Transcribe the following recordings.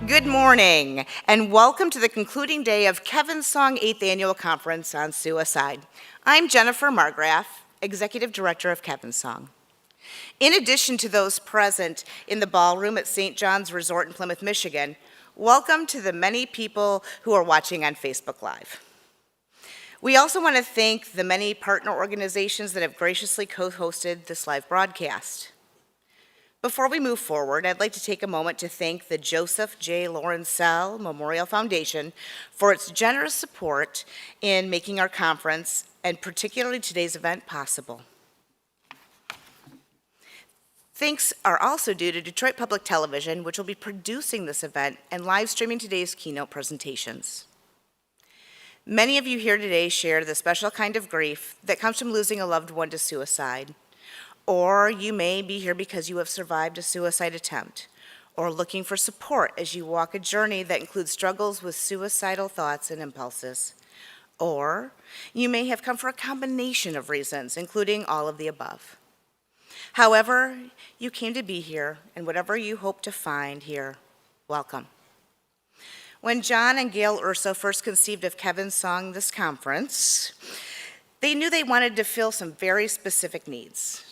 Good morning, and welcome to the concluding day of Kevin's Song 8th Annual Conference on Suicide. I'm Jennifer Margraf, Executive Director of Kevin's Song. In addition to those present in the ballroom at St. John's Resort in Plymouth, Michigan, welcome to the many people who are watching on Facebook Live. We also want to thank the many partner organizations that have graciously co-hosted this live broadcast. Before we move forward, I'd like to take a moment to thank the Joseph J. Lawrencell Memorial Foundation for its generous support in making our conference, and particularly today's event, possible. Thanks are also due to Detroit Public Television, which will be producing this event and live streaming today's keynote presentations. Many of you here today share the special kind of grief that comes from losing a loved one to suicide. Or you may be here because you have survived a suicide attempt, or looking for support as you walk a journey that includes struggles with suicidal thoughts and impulses. Or you may have come for a combination of reasons, including all of the above. However you came to be here, and whatever you hope to find here, welcome. When John and Gail Urso first conceived of Kevin's Song this conference, they knew they wanted to fill some very specific needs.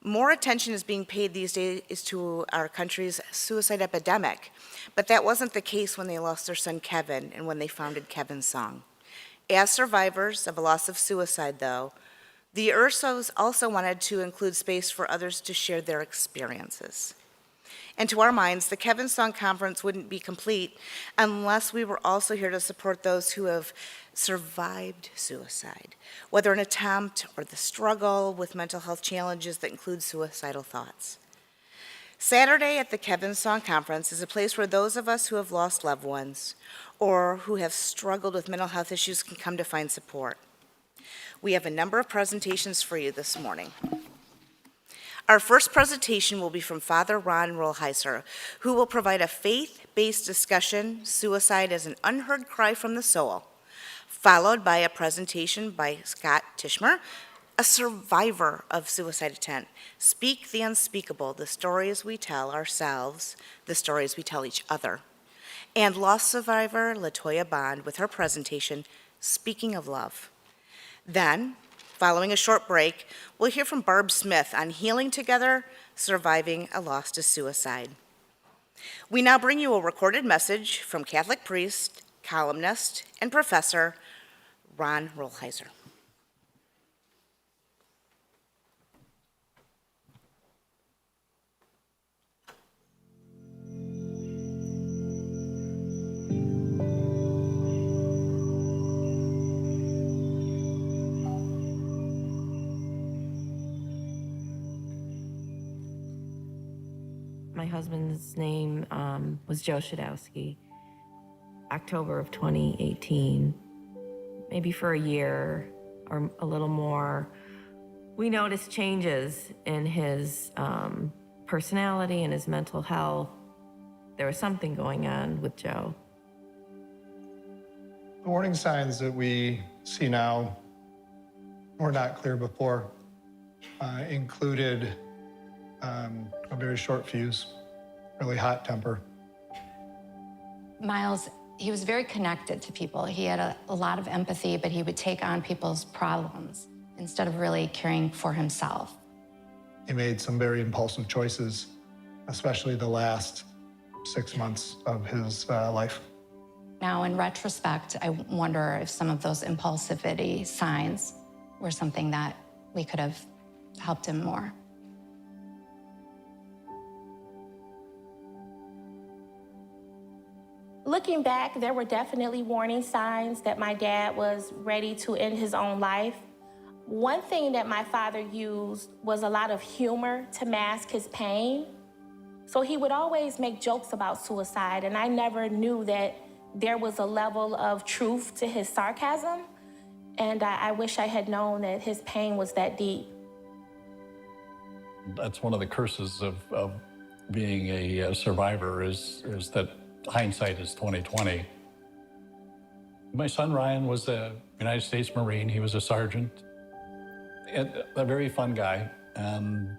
More attention is being paid these days to our country's suicide epidemic, but that wasn't the case when they lost their son Kevin and when they founded Kevin's Song. As survivors of a loss of suicide, though, the Ursos also wanted to include space for others to share their experiences. And to our minds, the Kevin's Song Conference wouldn't be complete unless we were also here to support those who have survived suicide, whether an attempt or the struggle with mental health challenges that include suicidal thoughts. Saturday at the Kevin's Song Conference is a place where those of us who have lost loved ones or who have struggled with mental health issues can come to find support. We have a number of presentations for you this morning. Our first presentation will be from Father Ron Rollheiser, who will provide a faith-based discussion, Suicide as an Unheard Cry from the Soul, followed by a presentation by Scott Tishmer, a survivor of suicide attempt. Speak the unspeakable, the stories we tell ourselves, the stories we tell each other. And loss survivor Latoya Bond with her presentation, Speaking of Love. Then, following a short break, we'll hear from Barb Smith on Healing Together, Surviving a Loss to Suicide. We now bring you a recorded message from Catholic priest, columnist, and professor Ron Rollheiser. My husband's name was Joe Shadowski. October of 2018, maybe for a year or a little more, we noticed changes in his personality and his mental health. There was something going on with Joe. The warning signs that we see now were not clear before, included a very short fuse, really hot temper. Miles, he was very connected to people. He had a lot of empathy, but he would take on people's problems instead of really caring for himself. He made some very impulsive choices, especially the last 6 months of his life. Now, in retrospect, I wonder if some of those impulsivity signs were something that we could have helped him more. Looking back, there were definitely warning signs that my dad was ready to end his own life. One thing that my father used was a lot of humor to mask his pain. So he would always make jokes about suicide, and I never knew that there was a level of truth to his sarcasm, and I wish I had known that his pain was that deep. That's one of the curses of being a survivor is that hindsight is 20/20. My son Ryan was a United States Marine. He was a sergeant, and a very fun guy, and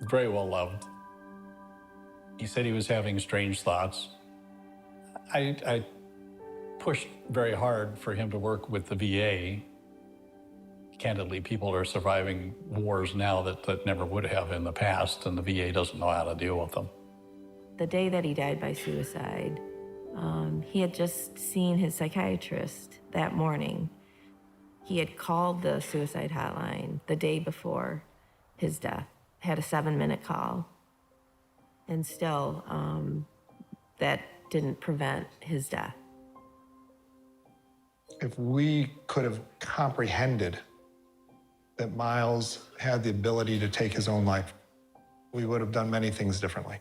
very well loved. He said he was having strange thoughts. I pushed very hard for him to work with the VA. Candidly, people are surviving wars now that never would have in the past, and the VA doesn't know how to deal with them. The day that he died by suicide, he had just seen his psychiatrist that morning. He had called the suicide hotline the day before his death, had a 7-minute call, and still that didn't prevent his death. If we could have comprehended that Miles had the ability to take his own life, we would have done many things differently.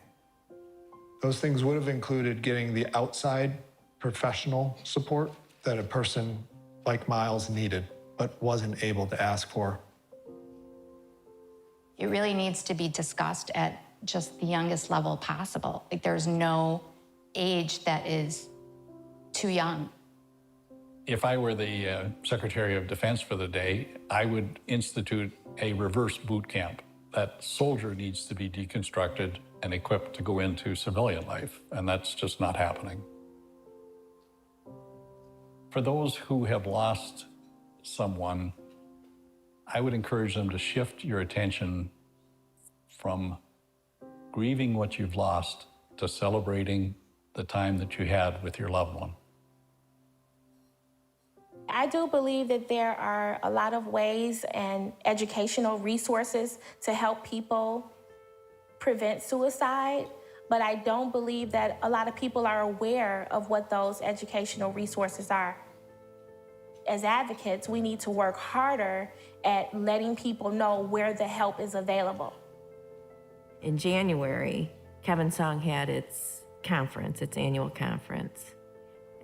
Those things would have included getting the outside professional support that a person like Miles needed, but wasn't able to ask for. It really needs to be discussed at just the youngest level possible. Like, there's no age that is too young. If I were the Secretary of Defense for the day, I would institute a reverse boot camp. That soldier needs to be deconstructed and equipped to go into civilian life, and that's just not happening. For those who have lost someone, I would encourage them to shift your attention from grieving what you've lost to celebrating the time that you had with your loved one. I do believe that there are a lot of ways and educational resources to help people prevent suicide, but I don't believe that a lot of people are aware of what those educational resources are. As advocates, we need to work harder at letting people know where the help is available. In January, Kevin Song had its annual conference.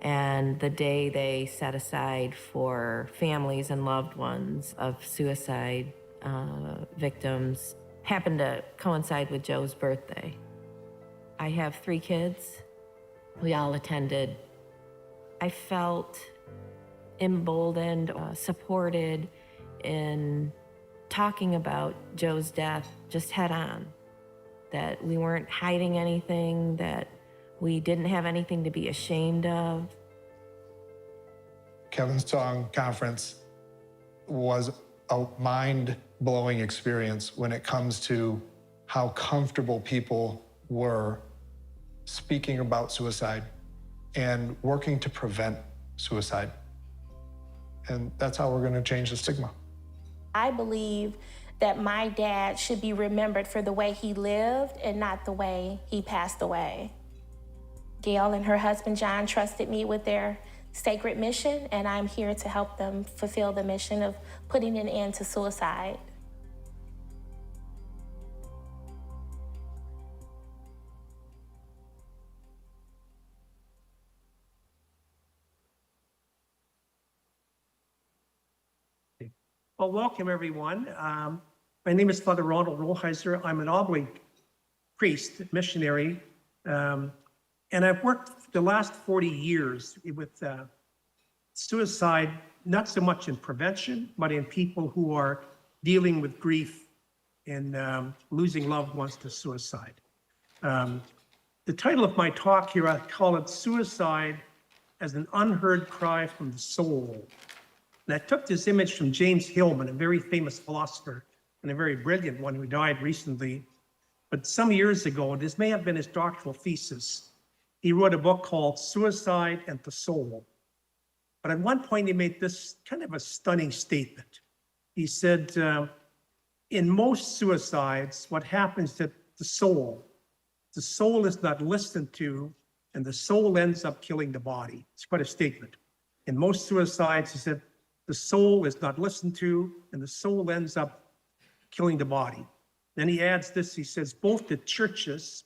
And the day they set aside for families and loved ones of suicide victims happened to coincide with Joe's birthday. I have 3 kids. We all attended. I felt emboldened, supported in talking about Joe's death just head on, that we weren't hiding anything, that we didn't have anything to be ashamed of. Kevin Song Conference was a mind-blowing experience when it comes to how comfortable people were speaking about suicide and working to prevent suicide. And that's how we're going to change the stigma. I believe that my dad should be remembered for the way he lived and not the way he passed away. Gail and her husband, John, trusted me with their sacred mission, and I'm here to help them fulfill the mission of putting an end to suicide. Well, welcome everyone. My name is Father Ronald Rollheiser. I'm an Oblate priest, missionary, and I've worked the last 40 years with suicide, not so much in prevention, but in people who are dealing with grief and losing loved ones to suicide. The title of my talk here, I call it Suicide as an Unheard Cry from the Soul. And I took this image from James Hillman, a very famous philosopher and a very brilliant one who died recently. But some years ago, this may have been his doctoral thesis, he wrote a book called Suicide and the Soul. But at one point, he made this kind of a stunning statement. He said, in most suicides, what happens to the soul is not listened to, and the soul ends up killing the body. It's quite a statement. In most suicides, he said, the soul is not listened to, and the soul ends up killing the body. Then he adds this, he says, both the churches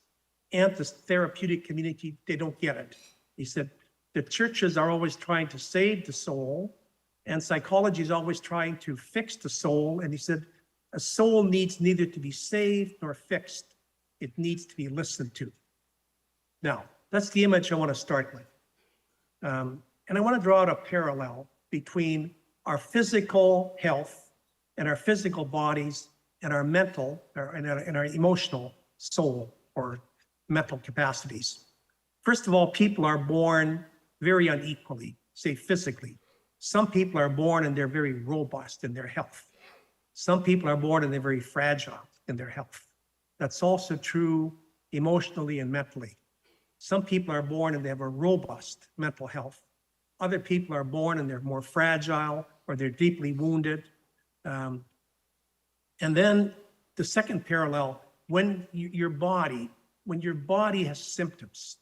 and the therapeutic community, they don't get it. He said, the churches are always trying to save the soul, and psychology is always trying to fix the soul. And he said, a soul needs neither to be saved nor fixed. It needs to be listened to. Now, that's the image I want to start with. And I want to draw out a parallel between our physical health and our physical bodies and our mental and our emotional soul or mental capacities. First of all, people are born very unequally, say physically. Some people are born and they're very robust in their health. Some people are born and they're very fragile in their health. That's also true emotionally and mentally. Some people are born and they have a robust mental health. Other people are born and they're more fragile or they're deeply wounded. And then the second parallel, when your body has symptoms,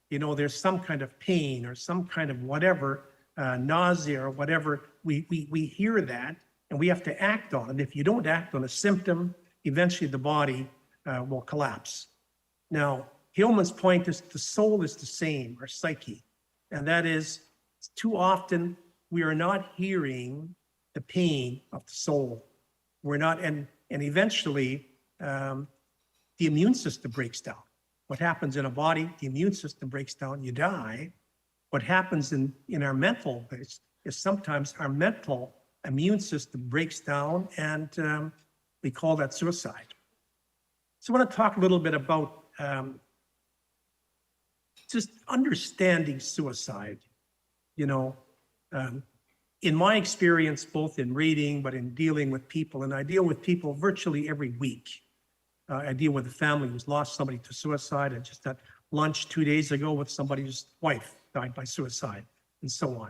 there's some kind of pain or some kind of whatever, nausea or whatever, we hear that and we have to act on it. If you don't act on a symptom, eventually the body will collapse. Now, Hillman's point is the soul is the same, our psyche, and that is too often we are not hearing the pain of the soul. We're not, and eventually the immune system breaks down. What happens in a body, the immune system breaks down, you die. What happens in our mental base is sometimes our mental immune system breaks down, and we call that suicide. So I want to talk a little bit about just understanding suicide. In my experience, both in reading, but in dealing with people, and I deal with people virtually every week. I deal with a family who's lost somebody to suicide. I just had lunch 2 days ago with somebody whose wife died by suicide, and so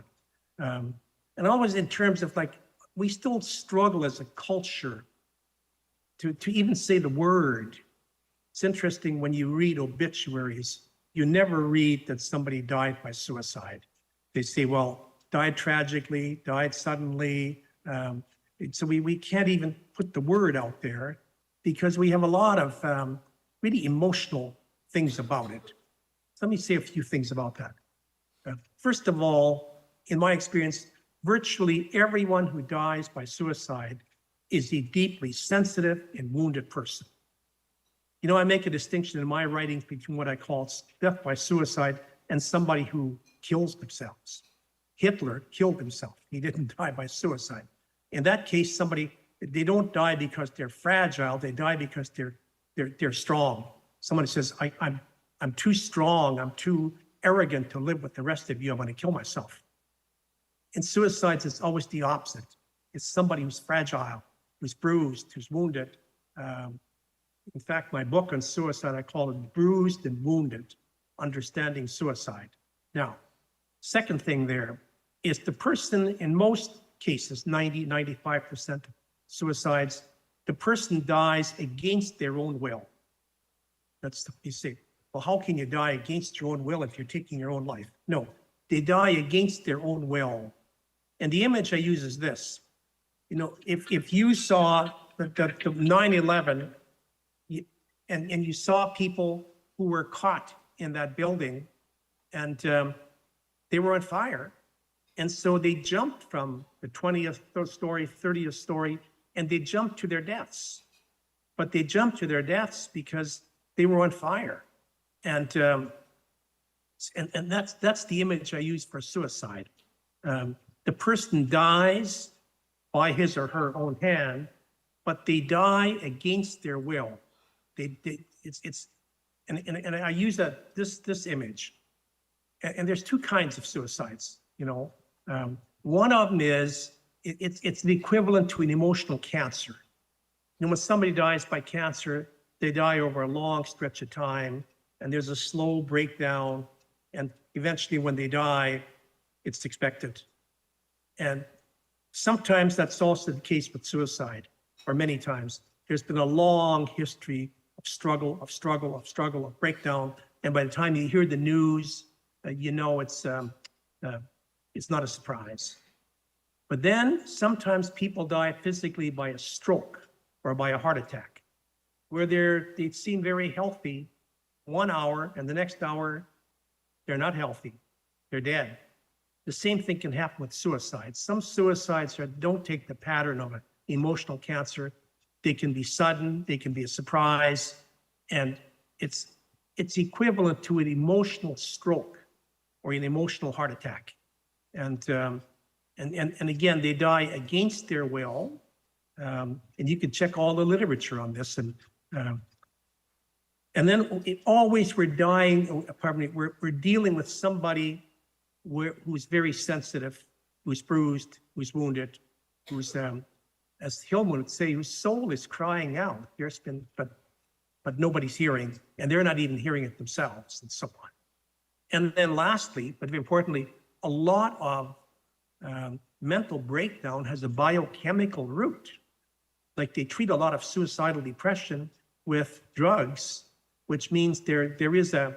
on. And always in terms of we still struggle as a culture to even say the word. It's interesting when you read obituaries, you never read that somebody died by suicide. They say, well, died tragically, died suddenly. So we can't even put the word out there because we have a lot of really emotional things about it. So let me say a few things about that. First of all, in my experience, virtually everyone who dies by suicide is a deeply sensitive and wounded person. I make a distinction in my writings between what I call death by suicide and somebody who kills themselves. Hitler killed himself. He didn't die by suicide. In that case, they don't die because they're fragile. They die because they're strong. Somebody says, I'm too strong. I'm too arrogant to live with the rest of you. I'm going to kill myself. In suicides, it's always the opposite. It's somebody who's fragile, who's bruised, who's wounded. In fact, my book on suicide, I call it Bruised and Wounded, Understanding Suicide. Now, second thing there is the person, in most cases, 95% of suicides, the person dies against their own will. You say, well, how can you die against your own will if you're taking your own life? No, they die against their own will. And the image I use is this. If you saw the 9/11 and you saw people who were caught in that building and they were on fire. And so they jumped from the 20th story, 30th story, and they jumped to their deaths. But they jumped to their deaths because they were on fire. And that's the image I use for suicide. The person dies by his or her own hand, but they die against their will. And I use this image. And there's two kinds of suicides. One of them is it's the equivalent to an emotional cancer. When somebody dies by cancer, they die over a long stretch of time, and there's a slow breakdown, and eventually when they die, it's expected. And sometimes that's also the case with suicide, or many times. There's been a long history of struggle, of breakdown, and by the time you hear the news, it's not a surprise. But then sometimes people die physically by a stroke or by a heart attack, where they seem very healthy 1 hour, and the next hour, they're not healthy. They're dead. The same thing can happen with suicide. Some suicides don't take the pattern of an emotional cancer. They can be sudden, they can be a surprise, and it's equivalent to an emotional stroke or an emotional heart attack. And again, they die against their will. And you can check all the literature on this. And And then always we're we're dealing with somebody who's very sensitive, who's bruised, who's wounded, who's, as Hillman would say, whose soul is crying out. But nobody's hearing, and they're not even hearing it themselves, and so on. And then lastly, but importantly, a lot of mental breakdown has a biochemical root. Like they treat a lot of suicidal depression with drugs, which means there is a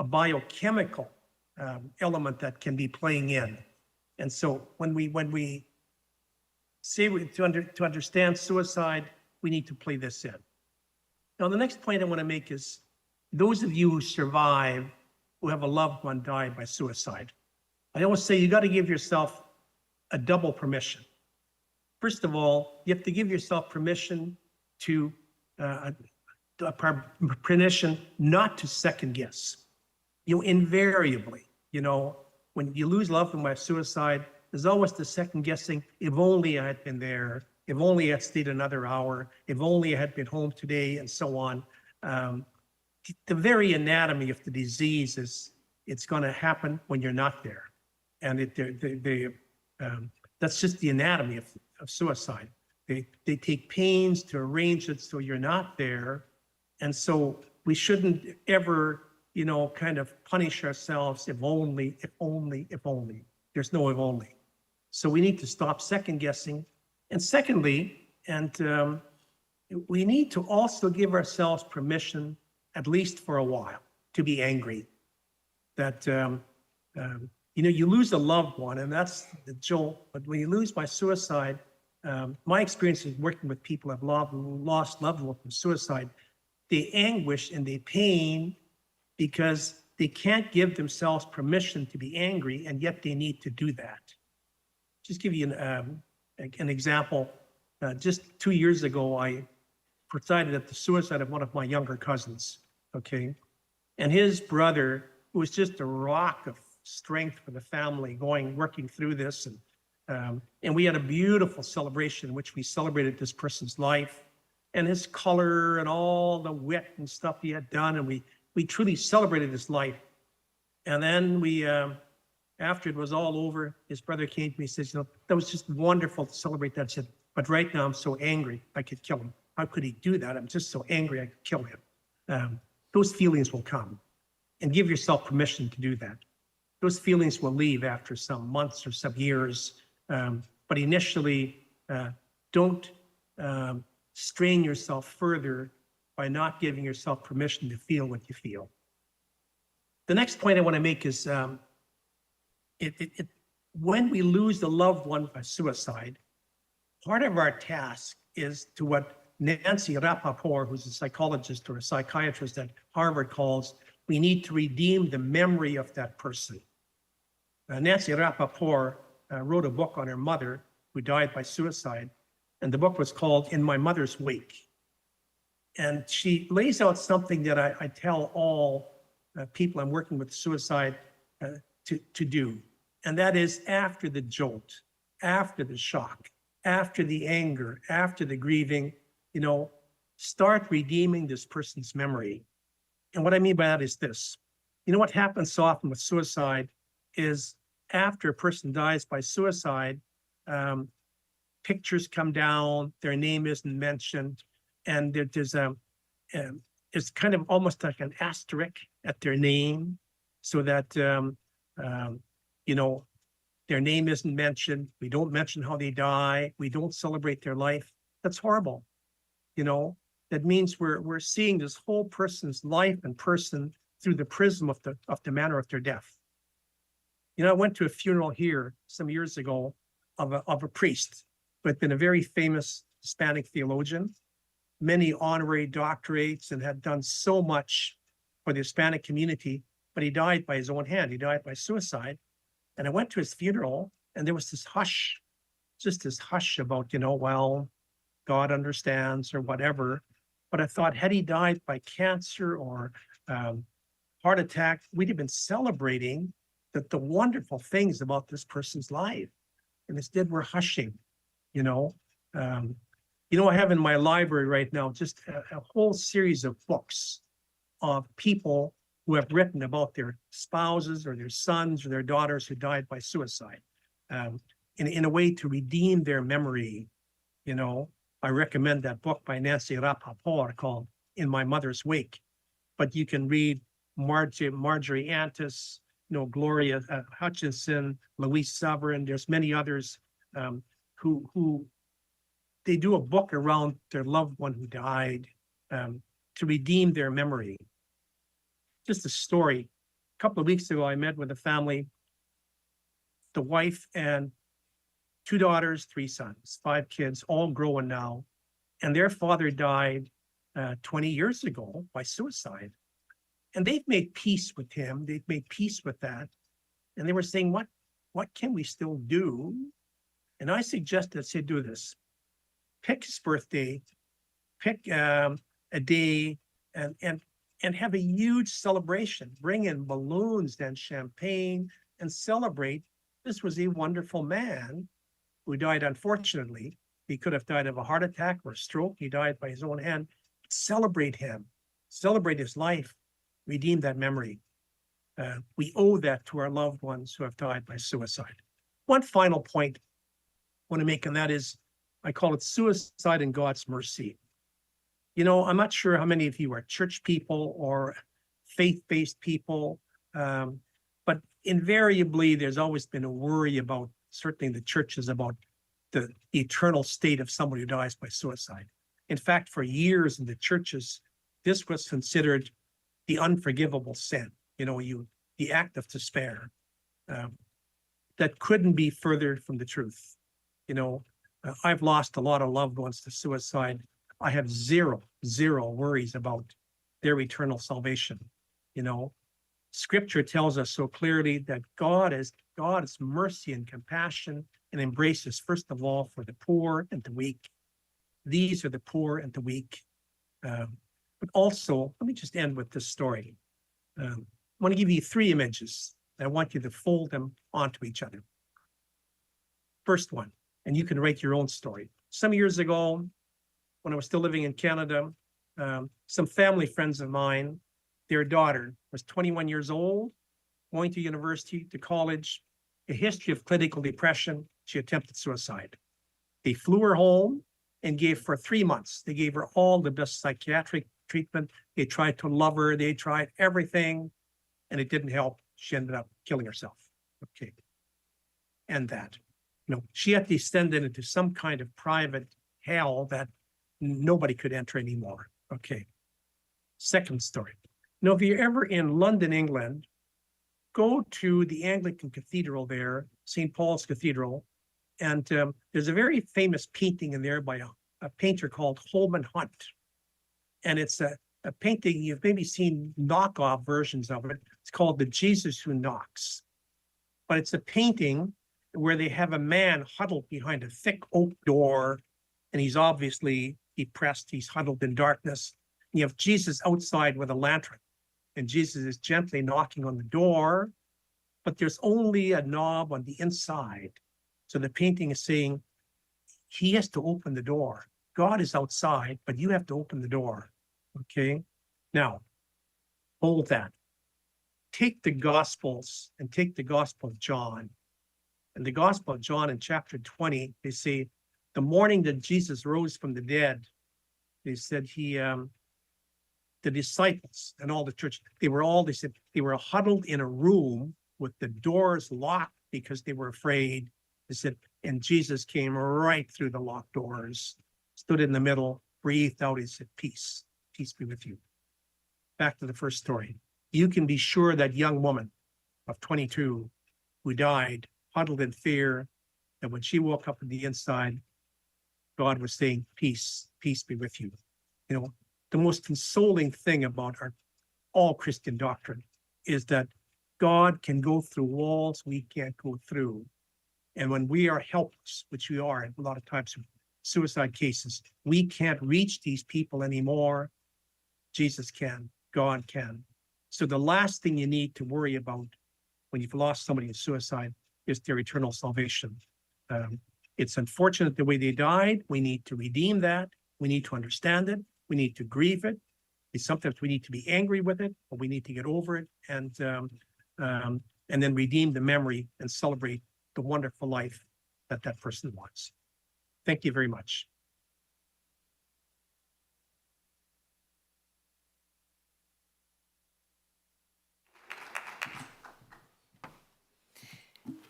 biochemical element that can be playing in. And so when we say to understand suicide, we need to play this in. Now, the next point I want to make is those of you who survive, who have a loved one die by suicide, I always say you got to give yourself a double permission. First of all, you have to give yourself permission to permission not to second guess. Invariably, when you lose loved one by suicide, there's always the second guessing. If only I had been there. If only I had stayed another hour. If only I had been home today, and so on. The very anatomy of the disease is it's going to happen when you're not there, and that's just the anatomy of suicide. They take pains to arrange it so you're not there, and so we shouldn't ever, kind of punish ourselves. If only, if only, if only. There's no if only. So we need to stop second guessing. And secondly, we need to also give ourselves permission, at least for a while, to be angry. That, you lose a loved one, and that's the jolt. But when you lose by suicide, my experience is working with people who have lost loved ones from suicide, they anguish and they pain because they can't give themselves permission to be angry, and yet they need to do that. Just give you an example. Just 2 years ago, I presided at the suicide of one of my younger cousins, okay? And his brother, who was just a rock of strength for the family, working through this. And we had a beautiful celebration in which we celebrated this person's life and his color and all the wit and stuff he had done. And we truly celebrated his life. And then after it was all over, his brother came to me and says, that was just wonderful to celebrate that. I said, but right now I'm so angry, I could kill him. How could he do that? I'm just so angry, I could kill him. Those feelings will come, and give yourself permission to do that. Those feelings will leave after some months or some years, but initially, don't strain yourself further by not giving yourself permission to feel what you feel. The next point I want to make is when we lose a loved one by suicide, part of our task is to what Nancy Rappaport, who's a psychologist or a psychiatrist at Harvard, calls, we need to redeem the memory of that person. Nancy Rappaport wrote a book on her mother who died by suicide, and the book was called In My Mother's Wake. And she lays out something that I tell all people I'm working with suicide to do. And that is, after the jolt, after the shock, after the anger, after the grieving, start redeeming this person's memory. And what I mean by that is this. What happens so often with suicide is after a person dies by suicide, pictures come down, their name isn't mentioned, and there's it's kind of almost like an asterisk at their name, so that their name isn't mentioned. We don't mention how they die. We don't celebrate their life. That's horrible. That means we're seeing this whole person's life and person through the prism of the manner of their death. I went to a funeral here some years ago of a priest who had been a very famous Hispanic theologian, many honorary doctorates, and had done so much for the Hispanic community, but he died by his own hand. He died by suicide. And I went to his funeral, and there was this hush, just this hush about, well, God understands or whatever. But I thought, had he died by cancer or heart attack, we'd have been celebrating the wonderful things about this person's life. And instead, we're hushing, I have in my library right now just a whole series of books of people who have written about their spouses or their sons or their daughters who died by suicide, in a way to redeem their memory. You know, I recommend that book by Nancy Rappaport called In My Mother's Wake. But you can read Marjorie Antis, Gloria Hutchinson, Louise Sovereign. There's many others who they do a book around their loved one who died to redeem their memory. Just a story. A couple of weeks ago, I met with a family, the wife and 2 daughters, 3 sons, 5 kids, all growing now. And their father died 20 years ago by suicide. And they've made peace with him. They've made peace with that. And they were saying, what can we still do? And I suggested, say, do this. Pick his birthday, pick a day, and have a huge celebration. Bring in balloons and champagne and celebrate. This was a wonderful man who died, unfortunately. He could have died of a heart attack or a stroke. He died by his own hand. Celebrate him. Celebrate his life. Redeem that memory. We owe that to our loved ones who have died by suicide. One final point I want to make, and that is, I call it suicide in God's mercy. I'm not sure how many of you are church people or faith-based people, but invariably there's always been a worry about, certainly the churches, about the eternal state of somebody who dies by suicide. In fact, for years in the churches, this was considered the unforgivable sin, the act of despair. That couldn't be further from the truth. I've lost a lot of loved ones to suicide. I have zero worries about their eternal salvation. Scripture tells us so clearly that God is mercy and compassion and embraces, first of all, for the poor and the weak. These are the poor and the weak. But also, let me just end with this story. I want to give you 3 images. I want you to fold them onto each other. First one, and you can write your own story. Some years ago, when I was still living in Canada, some family friends of mine, their daughter was 21 years old, going to university, to college, a history of clinical depression. She attempted suicide. They flew her home and gave, for 3 months, they gave her all the best psychiatric treatment. They tried to love her. They tried everything, and it didn't help. She ended up killing herself. Okay. And that, she had descended into some kind of private hell that nobody could enter anymore. Okay. Second story. If you're ever in London, England, go to the Anglican Cathedral there, St. Paul's Cathedral, and there's a very famous painting in there by a painter called Holman Hunt. And it's a painting, you've maybe seen knockoff versions of it. It's called The Jesus Who Knocks. But it's a painting where they have a man huddled behind a thick oak door, and he's obviously depressed. He's huddled in darkness. And you have Jesus outside with a lantern, and Jesus is gently knocking on the door, but there's only a knob on the inside. So the painting is saying, he has to open the door. God is outside, but you have to open the door. Okay? Now, hold that. Take the Gospels and take the Gospel of John. In the Gospel of John in chapter 20, they say, the morning that Jesus rose from the dead, they said the disciples and all the church, they were huddled in a room with the doors locked because they were afraid. They said, and Jesus came right through the locked doors, stood in the middle, breathed out, he said, peace be with you. Back to the first story. You can be sure that young woman of 22 who died, huddled in fear, that when she woke up on the inside, God was saying, peace be with you. The most consoling thing about all Christian doctrine is that God can go through walls we can't go through. And when we are helpless, which we are a lot of times in suicide cases, we can't reach these people anymore. Jesus can, God can. So the last thing you need to worry about when you've lost somebody in suicide is their eternal salvation. It's unfortunate the way they died. We need to redeem that. We need to understand it. We need to grieve it. Sometimes we need to be angry with it, but we need to get over it and then redeem the memory and celebrate the wonderful life that that person was. Thank you very much.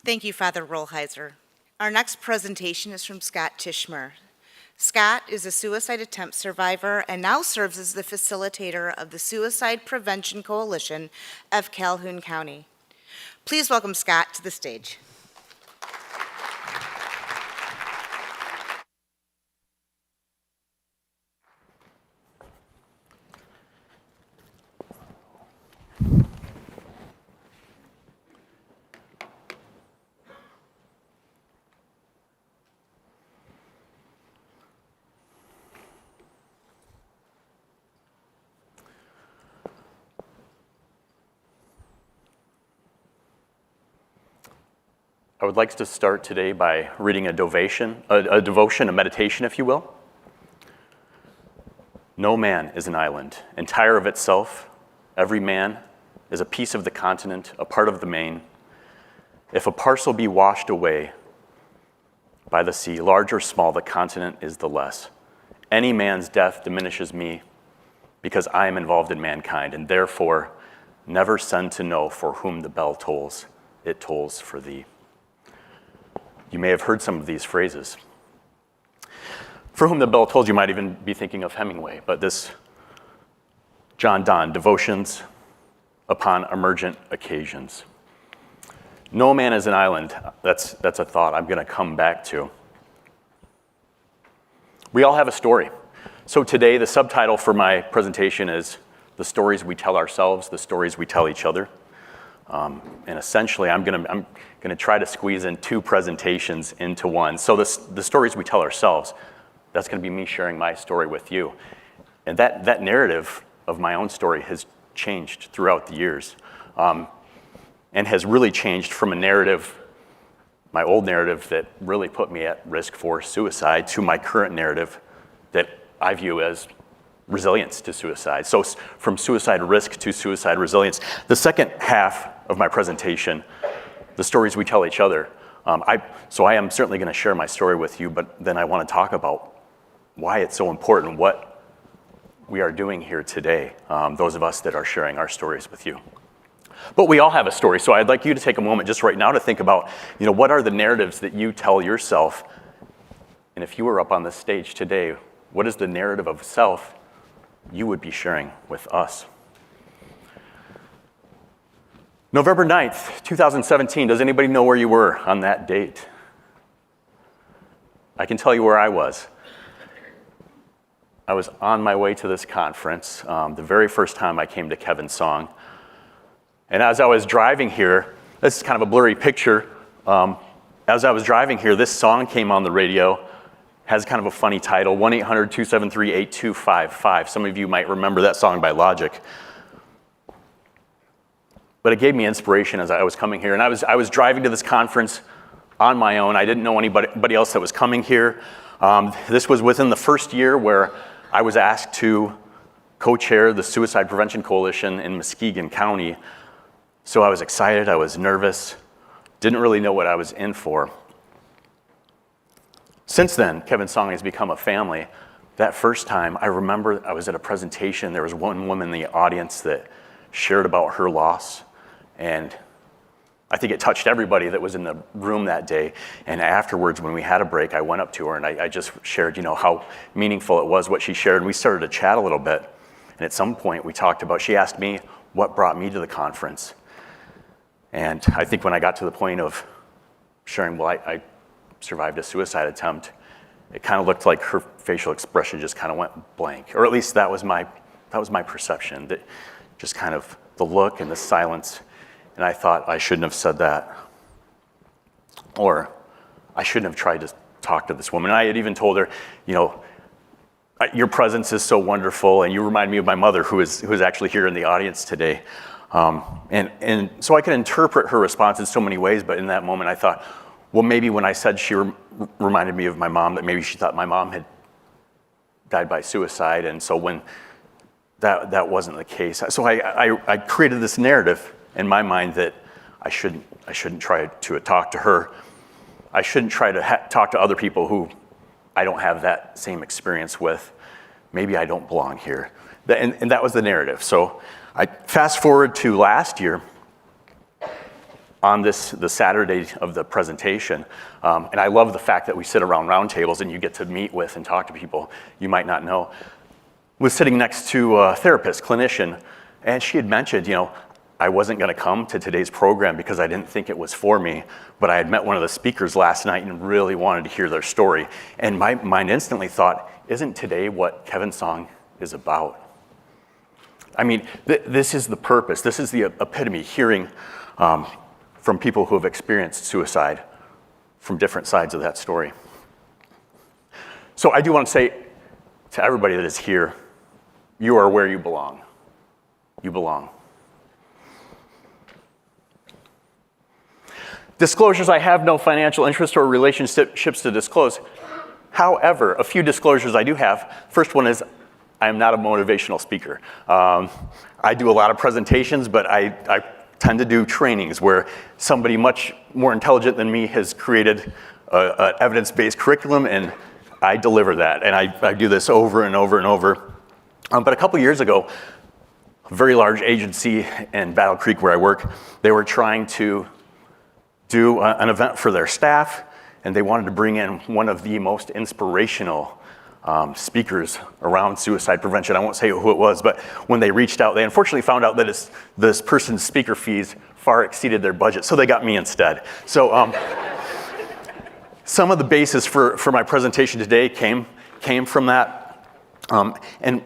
Thank you, Father Rollheiser. Our next presentation is from Scott Tishmer. Scott is a suicide attempt survivor and now serves as the facilitator of the Suicide Prevention Coalition of Calhoun County. Please welcome Scott to the stage. I would like to start today by reading a devotion, a meditation, if you will. No man is an island, entire of itself. Every man is a piece of the continent, a part of the main. If a parcel be washed away by the sea, large or small, the continent is the less. Any man's death diminishes me because I am involved in mankind, and therefore never send to know for whom the bell tolls. It tolls for thee. You may have heard some of these phrases. For whom the bell tolls, you might even be thinking of Hemingway, but this John Donne, Devotions upon Emergent Occasions. No man is an island. That's a thought I'm going to come back to. We all have a story. So today, the subtitle for my presentation is The Stories We Tell Ourselves, the Stories We Tell Each Other. And essentially, I'm going to try to squeeze in two presentations into one. So the stories we tell ourselves, that's going to be me sharing my story with you. And that narrative of my own story has changed throughout the years and has really changed from a narrative, my old narrative that really put me at risk for suicide, to my current narrative that I view as resilience to suicide. So from suicide risk to suicide resilience. The second half of my presentation, the stories we tell each other. I am certainly going to share my story with you, but then I want to talk about why it's so important, what we are doing here today, those of us that are sharing our stories with you. But we all have a story, so I'd like you to take a moment just right now to think about, what are the narratives that you tell yourself? And if you were up on this stage today, what is the narrative of self you would be sharing with us? November 9th, 2017, does anybody know where you were on that date? I can tell you where I was. I was on my way to this conference, the very first time I came to Kevin's Song. And as I was driving here, this is kind of a blurry picture. As I was driving here, this song came on the radio, has kind of a funny title, 1-800-273-8255. Some of you might remember that song by Logic. But it gave me inspiration as I was coming here. And I was driving to this conference on my own. I didn't know anybody else that was coming here. This was within the first year where I was asked to co-chair the Suicide Prevention Coalition in Muskegon County. So I was excited, I was nervous, didn't really know what I was in for. Since then, Kevin's Song has become a family. That first time, I remember I was at a presentation. There was one woman in the audience that shared about her loss. And I think it touched everybody that was in the room that day. And afterwards, when we had a break, I went up to her and I just shared, how meaningful it was, what she shared. And we started to chat a little bit. And at some point, we talked about, she asked me what brought me to the conference. And I think when I got to the point of sharing, well, I survived a suicide attempt, it kind of looked like her facial expression just kind of went blank. Or at least that was my perception, that just kind of the look and the silence. And I thought I shouldn't have said that. Or I shouldn't have tried to talk to this woman. And I had even told her, your presence is so wonderful, and you remind me of my mother, who is actually here in the audience today. And so I can interpret her response in so many ways, but in that moment I thought, well, maybe when I said she reminded me of my mom, that maybe she thought my mom had died by suicide. And so when that wasn't the case. So I created this narrative in my mind that I shouldn't try to talk to her. I shouldn't try to talk to other people who I don't have that same experience with. Maybe I don't belong here. And that was the narrative. So I fast forward to last year on the Saturday of the presentation, and I love the fact that we sit around round tables and you get to meet with and talk to people you might not know. I was sitting next to a therapist, clinician, and she had mentioned, I wasn't going to come to today's program because I didn't think it was for me, but I had met one of the speakers last night and really wanted to hear their story. And my mind instantly thought, isn't today what Kevin's song is about? I mean, this is the purpose. This is the epitome, hearing from people who have experienced suicide from different sides of that story. So I do want to say to everybody that is here, you are where you belong. You belong. Disclosures, I have no financial interest or relationships to disclose. However, a few disclosures I do have. First one is I am not a motivational speaker. I do a lot of presentations, but I tend to do trainings where somebody much more intelligent than me has created an evidence-based curriculum, and I deliver that. And I do this over and over and over. But a couple years ago, a very large agency in Battle Creek where I work, they were trying to do an event for their staff, and they wanted to bring in one of the most inspirational speakers around suicide prevention. I won't say who it was, but when they reached out, they unfortunately found out that this person's speaker fees far exceeded their budget, so they got me instead. So some of the basis for my presentation today came from that. And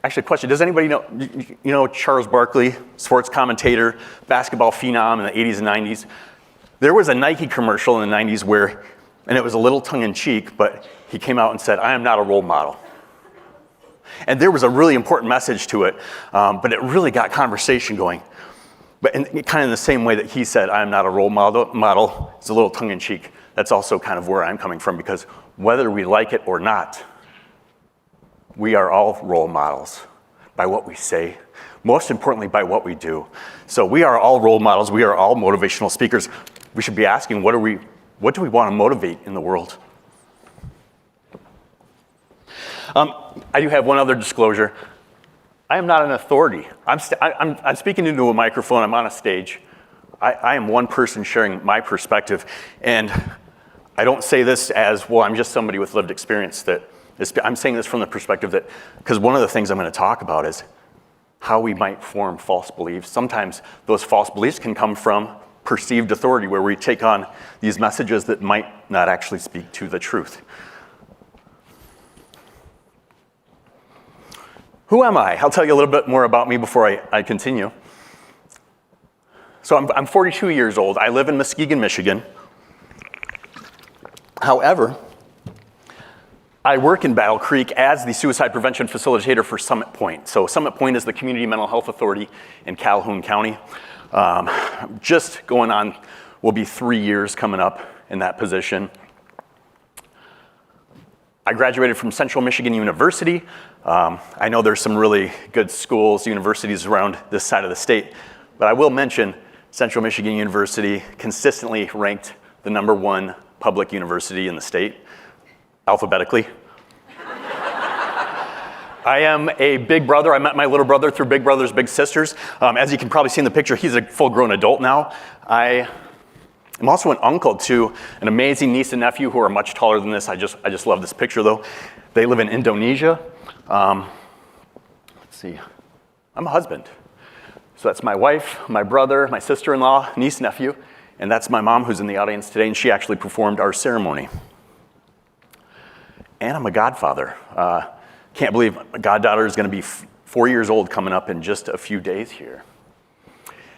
actually, a question, does anybody know Charles Barkley, sports commentator, basketball phenom in the 80s and 90s? There was a Nike commercial in the 90s where, and it was a little tongue-in-cheek, but he came out and said, I am not a role model. And there was a really important message to it, but it really got conversation going. But kind of in the same way that he said, I am not a role model, it's a little tongue-in-cheek. That's also kind of where I'm coming from, because whether we like it or not, we are all role models by what we say, most importantly by what we do. So we are all role models, we are all motivational speakers. We should be asking, what do we want to motivate in the world? I do have one other disclosure. I am not an authority. I'm speaking into a microphone, I'm on a stage. I am one person sharing my perspective, and I don't say this as, well, I'm just somebody with lived experience. I'm saying this from the perspective that, because one of the things I'm going to talk about is how we might form false beliefs. Sometimes those false beliefs can come from perceived authority, where we take on these messages that might not actually speak to the truth. Who am I? I'll tell you a little bit more about me before I continue. So I'm 42 years old. I live in Muskegon, Michigan. However, I work in Battle Creek as the suicide prevention facilitator for Summit Point. So Summit Point is the community mental health authority in Calhoun County. Just going on, will be 3 years coming up in that position. I graduated from Central Michigan University. I know there's some really good schools, universities around this side of the state, but I will mention Central Michigan University consistently ranked the #1 public university in the state, alphabetically. I am a big brother. I met my little brother through Big Brothers Big Sisters. As you can probably see in the picture, he's a full-grown adult now. I am also an uncle to an amazing niece and nephew who are much taller than this. I just love this picture, though. They live in Indonesia. Let's see. I'm a husband. So that's my wife, my brother, my sister-in-law, niece, nephew, and that's my mom who's in the audience today, and she actually performed our ceremony. And I'm a godfather. Can't believe my goddaughter is going to be 4 years old coming up in just a few days here.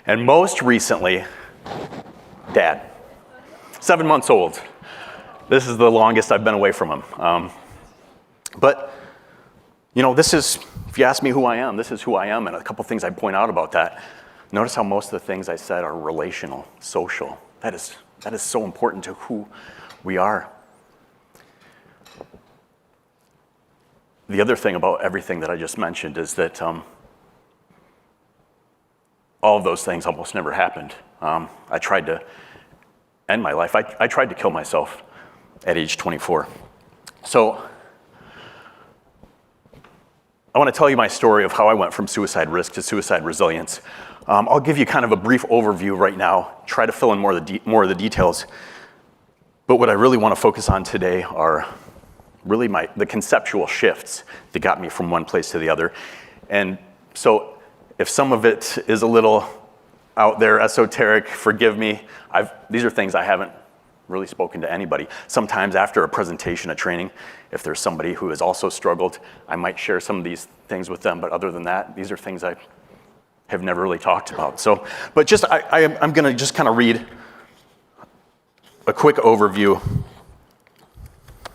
And most recently, Dad. 7 months old. This is the longest I've been away from him. But, this is, if you ask me who I am, this is who I am, and a couple things I'd point out about that. Notice how most of the things I said are relational, social. That is so important to who we are. the other thing about everything that I just mentioned is that all of those things almost never happened. I tried to end my life. I tried to kill myself at age 24. So I want to tell you my story of how I went from suicide risk to suicide resilience. I'll give you kind of a brief overview right now, try to fill in more of the details. But what I really want to focus on today are really the conceptual shifts that got me from one place to the other. And so if some of it is a little out there, esoteric, forgive me. These are things I haven't really spoken to anybody. Sometimes after a presentation, a training, if there's somebody who has also struggled, I might share some of these things with them. But other than that, these are things I have never really talked about. So, but just I'm going to just kind of read a quick overview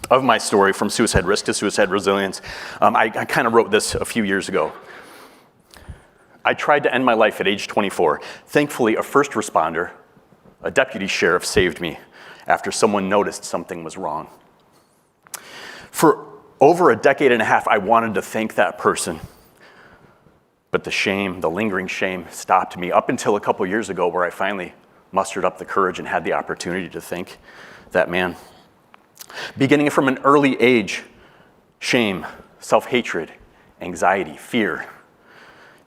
of my story from suicide risk to suicide resilience. I kind of wrote this a few years ago. I tried to end my life at age 24. Thankfully, a first responder, a deputy sheriff, saved me after someone noticed something was wrong. For over a decade and a half, I wanted to thank that person, but the shame, the lingering shame, stopped me up until a couple years ago where I finally mustered up the courage and had the opportunity to thank that man. Beginning from an early age, shame, self-hatred, anxiety, fear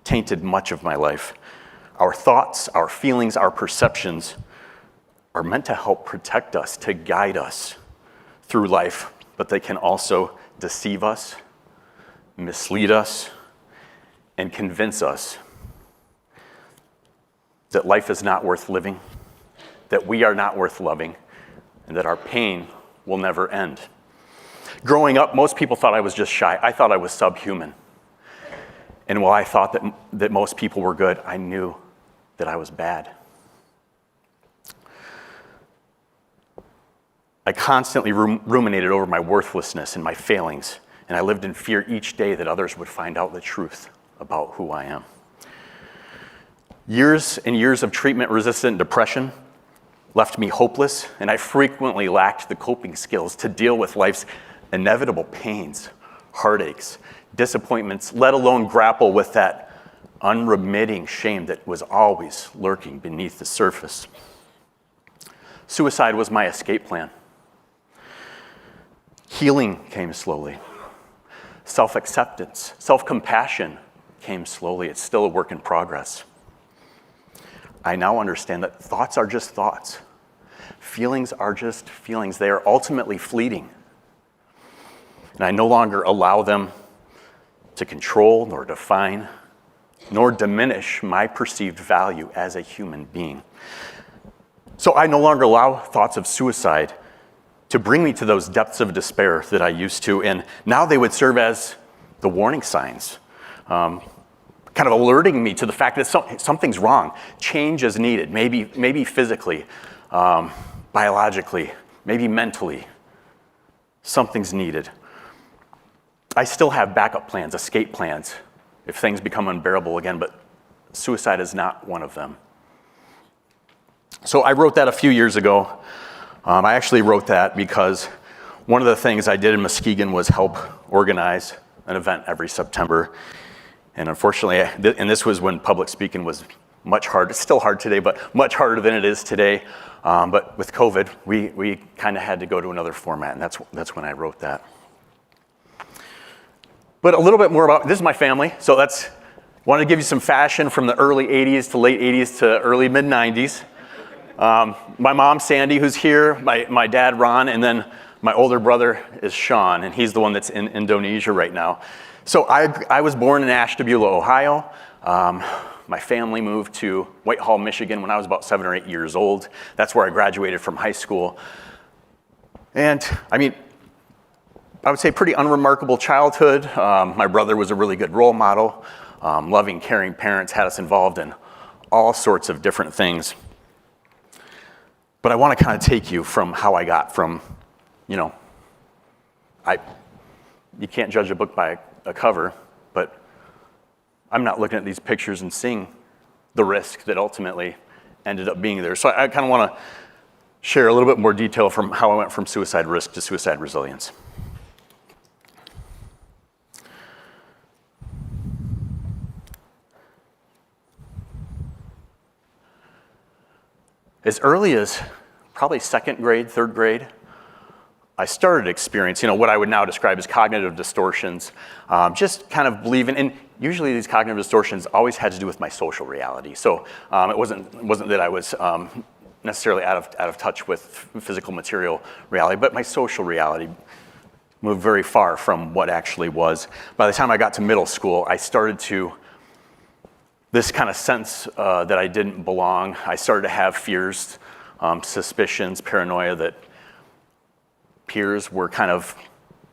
tainted much of my life. Our thoughts, our feelings, our perceptions are meant to help protect us, to guide us through life, but they can also deceive us, mislead us, and convince us that life is not worth living, that we are not worth loving, and that our pain will never end. Growing up, most people thought I was just shy. I thought I was subhuman. And while I thought that most people were good, I knew that I was bad. I constantly ruminated over my worthlessness and my failings, and I lived in fear each day that others would find out the truth about who I am. Years and years of treatment-resistant depression left me hopeless, and I frequently lacked the coping skills to deal with life's inevitable pains, heartaches, disappointments, let alone grapple with that unremitting shame that was always lurking beneath the surface. Suicide was my escape plan. Healing came slowly. Self-acceptance, self-compassion came slowly. It's still a work in progress. I now understand that thoughts are just thoughts. Feelings are just feelings. They are ultimately fleeting. And I no longer allow them to control, nor define, nor diminish my perceived value as a human being. So I no longer allow thoughts of suicide to bring me to those depths of despair that I used to, and now they would serve as the warning signs, kind of alerting me to the fact that something's wrong. Change is needed, maybe physically, biologically, maybe mentally. Something's needed. I still have backup plans, escape plans, if things become unbearable again, but suicide is not one of them. So I wrote that a few years ago. I actually wrote that because one of the things I did in Muskegon was help organize an event every September. And unfortunately, and this was when public speaking was much harder. It's still hard today, but much harder than it is today. But with COVID, we kind of had to go to another format, and that's when I wrote that. But a little bit more about, this is my family, so wanted to give you some fashion from the early 80s to late 80s to early mid 90s. My mom, Sandy, who's here, my dad, Ron, and then my older brother is Sean, and he's the one that's in Indonesia right now. So I was born in Ashtabula, Ohio. My family moved to Whitehall, Michigan when I was about 7 or 8 years old. That's where I graduated from high school. And I would say pretty unremarkable childhood. My brother was a really good role model. Loving, caring parents had us involved in all sorts of different things. But I want to kind of take you from how I got from, you can't judge a book by a cover, but I'm not looking at these pictures and seeing the risk that ultimately ended up being there. So I kind of want to share a little bit more detail from how I went from suicide risk to suicide resilience. as early as probably second grade, third grade, I started experiencing, what I would now describe as cognitive distortions, just kind of believing, and usually these cognitive distortions always had to do with my social reality. So it wasn't that I was necessarily out of touch with physical material reality, but my social reality moved very far from what actually was. By the time I got to middle school, I started to, this kind of sense that I didn't belong. I started to have fears, suspicions, paranoia that peers were kind of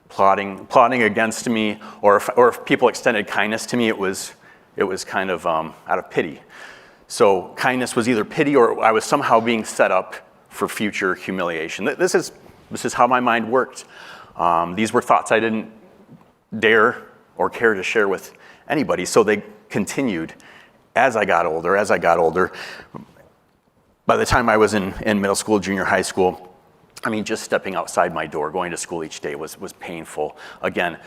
plotting against me, or if people extended kindness to me, it was kind of out of pity. So kindness was either pity or I was somehow being set up for future humiliation. This is how my mind worked. These were thoughts I didn't dare or care to share with anybody, so they continued as I got older. By the time I was in middle school, junior high school, just stepping outside my door, going to school each day was painful. Again,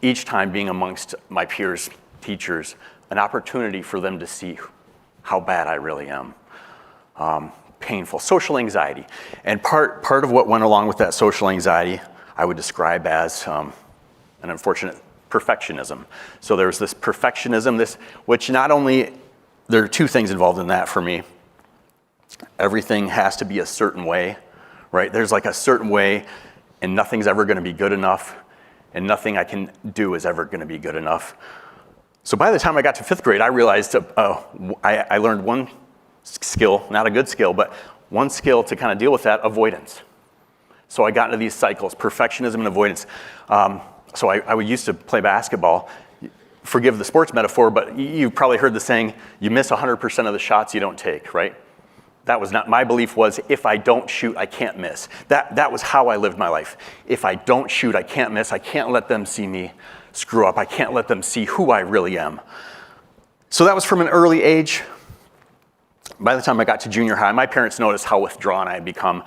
each time being amongst my peers, teachers, an opportunity for them to see how bad I really am. Painful. Social anxiety. And part of what went along with that social anxiety, I would describe as an unfortunate perfectionism. So there was this perfectionism, which not only, there are two things involved in that for me. Everything has to be a certain way, right? There's like a certain way, and nothing's ever going to be good enough, and nothing I can do is ever going to be good enough. So by the time I got to fifth grade, I realized I learned one skill, not a good skill, but one skill to kind of deal with that, avoidance. So I got into these cycles, perfectionism and avoidance. So I used to play basketball. Forgive the sports metaphor, but you've probably heard the saying, you miss 100% of the shots you don't take, right? That was not, my belief was, if I don't shoot, I can't miss. That was how I lived my life. If I don't shoot, I can't miss. I can't let them see me screw up. I can't let them see who I really am. So that was from an early age. By the time I got to junior high, my parents noticed how withdrawn I had become.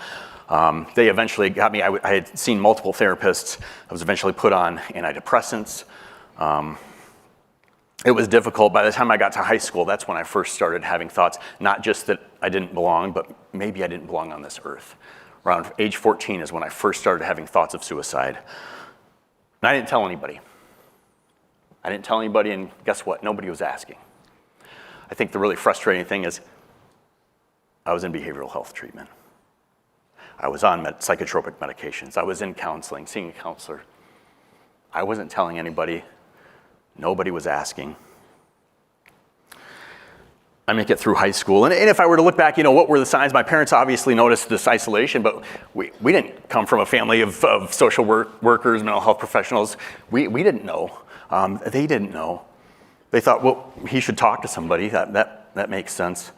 They eventually got me, I had seen multiple therapists. I was eventually put on antidepressants. It was difficult. By the time I got to high school, that's when I first started having thoughts, not just that I didn't belong, but maybe I didn't belong on this earth. Around age 14 is when I first started having thoughts of suicide. And I didn't tell anybody. And guess what? Nobody was asking. I think the really frustrating thing is I was in behavioral health treatment. I was on psychotropic medications. I was in counseling, seeing a counselor. I wasn't telling anybody. Nobody was asking. I make it through high school. And if I were to look back, what were the signs? My parents obviously noticed this isolation, but we didn't come from a family of social workers, mental health professionals. We didn't know. They didn't know. They thought, well, he should talk to somebody. That makes sense.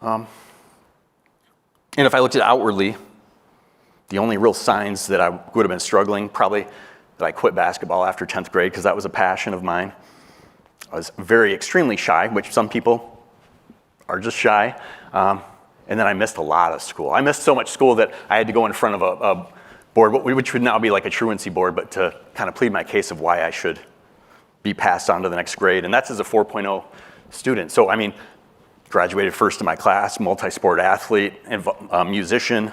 And if I looked at outwardly, the only real signs that I would have been struggling, probably that I quit basketball after 10th grade because that was a passion of mine. I was extremely shy, which some people are just shy. And then I missed a lot of school. I missed so much school that I had to go in front of a board, which would now be like a truancy board, but to kind of plead my case of why I should be passed on to the next grade. And that's as a 4.0 student. So, graduated first in my class, multi-sport athlete, and musician,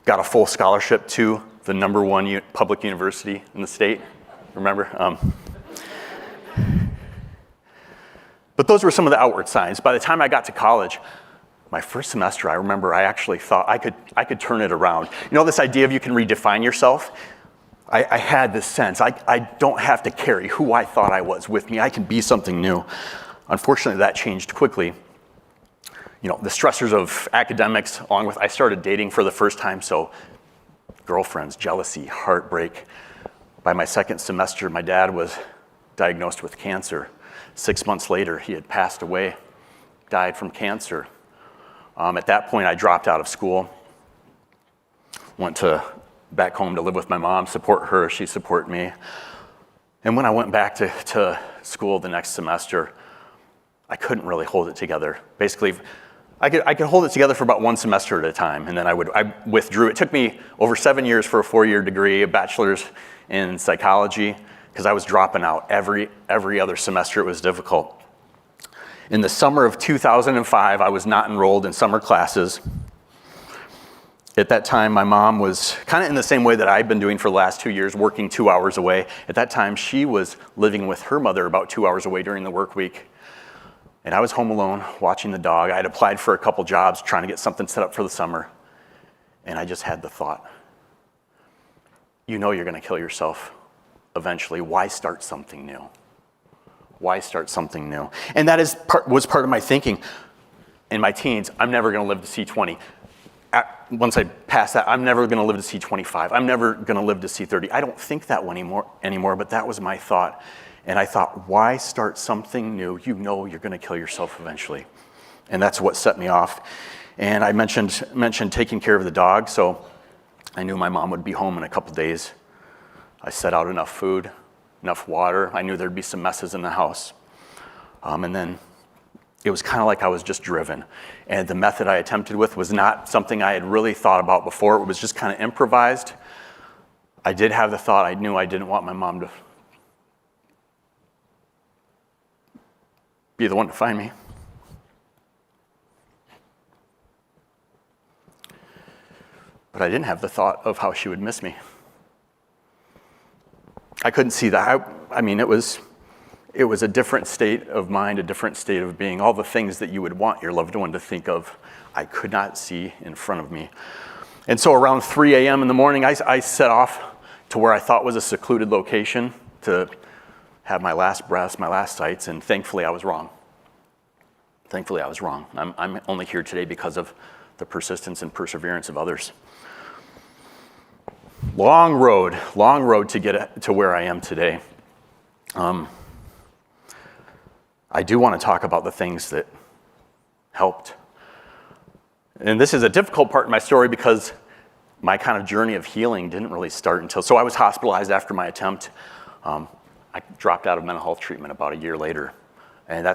got a full scholarship to the #1 public university in the state, remember? But those were some of the outward signs. By the time I got to college, my first semester, I remember I actually thought I could turn it around. This idea of you can redefine yourself? I had this sense, I don't have to carry who I thought I was with me. I can be something new. Unfortunately, that changed quickly. The stressors of academics, along with, I started dating for the first time, so girlfriends, jealousy, heartbreak. By my second semester, my dad was diagnosed with cancer. 6 months later, he had passed away, died from cancer. At that point, I dropped out of school, went back home to live with my mom, support her, she supported me. And when I went back to school the next semester, I couldn't really hold it together. Basically, I could hold it together for about one semester at a time, and then I withdrew. It took me over 7 years for a 4-year degree, a bachelor's in psychology, because I was dropping out every other semester. It was difficult. In the summer of 2005, I was not enrolled in summer classes. At that time, my mom was kind of in the same way that I've been doing for the last 2 years, working 2 hours away. At that time, she was living with her mother about 2 hours away during the work week. And I was home alone, watching the dog. I had applied for a couple jobs, trying to get something set up for the summer. And I just had the thought, you know you're going to kill yourself eventually. Why start something new? Why start something new? And that was part of my thinking in my teens. I'm never going to live to see 20. Once I pass that, I'm never going to live to see 25. I'm never going to live to see 30. I don't think that one anymore, but that was my thought. And I thought, why start something new? You know you're going to kill yourself eventually. And that's what set me off. And I mentioned taking care of the dog, so I knew my mom would be home in a couple days. I set out enough food, enough water. I knew there'd be some messes in the house. And then it was kind of like I was just driven. And the method I attempted with was not something I had really thought about before. It was just kind of improvised. I did have the thought, I knew I didn't want my mom to be the one to find me. But I didn't have the thought of how she would miss me. I couldn't see that. I mean, it was a different state of mind, a different state of being. All the things that you would want your loved one to think of, I could not see in front of me. And so around 3 a.m. in the morning, I set off to where I thought was a secluded location to have my last breaths, my last sights, and thankfully I was wrong. Thankfully I was wrong. I'm only here today because of the persistence and perseverance of others. Long road to get to where I am today. I do want to talk about the things that helped. And this is a difficult part in my story because my kind of journey of healing didn't really start until, so I was hospitalized after my attempt. I dropped out of mental health treatment about a year later. And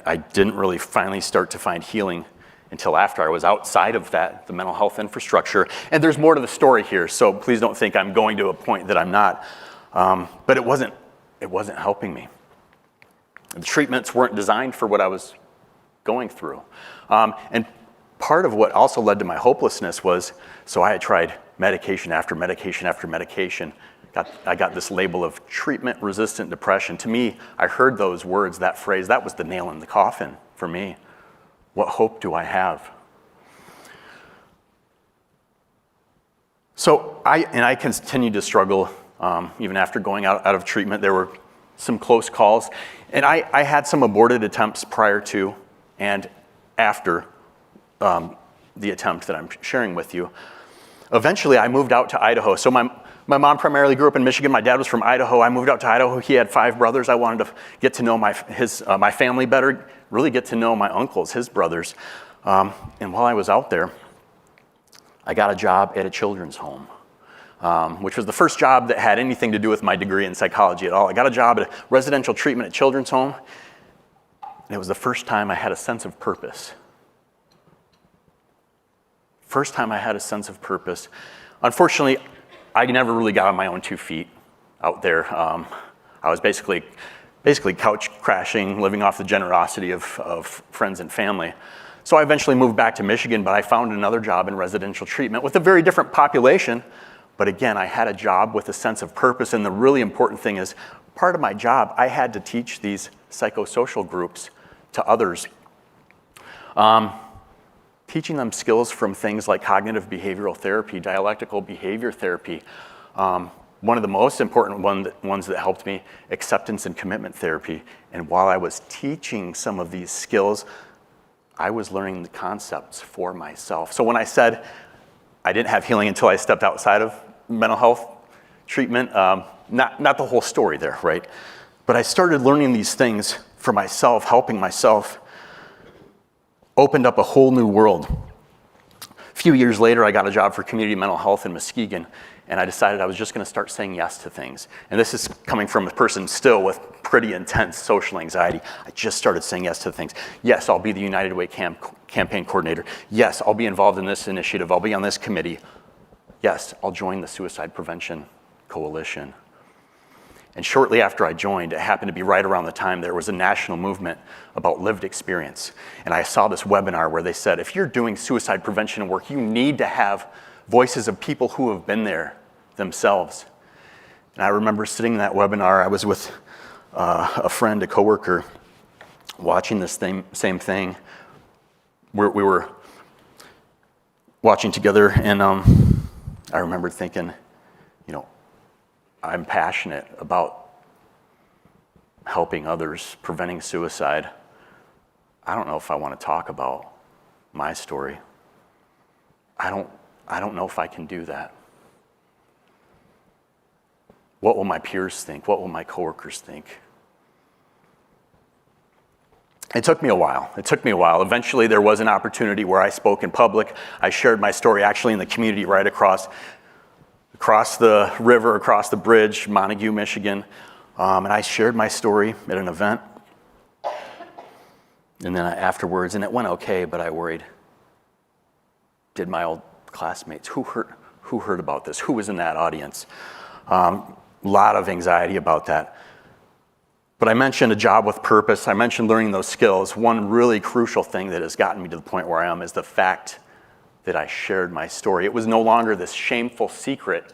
I didn't really finally start to find healing until after I was outside of that, the mental health infrastructure. And there's more to the story here, so please don't think I'm going to a point that I'm not. But it wasn't helping me. The treatments weren't designed for what I was going through. And part of what also led to my hopelessness was, so I had tried medication after medication after medication. I got this label of treatment-resistant depression. To me, I heard those words, that phrase, that was the nail in the coffin for me. What hope do I have? So I continued to struggle even after going out of treatment. There were some close calls. And I had some aborted attempts prior to and after the attempt that I'm sharing with you. Eventually, I moved out to Idaho. So my mom primarily grew up in Michigan. My dad was from Idaho. I moved out to Idaho. He had 5 brothers. I wanted to get to know my family better, really get to know my uncles, his brothers. And while I was out there, I got a job at a children's home, which was the first job that had anything to do with my degree in psychology at all. I got a job at a residential treatment at children's home, and it was the first time I had a sense of purpose. First time I had a sense of purpose. Unfortunately, I never really got on my own 2 feet out there. I was basically couch crashing, living off the generosity of friends and family. So I eventually moved back to Michigan, but I found another job in residential treatment with a very different population. But again, I had a job with a sense of purpose, and the really important thing is, part of my job, I had to teach these psychosocial groups to others. Teaching them skills from things like cognitive behavioral therapy, dialectical behavior therapy. One of the most important ones that helped me, acceptance and commitment therapy. And while I was teaching some of these skills, I was learning the concepts for myself. So when I said I didn't have healing until I stepped outside of mental health treatment, not the whole story there, right? But I started learning these things for myself, helping myself, opened up a whole new world. A few years later, I got a job for community mental health in Muskegon, and I decided I was just going to start saying yes to things. And this is coming from a person still with pretty intense social anxiety. I just started saying yes to things. Yes, I'll be the United Way campaign coordinator. Yes, I'll be involved in this initiative. I'll be on this committee. Yes, I'll join the Suicide Prevention Coalition. And shortly after I joined, it happened to be right around the time there was a national movement about lived experience. And I saw this webinar where they said, if you're doing suicide prevention work, you need to have voices of people who have been there themselves. And I remember sitting in that webinar, I was with a friend, a coworker, watching this same thing. We were watching together, and I remember thinking, I'm passionate about helping others, preventing suicide. I don't know if I want to talk about my story. I don't know if I can do that. What will my peers think? What will my coworkers think? It took me a while. Eventually, there was an opportunity where I spoke in public. I shared my story actually in the community right across the river, across the bridge, Montague, Michigan. And I shared my story at an event. And then afterwards, and it went okay, but I worried, did my old classmates, who heard about this? Who was in that audience? A lot of anxiety about that. But I mentioned a job with purpose. I mentioned learning those skills. One really crucial thing that has gotten me to the point where I am is the fact that I shared my story. It was no longer this shameful secret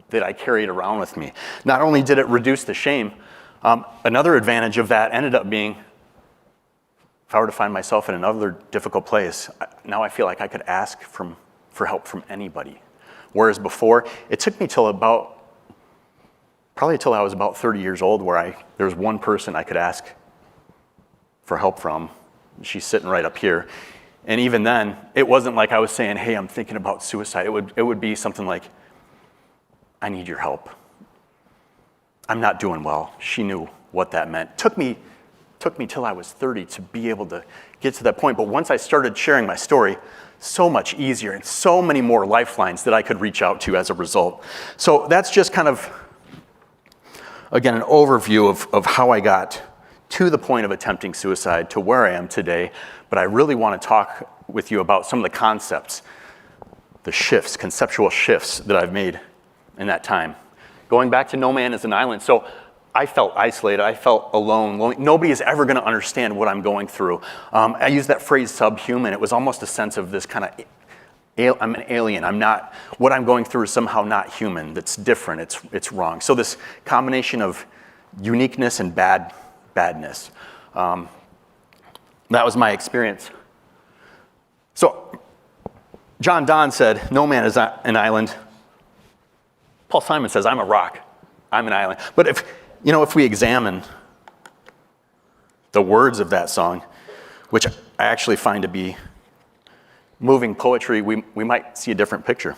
that I carried around with me. Not only did it reduce the shame, another advantage of that ended up being, if I were to find myself in another difficult place, now I feel like I could ask for help from anybody. Whereas before, it took me probably till I was about 30 years old where there was one person I could ask for help from. She's sitting right up here. And even then, it wasn't like I was saying, hey, I'm thinking about suicide. It would be something like, I need your help. I'm not doing well. She knew what that meant. Took me till I was 30 to be able to get to that point. But once I started sharing my story, so much easier and so many more lifelines that I could reach out to as a result. So that's just kind of, again, an overview of how I got to the point of attempting suicide to where I am today. But I really want to talk with you about some of the concepts, the shifts, conceptual shifts that I've made in that time. Going back to no man is an island. So I felt isolated. I felt alone. Lonely. Nobody is ever going to understand what I'm going through. I use that phrase subhuman. It was almost a sense of this kind of, I'm an alien. What I'm going through is somehow not human. That's different. It's wrong. So this combination of uniqueness and badness. That was my experience. So John Donne said, no man is an island. Paul Simon says, I'm a rock. I'm an island. But if we examine the words of that song, which I actually find to be moving poetry, we might see a different picture.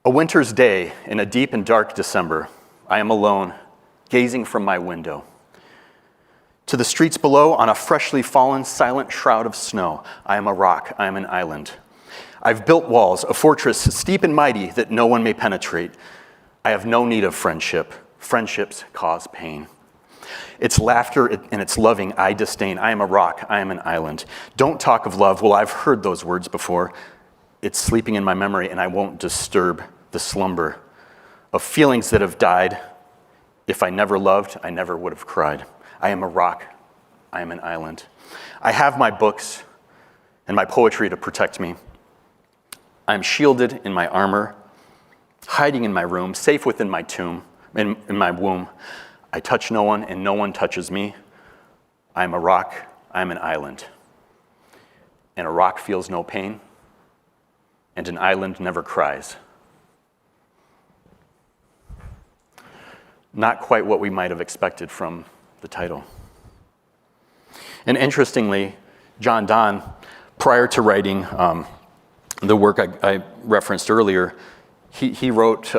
A winter's day in a deep and dark December, I am alone, gazing from my window. To the streets below, on a freshly fallen, silent shroud of snow, I am a rock, I am an island. I've built walls, a fortress steep and mighty that no one may penetrate. I have no need of friendship. Friendships cause pain. Its laughter and its loving I disdain. I am a rock, I am an island. Don't talk of love. Well, I've heard those words before. It's sleeping in my memory, and I won't disturb the slumber of feelings that have died. If I never loved, I never would have cried. I am a rock, I am an island. I have my books and my poetry to protect me. I am shielded in my armor, hiding in my room, safe within my tomb, in my womb. I touch no one, and no one touches me. I am a rock, I am an island. And a rock feels no pain, and an island never cries. Not quite what we might have expected from the title. And interestingly, John Donne, prior to writing the work I referenced earlier, he wrote,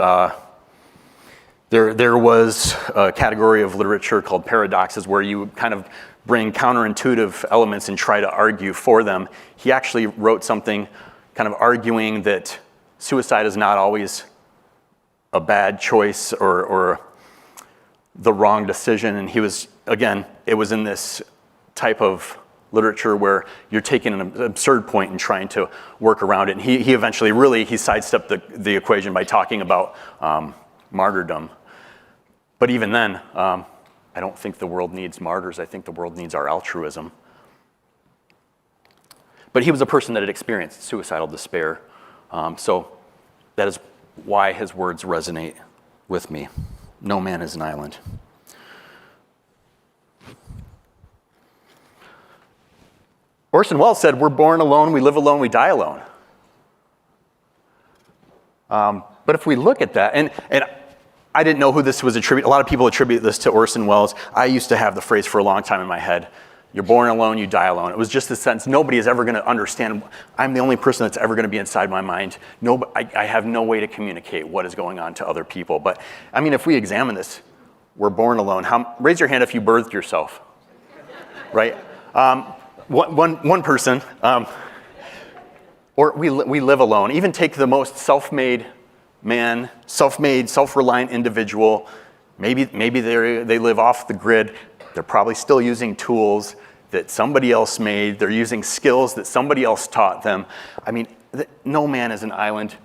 there was a category of literature called paradoxes where you kind of bring counterintuitive elements and try to argue for them. He actually wrote something kind of arguing that suicide is not always a bad choice or the wrong decision. And he was, again, it was in this type of literature where you're taking an absurd point and trying to work around it. And he eventually he sidestepped the equation by talking about martyrdom. But even then, I don't think the world needs martyrs. I think the world needs our altruism. But he was a person that had experienced suicidal despair. So that is why his words resonate with me. No man is an island. Orson Welles said, we're born alone, we live alone, we die alone. But if we look at that, and I didn't know who this was attributed, a lot of people attribute this to Orson Welles. I used to have the phrase for a long time in my head, you're born alone, you die alone. It was just the sense, nobody is ever gonna understand, I'm the only person that's ever gonna be inside my mind. I have no way to communicate what is going on to other people. But I mean, if we examine this, we're born alone. Raise your hand if you birthed yourself, right? One person, or we live alone. Even take the most self-made man, self-made, self-reliant individual. Maybe they live off the grid. They're probably still using tools that somebody else made. They're using skills that somebody else taught them. I mean, no man is an island.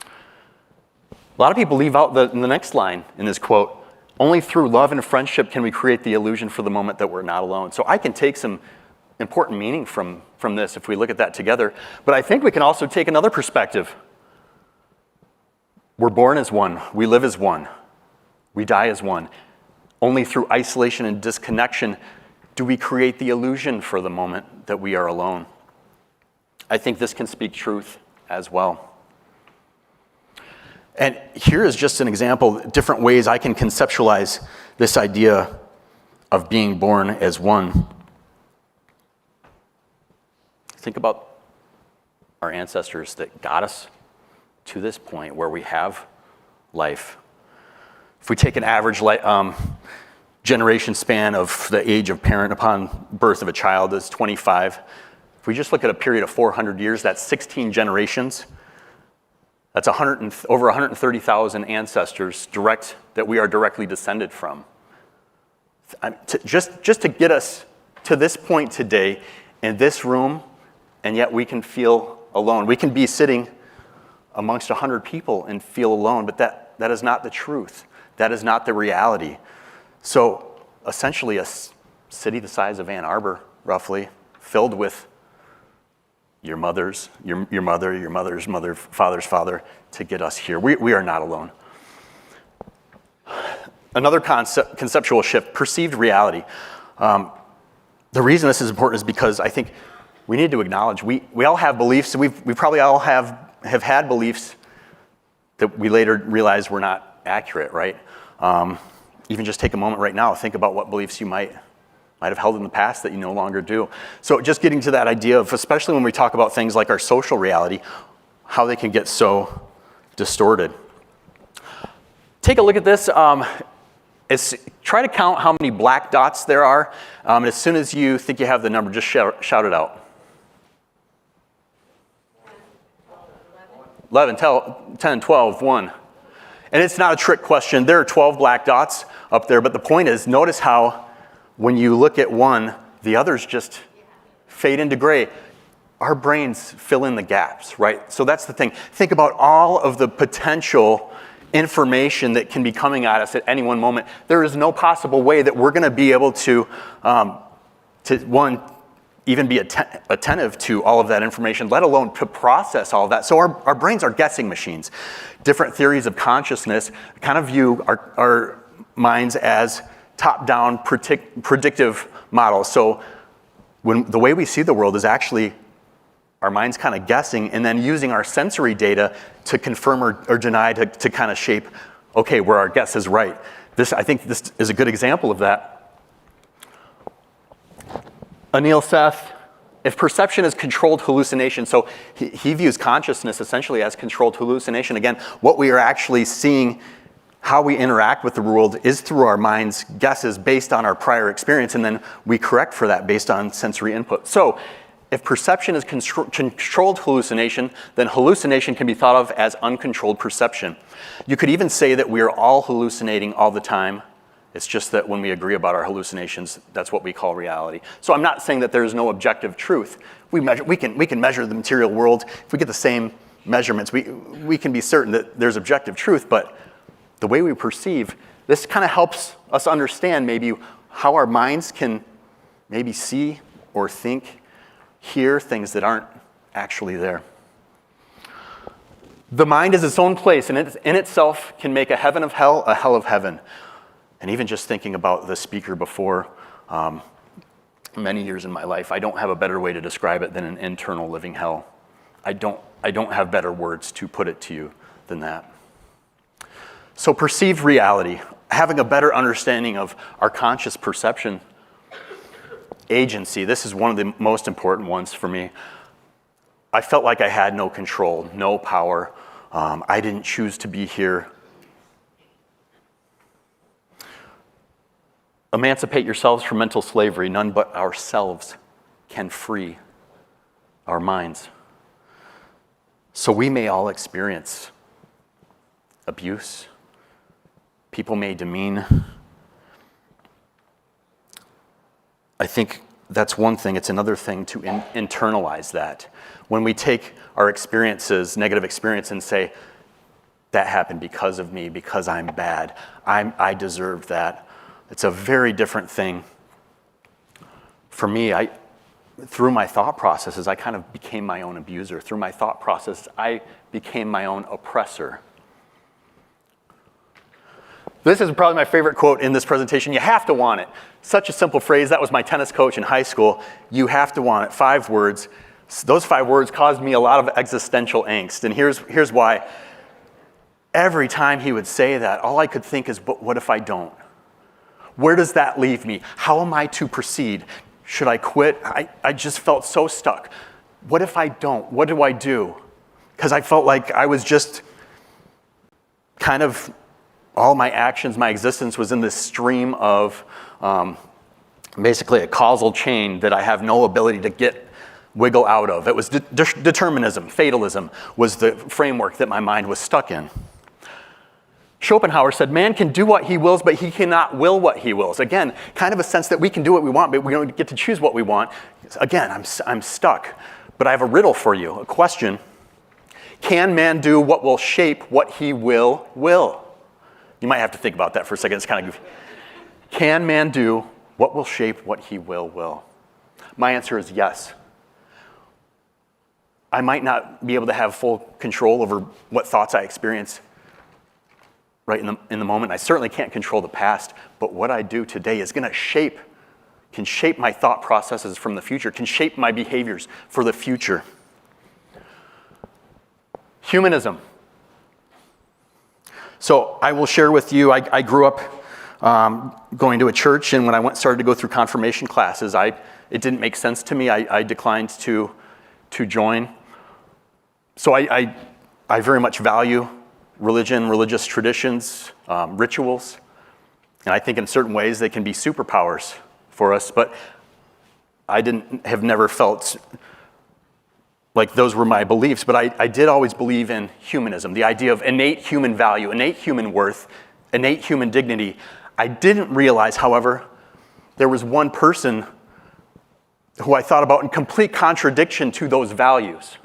A lot of people leave out the next line in this quote. Only through love and friendship can we create the illusion for the moment that we're not alone. So I can take some important meaning from this if we look at that together. But I think we can also take another perspective. We're born as one. We live as one. We die as one. Only through isolation and disconnection do we create the illusion for the moment that we are alone. I think this can speak truth as well. And here is just an example, different ways I can conceptualize this idea of being born as one. Think about our ancestors that got us to this point where we have life. If we take an average generation span of the age of parent upon birth of a child is 25. If we just look at a period of 400 years, that's 16 generations. That's over 130,000 ancestors that we are directly descended from. Just to get us to this point today in this room, and yet we can feel alone. We can be sitting amongst 100 people and feel alone, but that is not the truth. That is not the reality. So essentially a city the size of Ann Arbor, roughly, filled with your mother's mother, father's father, to get us here. We are not alone. Another conceptual shift, perceived reality. The reason this is important is because I think we need to acknowledge we all have beliefs. We probably all have had beliefs that we later realized were not accurate, right? Even just take a moment right now, think about what beliefs you might have held in the past that you no longer do. So just getting to that idea of, especially when we talk about things like our social reality, how they can get so distorted. Take a look at this. Try to count how many black dots there are. And as soon as you think you have the number, just shout it out. 11, 10, 12, 1. And it's not a trick question. There are 12 black dots up there, but the point is, notice how when you look at one, the others just fade into gray. Our brains fill in the gaps, right? So that's the thing. Think about all of the potential information that can be coming at us at any one moment. There is no possible way that we're going to be able to even be attentive to all of that information, let alone to process all of that. So our brains are guessing machines. Different theories of consciousness kind of view our minds as top-down predictive models. So the way we see the world is actually our mind's kind of guessing and then using our sensory data to confirm or deny to kind of shape, okay, where our guess is right. I think this is a good example of that. Anil Seth, if perception is controlled hallucination, so he views consciousness essentially as controlled hallucination. Again, what we are actually seeing, how we interact with the world is through our mind's guesses based on our prior experience, and then we correct for that based on sensory input. So if perception is controlled hallucination, then hallucination can be thought of as uncontrolled perception. You could even say that we are all hallucinating all the time. It's just that when we agree about our hallucinations, that's what we call reality. So I'm not saying that there is no objective truth. We can measure the material world. If we get the same measurements. We can be certain that there's objective truth, but the way we perceive, this kind of helps us understand maybe how our minds can maybe see or think, hear things that aren't actually there. The mind is its own place, and it in itself can make a heaven of hell, a hell of heaven. And even just thinking about the speaker before, many years in my life, I don't have a better way to describe it than an internal living hell. I don't have better words to put it to you than that. So perceived reality, having a better understanding of our conscious perception, agency, this is one of the most important ones for me. I felt like I had no control, no power. I didn't choose to be here. Emancipate yourselves from mental slavery. None but ourselves can free our minds. So we may all experience abuse. People may demean. I think that's one thing. It's another thing to internalize that. When we take our experiences, negative experience, and say, that happened because of me, because I'm bad, I deserve that. It's a very different thing. For me, through my thought processes, I kind of became my own abuser. Through my thought process, I became my own oppressor. This is probably my favorite quote in this presentation. You have to want it. Such a simple phrase. That was my tennis coach in high school. You have to want it. 5 words. Those 5 words caused me a lot of existential angst. And here's why. Every time he would say that, all I could think is, but what if I don't? Where does that leave me? How am I to proceed? Should I quit? I just felt so stuck. What if I don't? What do I do? Because I felt like I was just kind of, all my actions, my existence was in this stream of basically a causal chain that I have no ability to wiggle out of. It was determinism, fatalism was the framework that my mind was stuck in. Schopenhauer said, man can do what he wills, but he cannot will what he wills. Again, kind of a sense that we can do what we want, but we don't get to choose what we want. Again, I'm stuck. But I have a riddle for you, a question. Can man do what will shape what he will? You might have to think about that for a second. It's kind of goofy. Can man do what will shape what he will? My answer is yes. I might not be able to have full control over what thoughts I experience right in the moment. I certainly can't control the past, but what I do today is going to can shape my thought processes from the future, can shape my behaviors for the future. Humanism. So I will share with you, I grew up going to a church, and when I started to go through confirmation classes, it didn't make sense to me. I declined to join. So I very much value religion, religious traditions, rituals. And I think in certain ways they can be superpowers for us, but I have never felt like those were my beliefs, but I did always believe in humanism, the idea of innate human value, innate human worth, innate human dignity. I didn't realize, however, there was one person who I thought about in complete contradiction to those values.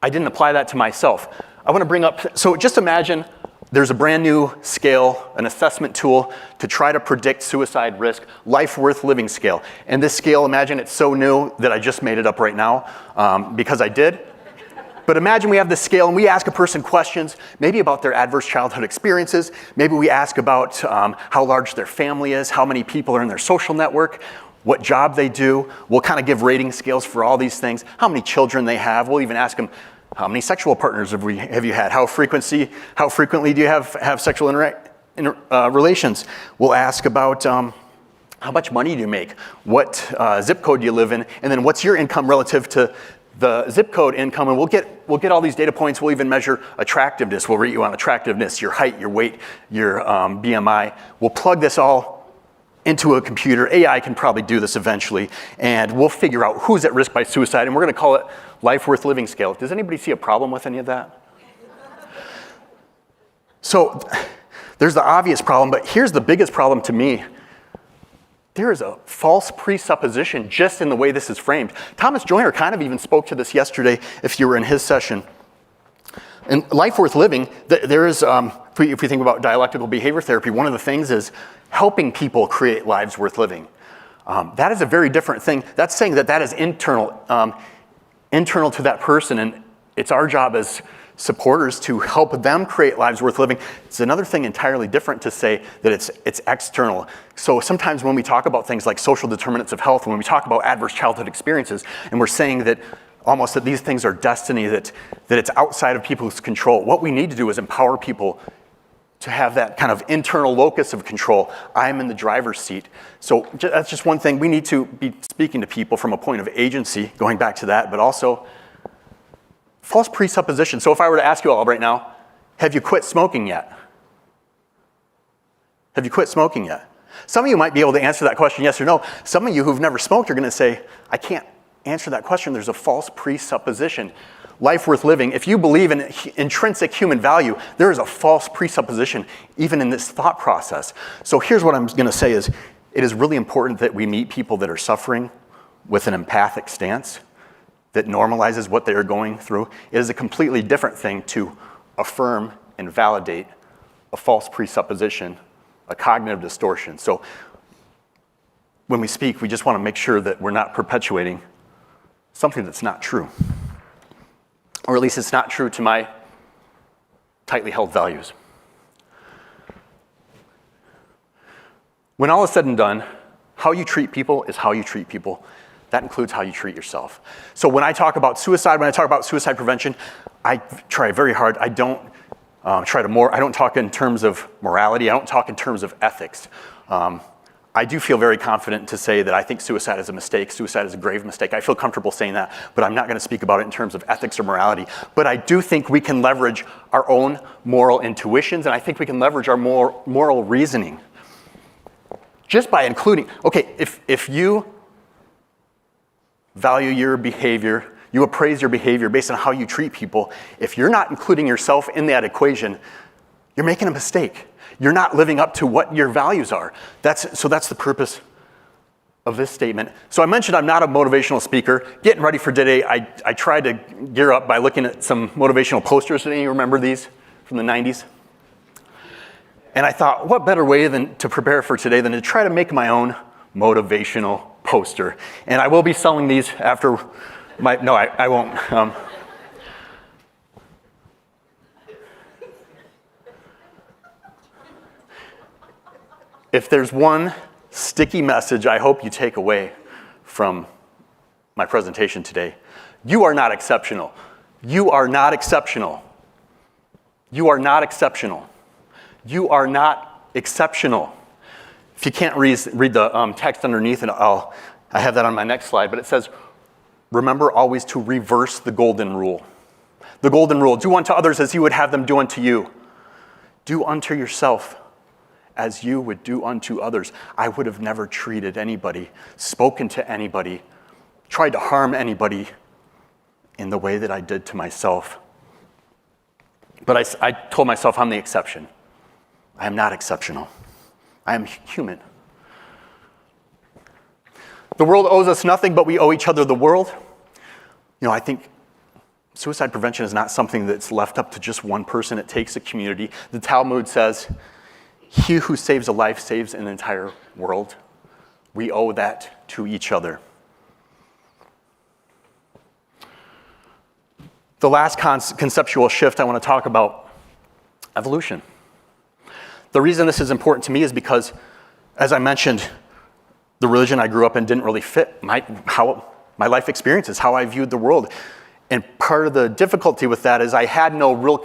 I didn't apply that to myself. I want to bring up, so just imagine there's a brand new scale, an assessment tool to try to predict suicide risk, life worth living scale. And this scale, imagine it's so new that I just made it up right now because I did. But imagine we have this scale and we ask a person questions, maybe about their adverse childhood experiences. Maybe we ask about how large their family is, how many people are in their social network, what job they do. We'll kind of give rating scales for all these things, how many children they have. We'll even ask them, how many sexual partners have you had? How frequently do you have sexual relations? We'll ask about how much money do you make? What zip code do you live in? And then what's your income relative to the zip code income? And we'll get all these data points. We'll even measure attractiveness. We'll rate you on attractiveness, your height, your weight, your BMI. We'll plug this all into a computer. AI can probably do this eventually, and we'll figure out who's at risk by suicide, and we're going to call it life worth living scale. Does anybody see a problem with any of that? So there's the obvious problem, but here's the biggest problem to me. There is a false presupposition just in the way this is framed. Thomas Joyner kind of even spoke to this yesterday if you were in his session. In Life Worth Living, there is, if we think about dialectical behavior therapy, one of the things is helping people create lives worth living. That is a very different thing. That's saying that is internal to that person, and it's our job as supporters to help them create lives worth living. It's another thing entirely different to say that it's external. So sometimes when we talk about things like social determinants of health, when we talk about adverse childhood experiences, and we're saying that almost that these things are destiny, that it's outside of people's control, what we need to do is empower people to have that kind of internal locus of control. I'm in the driver's seat. So that's just one thing. We need to be speaking to people from a point of agency, going back to that, but also false presupposition. So if I were to ask you all right now, have you quit smoking yet? Have you quit smoking yet? Some of you might be able to answer that question yes or no. Some of you who've never smoked are going to say, I can't answer that question. There's a false presupposition. Life worth living, if you believe in intrinsic human value, there is a false presupposition even in this thought process. So here's what I'm going to say is, it is really important that we meet people that are suffering with an empathic stance that normalizes what they are going through. It is a completely different thing to affirm and validate a false presupposition, a cognitive distortion. So when we speak, we just want to make sure that we're not perpetuating something that's not true. Or at least it's not true to my tightly held values. When all is said and done, how you treat people is how you treat people. That includes how you treat yourself. So when I talk about suicide, when I talk about suicide prevention, I try very hard. I don't I don't talk in terms of morality. I don't talk in terms of ethics. I do feel very confident to say that I think suicide is a mistake. Suicide is a grave mistake. I feel comfortable saying that, but I'm not going to speak about it in terms of ethics or morality. But I do think we can leverage our own moral intuitions, and I think we can leverage our moral reasoning just by including, okay, if you value your behavior, you appraise your behavior based on how you treat people, if you're not including yourself in that equation, you're making a mistake. You're not living up to what your values are. So that's the purpose of this statement. So I mentioned I'm not a motivational speaker. Getting ready for today, I tried to gear up by looking at some motivational posters. Any of you remember these from the 90s? And I thought, what better way than to prepare for today than to try to make my own motivational poster. And I will be selling these after I won't. If there's one sticky message I hope you take away from my presentation today, you are not exceptional. You are not exceptional. You are not exceptional. You are not exceptional. If you can't read the text underneath, and I have that on my next slide, but it says, remember always to reverse the golden rule. The golden rule, do unto others as you would have them do unto you. Do unto yourself as you would do unto others. I would have never treated anybody, spoken to anybody, tried to harm anybody in the way that I did to myself. But I told myself I'm the exception. I am not exceptional. I am human. The world owes us nothing, but we owe each other the world. You know, I think suicide prevention is not something that's left up to just one person. It takes a community. The Talmud says, he who saves a life saves an entire world. We owe that to each other. The last conceptual shift I want to talk about, evolution. The reason this is important to me is because, as I mentioned, the religion I grew up in didn't really fit my life experiences, how I viewed the world. And part of the difficulty with that is I had no real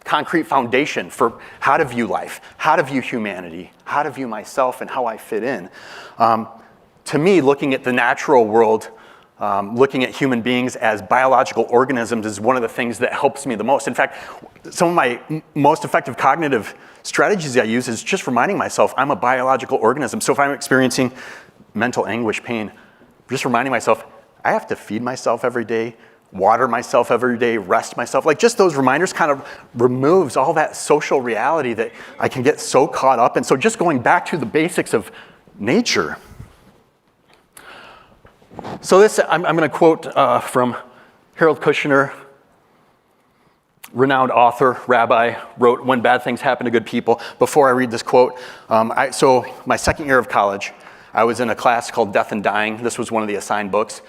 concrete foundation for how to view life, how to view humanity, how to view myself, and how I fit in. To me, looking at the natural world, looking at human beings as biological organisms is one of the things that helps me the most. In fact, some of my most effective cognitive strategies I use is just reminding myself I'm a biological organism. So if I'm experiencing mental anguish, pain, just reminding myself I have to feed myself every day, water myself every day, rest myself. Like just those reminders kind of removes all that social reality that I can get so caught up in. So just going back to the basics of nature, So this, I'm going to quote from Harold Kushner, renowned author, rabbi, wrote When Bad Things Happen to Good People. Before I read this quote, so my second year of college, I was in a class called Death and Dying. This was one of the assigned books.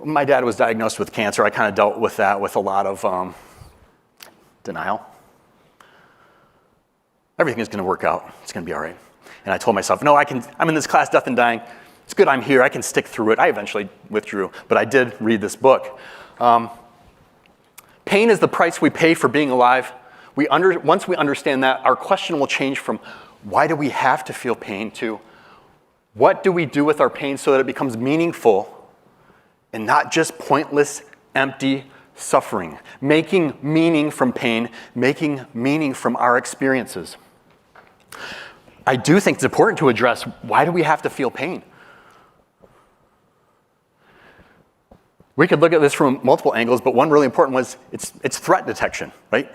My dad was diagnosed with cancer. I kind of dealt with that with a lot of denial. Everything is going to work out. It's going to be all right. And I told myself, no, I'm in this class, Death and Dying. It's good I'm here. I can stick through it. I eventually withdrew, but I did read this book. Pain is the price we pay for being alive. Once we understand that, our question will change from why do we have to feel pain to what do we do with our pain so that it becomes meaningful and not just pointless, empty suffering. Making meaning from pain, making meaning from our experiences. I do think it's important to address why do we have to feel pain? We could look at this from multiple angles, but one really important was it's threat detection, right?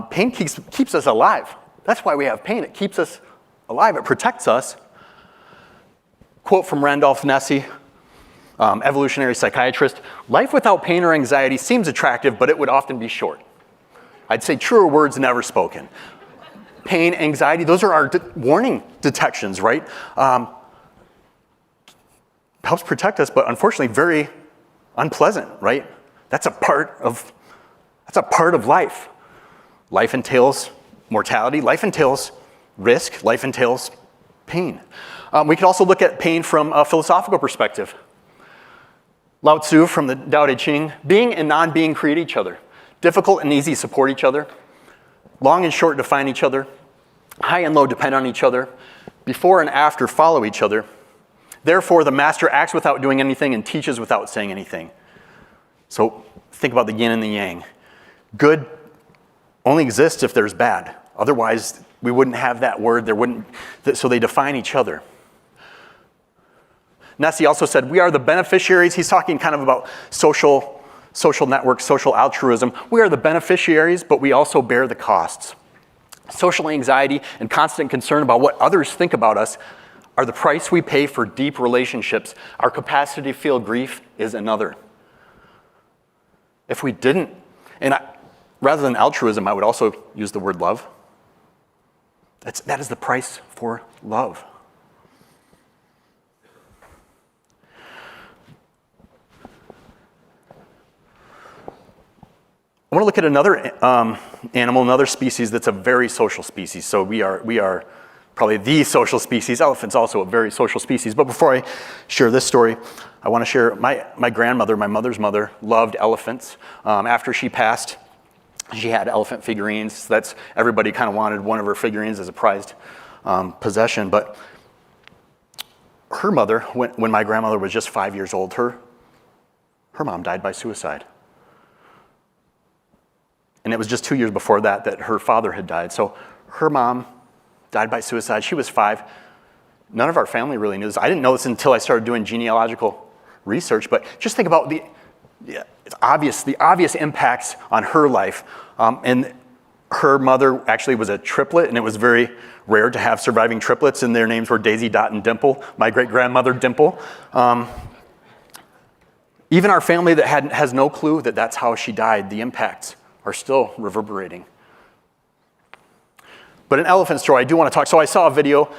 Pain keeps us alive. That's why we have pain. It keeps us alive. It protects us. Quote from Randolph Nesse, evolutionary psychiatrist, life without pain or anxiety seems attractive, but it would often be short. I'd say truer words never spoken. Pain, anxiety, those are our warning detections, right? Helps protect us, but unfortunately very unpleasant, right? That's a part of life. Life entails mortality. Life entails risk. Life entails pain. We could also look at pain from a philosophical perspective. Lao Tzu from the Tao Te Ching, being and non-being create each other. Difficult and easy support each other. Long and short define each other. High and low depend on each other. Before and after follow each other. Therefore, the master acts without doing anything and teaches without saying anything. So think about the yin and the yang. Good only exists if there's bad. Otherwise, we wouldn't have that word. So they define each other. Nesse also said, we are the beneficiaries. He's talking kind of about social networks, social altruism. We are the beneficiaries, but we also bear the costs. Social anxiety and constant concern about what others think about us are the price we pay for deep relationships. Our capacity to feel grief is another. If we didn't, rather than altruism, I would also use the word love. That is the price for love. I want to look at another animal, another species that's a very social species. So we are probably the social species. Elephant's also a very social species. But before I share this story, I want to share my grandmother, my mother's mother, loved elephants. After she passed, she had elephant figurines. That's everybody kind of wanted one of her figurines as a prized possession. But her mother, when my grandmother was just 5 years old, her mom died by suicide. And it was just 2 years before that her father had died. So her mom died by suicide. She was 5. None of our family really knew this. I didn't know this until I started doing genealogical research. But just think about the obvious impacts on her life. And her mother actually was a triplet, and it was very rare to have surviving triplets, and their names were Daisy, Dot, and Dimple. My great-grandmother, Dimple. Even our family that has no clue that that's how she died, the impacts are still reverberating. But an elephant story, I do want to talk. So I saw a video.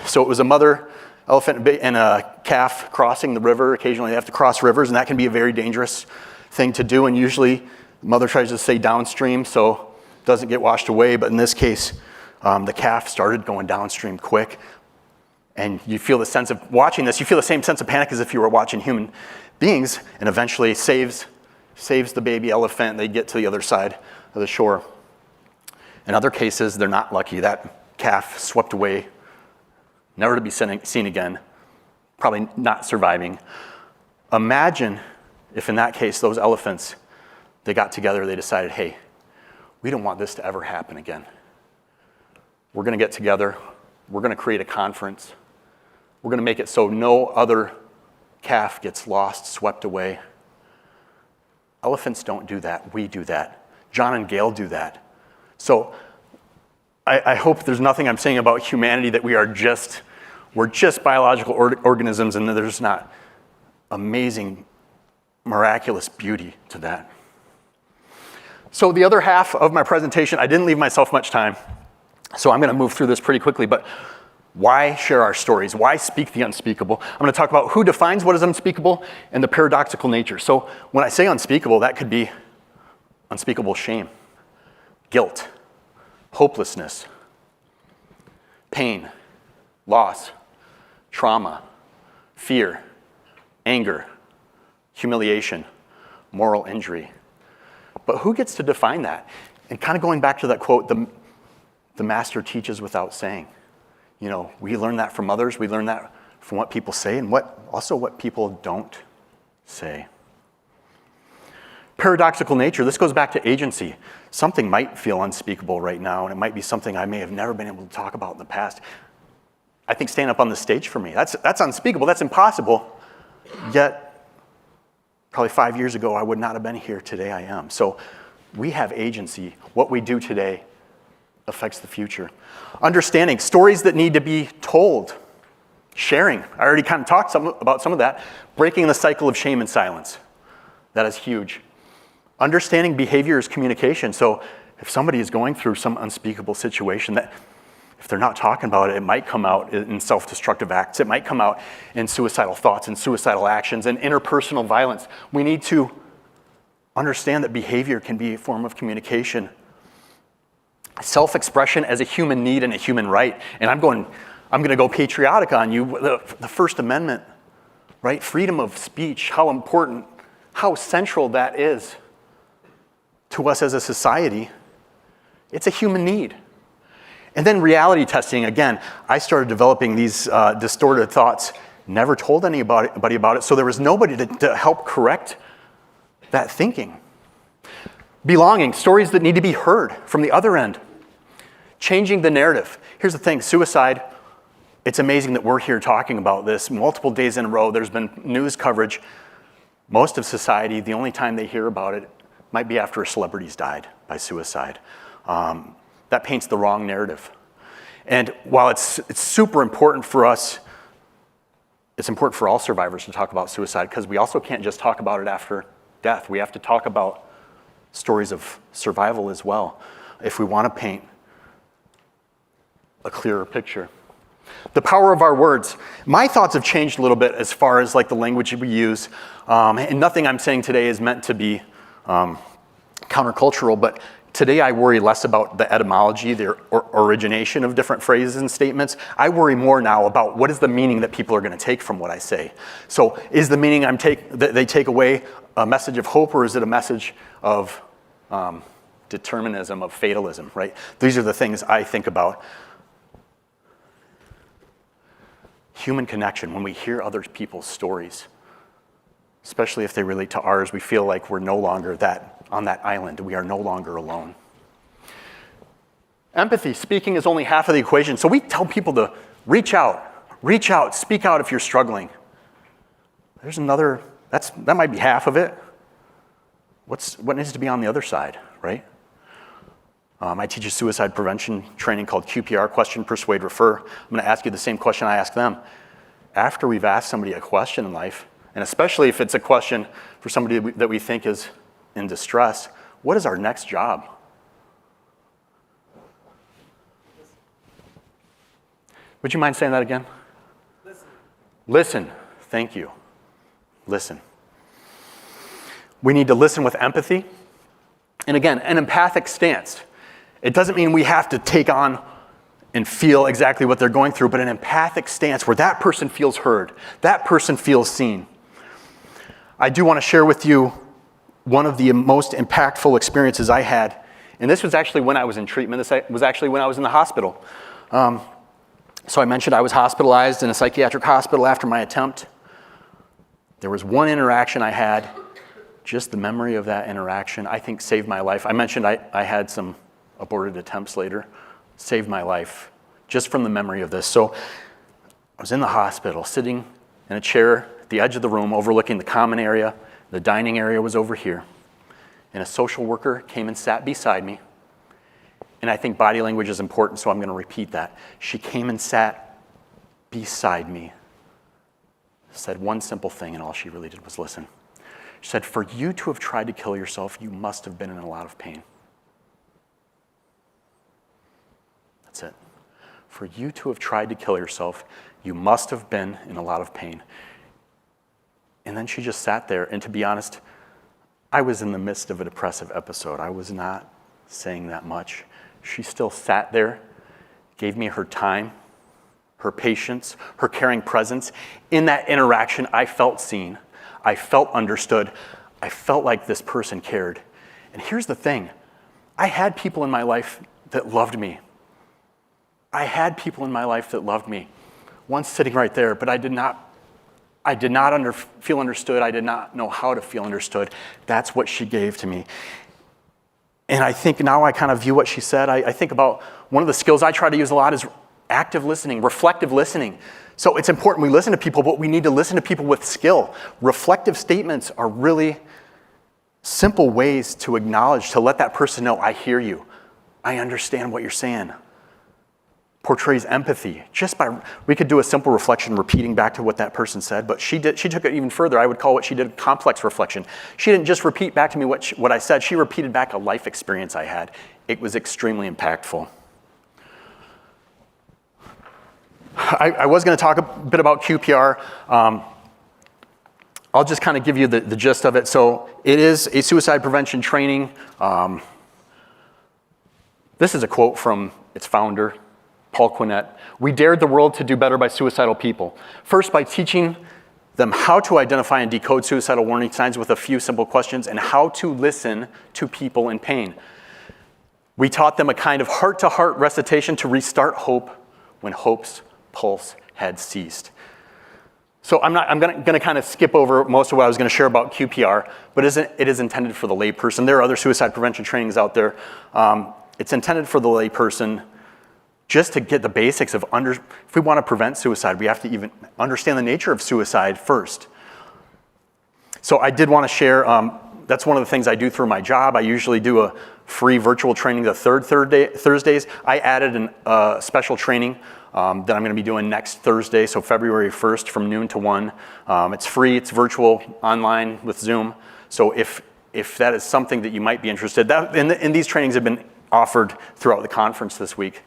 So it was a mother elephant and a calf crossing the river. Occasionally they have to cross rivers, and that can be a very dangerous thing to do. And usually the mother tries to stay downstream so it doesn't get washed away. But in this case, the calf started going downstream quick. And you feel the sense of watching this, you feel the same sense of panic as if you were watching human beings, and eventually saves the baby elephant. They get to the other side of the shore. In other cases, they're not lucky. That calf swept away, never to be seen again, probably not surviving. Imagine if in that case, those elephants, they got together, they decided, hey, we don't want this to ever happen again. We're gonna get together, we're gonna create a conference, we're gonna make it so no other calf gets lost, swept away. Elephants don't do that, we do that. John and Gail do that. So I hope there's nothing I'm saying about humanity that we're just biological organisms and that there's not amazing, miraculous beauty to that. So the other half of my presentation, I didn't leave myself much time, so I'm going to move through this pretty quickly, but why share our stories? Why speak the unspeakable? I'm going to talk about who defines what is unspeakable and the paradoxical nature. So when I say unspeakable, that could be unspeakable shame, guilt, hopelessness, pain, loss, trauma, fear, anger, humiliation, moral injury. But who gets to define that? And kind of going back to that quote, the master teaches without saying. You know, we learn that from others, we learn that from what people say and also what people don't say. Paradoxical nature, this goes back to agency. Something might feel unspeakable right now, and it might be something I may have never been able to talk about in the past. I think standing up on the stage for me, that's unspeakable, that's impossible. Yet, probably 5 years ago, I would not have been here. Today I am. So we have agency. What we do today affects the future. Understanding stories that need to be told. Sharing. I already kind of talked about some of that. Breaking the cycle of shame and silence. That is huge. Understanding behavior is communication. So if somebody is going through some unspeakable situation, that if they're not talking about it, it might come out in self-destructive acts. It might come out in suicidal thoughts and suicidal actions and interpersonal violence. We need to understand that behavior can be a form of communication. Self-expression as a human need and a human right. And I'm going to go patriotic on you. The First Amendment, right? Freedom of speech, how important, how central that is to us as a society. It's a human need. And then reality testing, again, I started developing these distorted thoughts, never told anybody about it, so there was nobody to help correct that thinking. Belonging, stories that need to be heard from the other end. Changing the narrative. Here's the thing, suicide, it's amazing that we're here talking about this multiple days in a row. There's been news coverage. Most of society, the only time they hear about it might be after a celebrity's died by suicide. That paints the wrong narrative. And while it's super important for us, it's important for all survivors to talk about suicide because we also can't just talk about it after death. We have to talk about stories of survival as well if we want to paint a clearer picture. The power of our words. My thoughts have changed a little bit as far as like the language we use. And nothing I'm saying today is meant to be countercultural, but today I worry less about the etymology, the origination of different phrases and statements. I worry more now about what is the meaning that people are going to take from what I say. So is the meaning that they take away a message of hope, or is it a message of determinism, of fatalism, right? These are the things I think about. Human connection, when we hear other people's stories, especially if they relate to ours, we feel like we're no longer on that island. We are no longer alone. Empathy, speaking is only half of the equation. So we tell people to reach out, speak out if you're struggling. There's another, that might be half of it. What needs to be on the other side, right? I teach a suicide prevention training called QPR, Question, Persuade, Refer. I'm going to ask you the same question I ask them. After we've asked somebody a question in life, and especially if it's a question for somebody that we think is in distress, what is our next job? Would you mind saying that again? Listen. Thank you. Listen. We need to listen with empathy. And again, an empathic stance. It doesn't mean we have to take on and feel exactly what they're going through, but an empathic stance where that person feels heard, that person feels seen. I do want to share with you one of the most impactful experiences I had, and this was actually when I was in treatment. This was actually when I was in the hospital. So I mentioned I was hospitalized in a psychiatric hospital after my attempt. There was one interaction I had, just the memory of that interaction, I think saved my life. I mentioned I had some aborted attempts later, saved my life just from the memory of this. So I was in the hospital, sitting in a chair at the edge of the room, overlooking the common area. The dining area was over here. And a social worker came and sat beside me. And I think body language is important, so I'm going to repeat that. She came and sat beside me. said one simple thing, and all she really did was listen. She said, "For you to have tried to kill yourself, you must have been in a lot of pain." That's it. For you to have tried to kill yourself, you must have been in a lot of pain. And then she just sat there, and to be honest, I was in the midst of a depressive episode. I was not saying that much. She still sat there, gave me her time, her patience, her caring presence. In that interaction, I felt seen. I felt understood. I felt like this person cared. And here's the thing. I had people in my life that loved me. I had people in my life that loved me. One sitting right there, but I did not feel understood. I did not know how to feel understood. That's what she gave to me. And I think now I kind of view what she said. I think about one of the skills I try to use a lot is active listening, reflective listening. So it's important we listen to people, but we need to listen to people with skill. Reflective statements are really simple ways to acknowledge, to let that person know, I hear you. I understand what you're saying. Portrays empathy. We could do a simple reflection, repeating back to what that person said, but she took it even further. I would call what she did complex reflection. She didn't just repeat back to me what I said, she repeated back a life experience I had. It was extremely impactful. I was going to talk a bit about QPR. I'll just kind of give you the gist of it. So it is a suicide prevention training. This is a quote from its founder, Paul Quinnett. "We dared the world to do better by suicidal people. First, by teaching them how to identify and decode suicidal warning signs with a few simple questions and how to listen to people in pain. We taught them a kind of heart-to-heart recitation to restart hope when hope's pulse had ceased." So I'm going to kind of skip over most of what I was going to share about QPR, but it is intended for the layperson. There are other suicide prevention trainings out there. It's intended for the layperson just to get the basics of if we want to prevent suicide, we have to even understand the nature of suicide first. So I did want to share, that's one of the things I do through my job. I usually do a free virtual training the third Thursdays. I added a special training that I'm going to be doing next Thursday, so February 1st from noon to 1. It's free, it's virtual, online with Zoom. So if that is something that you might be interested, and these trainings have been offered throughout the conference this week.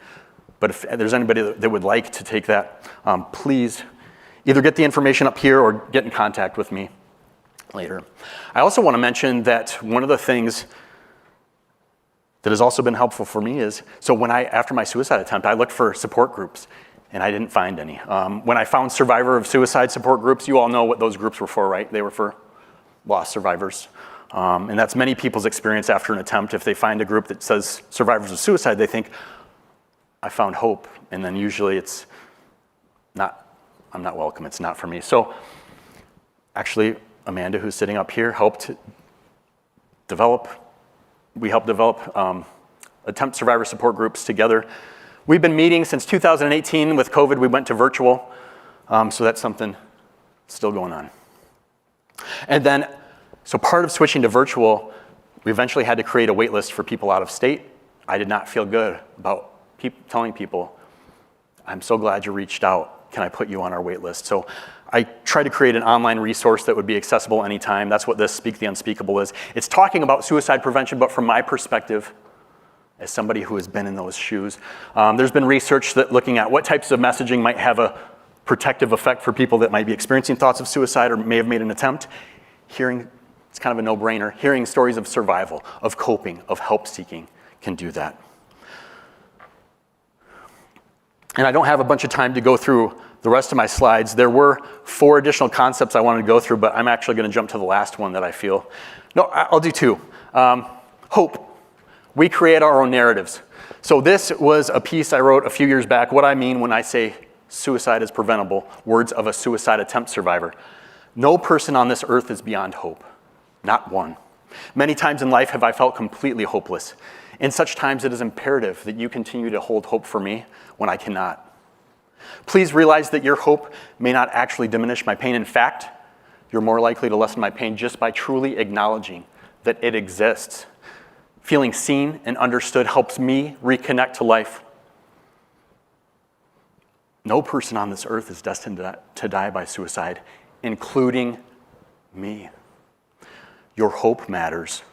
But if there's anybody that would like to take that, please either get the information up here or get in contact with me later. I also want to mention that one of the things that has also been helpful for me is, so after my suicide attempt, I looked for support groups and I didn't find any. When I found survivor of suicide support groups, you all know what those groups were for, right? They were for lost survivors. And that's many people's experience after an attempt. If they find a group that says survivors of suicide, they think, I found hope, and then usually it's I'm not welcome, it's not for me. So actually, Amanda, who's sitting up here, helped develop attempt survivor support groups together. We've been meeting since 2018. With COVID, we went to virtual, so that's something still going on. And then, so part of switching to virtual, we eventually had to create a wait list for people out of state. I did not feel good about telling people, I'm so glad you reached out. Can I put you on our wait list? So I tried to create an online resource that would be accessible anytime. That's what this Speak the Unspeakable is. It's talking about suicide prevention, but from my perspective, as somebody who has been in those shoes. There's been research that looking at what types of messaging might have a protective effect for people that might be experiencing thoughts of suicide or may have made an attempt. It's kind of a no-brainer. Hearing stories of survival, of coping, of help seeking can do that. And I don't have a bunch of time to go through the rest of my slides. There were 4 additional concepts I wanted to go through, but I'm actually going to jump to the last one that I feel. No, I'll do 2. Hope. We create our own narratives. So this was a piece I wrote a few years back, what I mean when I say suicide is preventable, words of a suicide attempt survivor. No person on this earth is beyond hope, not one. Many times in life have I felt completely hopeless. In such times, it is imperative that you continue to hold hope for me when I cannot. Please realize that your hope may not actually diminish my pain. In fact, you're more likely to lessen my pain just by truly acknowledging that it exists. Feeling seen and understood helps me reconnect to life. No person on this earth is destined to die by suicide. including me. Your hope matters.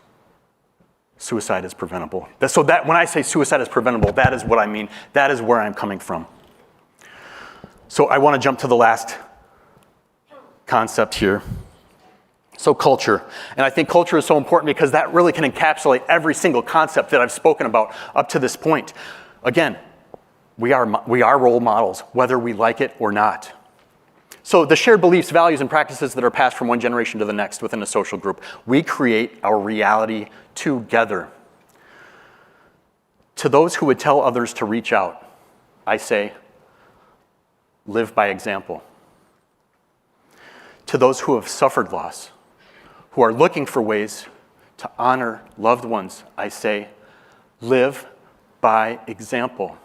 Suicide is preventable. So that when I say suicide is preventable, that is what I mean. That is where I'm coming from. So I want to jump to the last concept here. So culture. And I think culture is so important because that really can encapsulate every single concept that I've spoken about up to this point. Again, we are role models, whether we like it or not. So the shared beliefs, values, and practices that are passed from one generation to the next within a social group, we create our reality together. To those who would tell others to reach out, I say, live by example. To those who have suffered loss, who are looking for ways to honor loved ones, I say, live by example.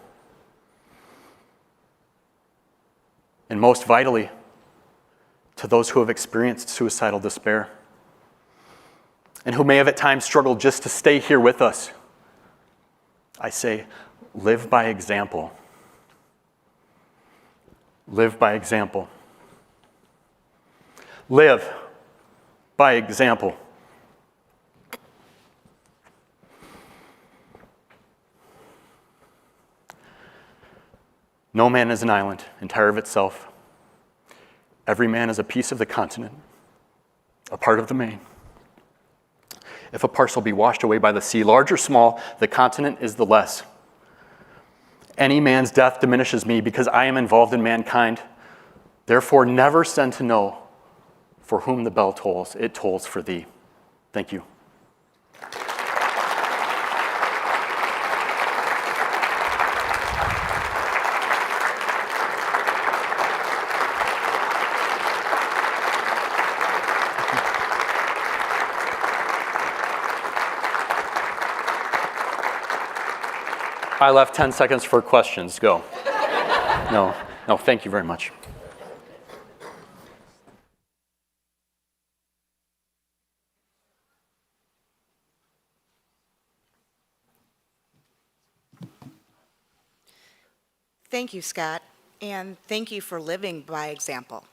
And most vitally, to those who have experienced suicidal despair and who may have at times struggled just to stay here with us, I say, live by example. Live by example. Live by example. No man is an island, entire of itself. Every man is a piece of the continent, a part of the main. If a parcel be washed away by the sea, large or small, the continent is the less. Any man's death diminishes me because I am involved in mankind. Therefore, never send to know for whom the bell tolls. It tolls for thee. Thank you. I left 10 seconds for questions. Go. No, thank you very much. Thank you, Scott, and thank you for living by example.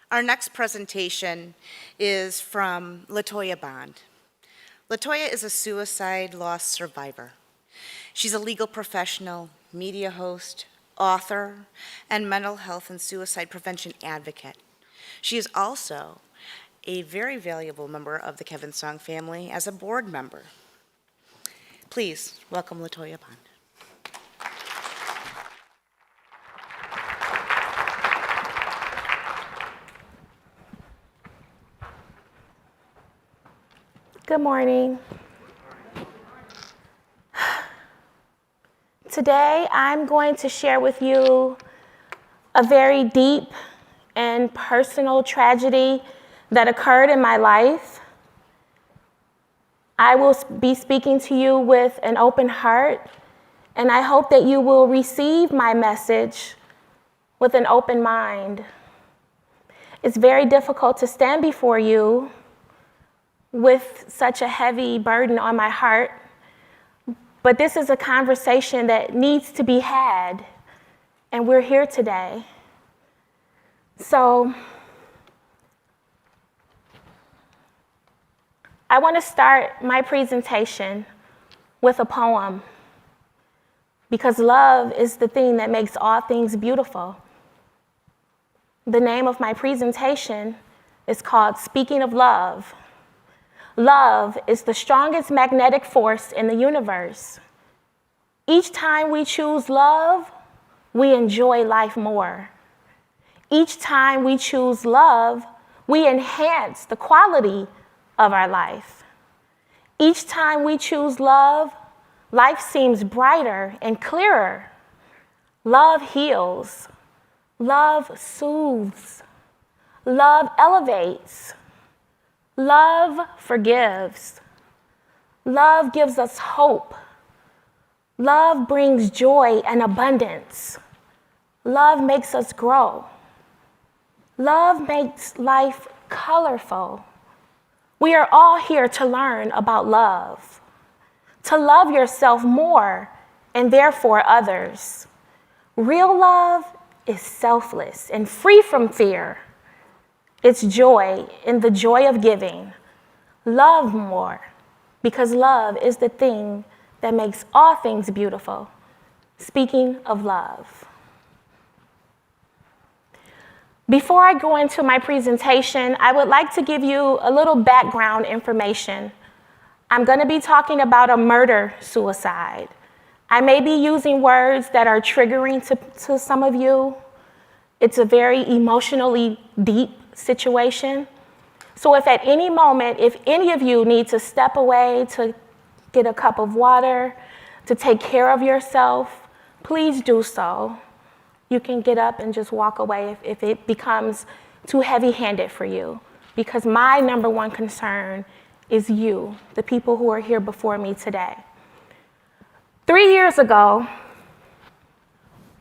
Our next presentation is from LaToya Bond. LaToya is a suicide loss survivor. She's a legal professional, media host, author, and mental health and suicide prevention advocate. She is also a very valuable member of the Kevin Song family as a board member. Please welcome LaToya Bond. Good morning. Today, I'm going to share with you a very deep and personal tragedy that occurred in my life. I will be speaking to you with an open heart, and I hope that you will receive my message with an open mind. It's very difficult to stand before you with such a heavy burden on my heart, but this is a conversation that needs to be had, and we're here today. So I want to start my presentation with a poem, because love is the thing that makes all things beautiful. The name of my presentation is called Speaking of Love. Love is the strongest magnetic force in the universe. Each time we choose love, we enjoy life more. Each time we choose love, we enhance the quality of our life. Each time we choose love, life seems brighter and clearer. Love heals. Love soothes. Love elevates. Love forgives. Love gives us hope. Love brings joy and abundance. Love makes us grow. Love makes life colorful. We are all here to learn about love, to love yourself more and therefore others. Real love is selfless and free from fear. It's joy in the joy of giving. Love more, because love is the thing that makes all things beautiful. Speaking of love. Before I go into my presentation, I would like to give you a little background information. I'm going to be talking about a murder-suicide. I may be using words that are triggering to some of you. It's a very emotionally deep situation. So if at any moment, if any of you need to step away to get a cup of water, to take care of yourself, please do so. You can get up and just walk away if it becomes too heavy-handed for you, because my number one concern is you, the people who are here before me today. 3 years ago,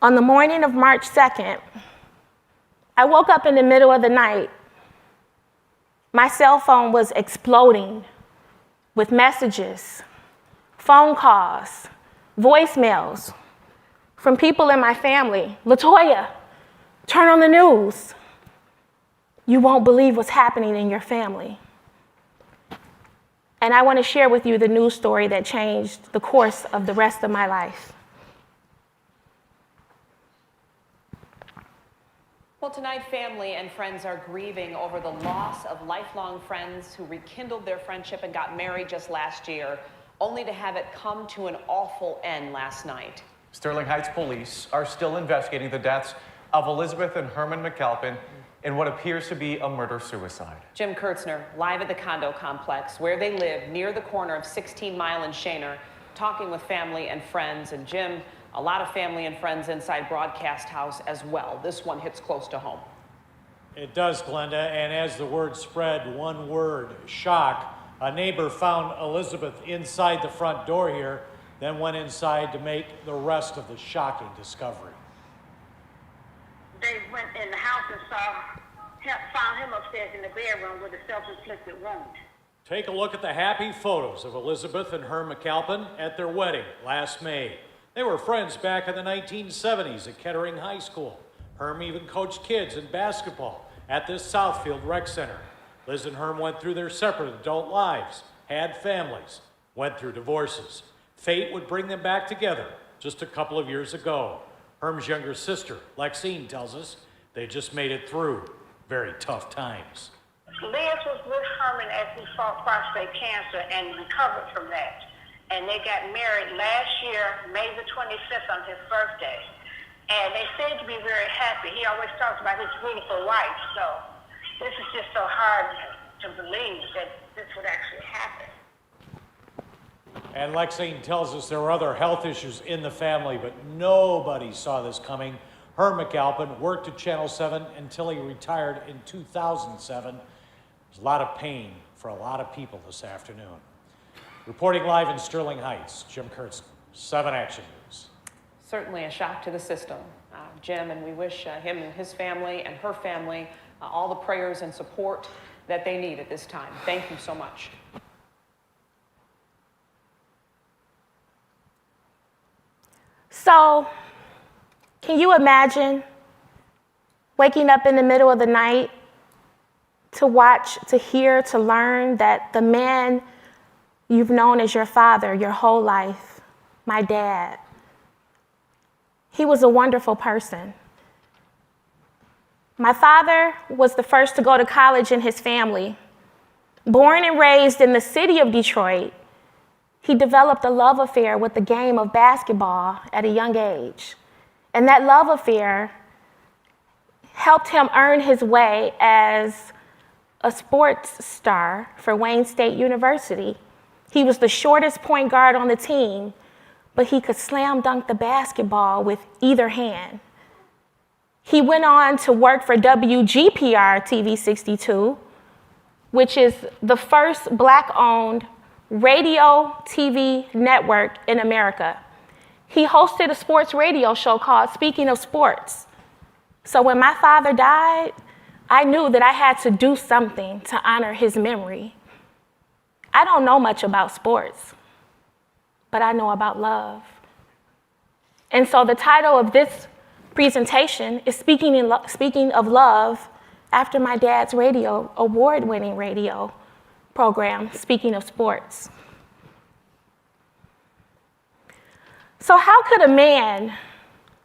on the morning of March 2nd, I woke up in the middle of the night. My cell phone was exploding with messages, phone calls, voicemails from people in my family. LaToya, turn on the news. You won't believe what's happening in your family. And I want to share with you the news story that changed the course of the rest of my life. Well, tonight, family and friends are grieving over the loss of lifelong friends who rekindled their friendship and got married just last year, only to have it come to an awful end last night. Sterling Heights police are still investigating the deaths of Elizabeth and Herman McAlpin in what appears to be a murder-suicide. Jim Kurtzner, live at the condo complex where they live near the corner of 16 Mile and Shaner, talking with family and friends. And Jim, a lot of family and friends inside Broadcast House as well. This one hits close to home. It does, Glenda, and as the word spread, one word, shock. A neighbor found Elizabeth inside the front door here, then went inside to make the rest of the shocking discovery. They went in the house and found him upstairs in the bedroom with a self-inflicted wound. Take a look at the happy photos of Elizabeth and Herm McAlpin at their wedding last May. They were friends back in the 1970s at Kettering High School. Herm even coached kids in basketball at this Southfield Rec Center. Liz and Herm went through their separate adult lives, had families, went through divorces. Fate would bring them back together just a couple of years ago. Herm's younger sister, Lexine, tells us they just made it through very tough times. Liz was with Herman as he fought prostate cancer and recovered from that. And they got married last year, May the 25th, on his birthday. And they seemed to be very happy. He always talks about his beautiful wife. So this is just so hard to believe that this would actually happen. And Lexine tells us there were other health issues in the family, but nobody saw this coming. Herm McAlpin worked at Channel 7 until he retired in 2007. There's a lot of pain for a lot of people this afternoon. Reporting live in Sterling Heights, Jim Kurtz, 7 Action News. Certainly a shock to the system, Jim, and we wish him and his family and her family all the prayers and support that they need at this time. Thank you so much. So, can you imagine waking up in the middle of the night to watch, to hear, to learn that the man you've known as your father your whole life, my dad, he was a wonderful person. My father was the first to go to college in his family. Born and raised in the city of Detroit, he developed a love affair with the game of basketball at a young age. And that love affair helped him earn his way as a sports star for Wayne State University. He was the shortest point guard on the team, but he could slam dunk the basketball with either hand. He went on to work for WGPR TV 62, which is the first Black-owned radio TV network in America. He hosted a sports radio show called Speaking of Sports. So when my father died, I knew that I had to do something to honor his memory. I don't know much about sports, but I know about love. And so the title of this presentation is Speaking of Love, after my dad's award-winning radio program, Speaking of Sports. So how could a man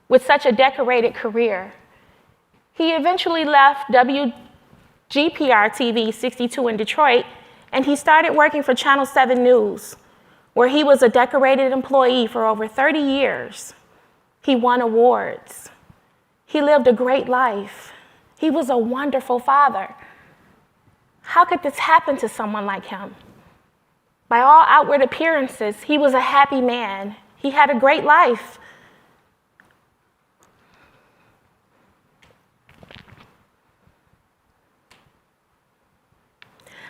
with such a decorated career, he eventually left WGPR-TV 62 in Detroit, and he started working for Channel 7 News, where he was a decorated employee for over 30 years. He won awards. He lived a great life. He was a wonderful father. How could this happen to someone like him? By all outward appearances, he was a happy man. He had a great life.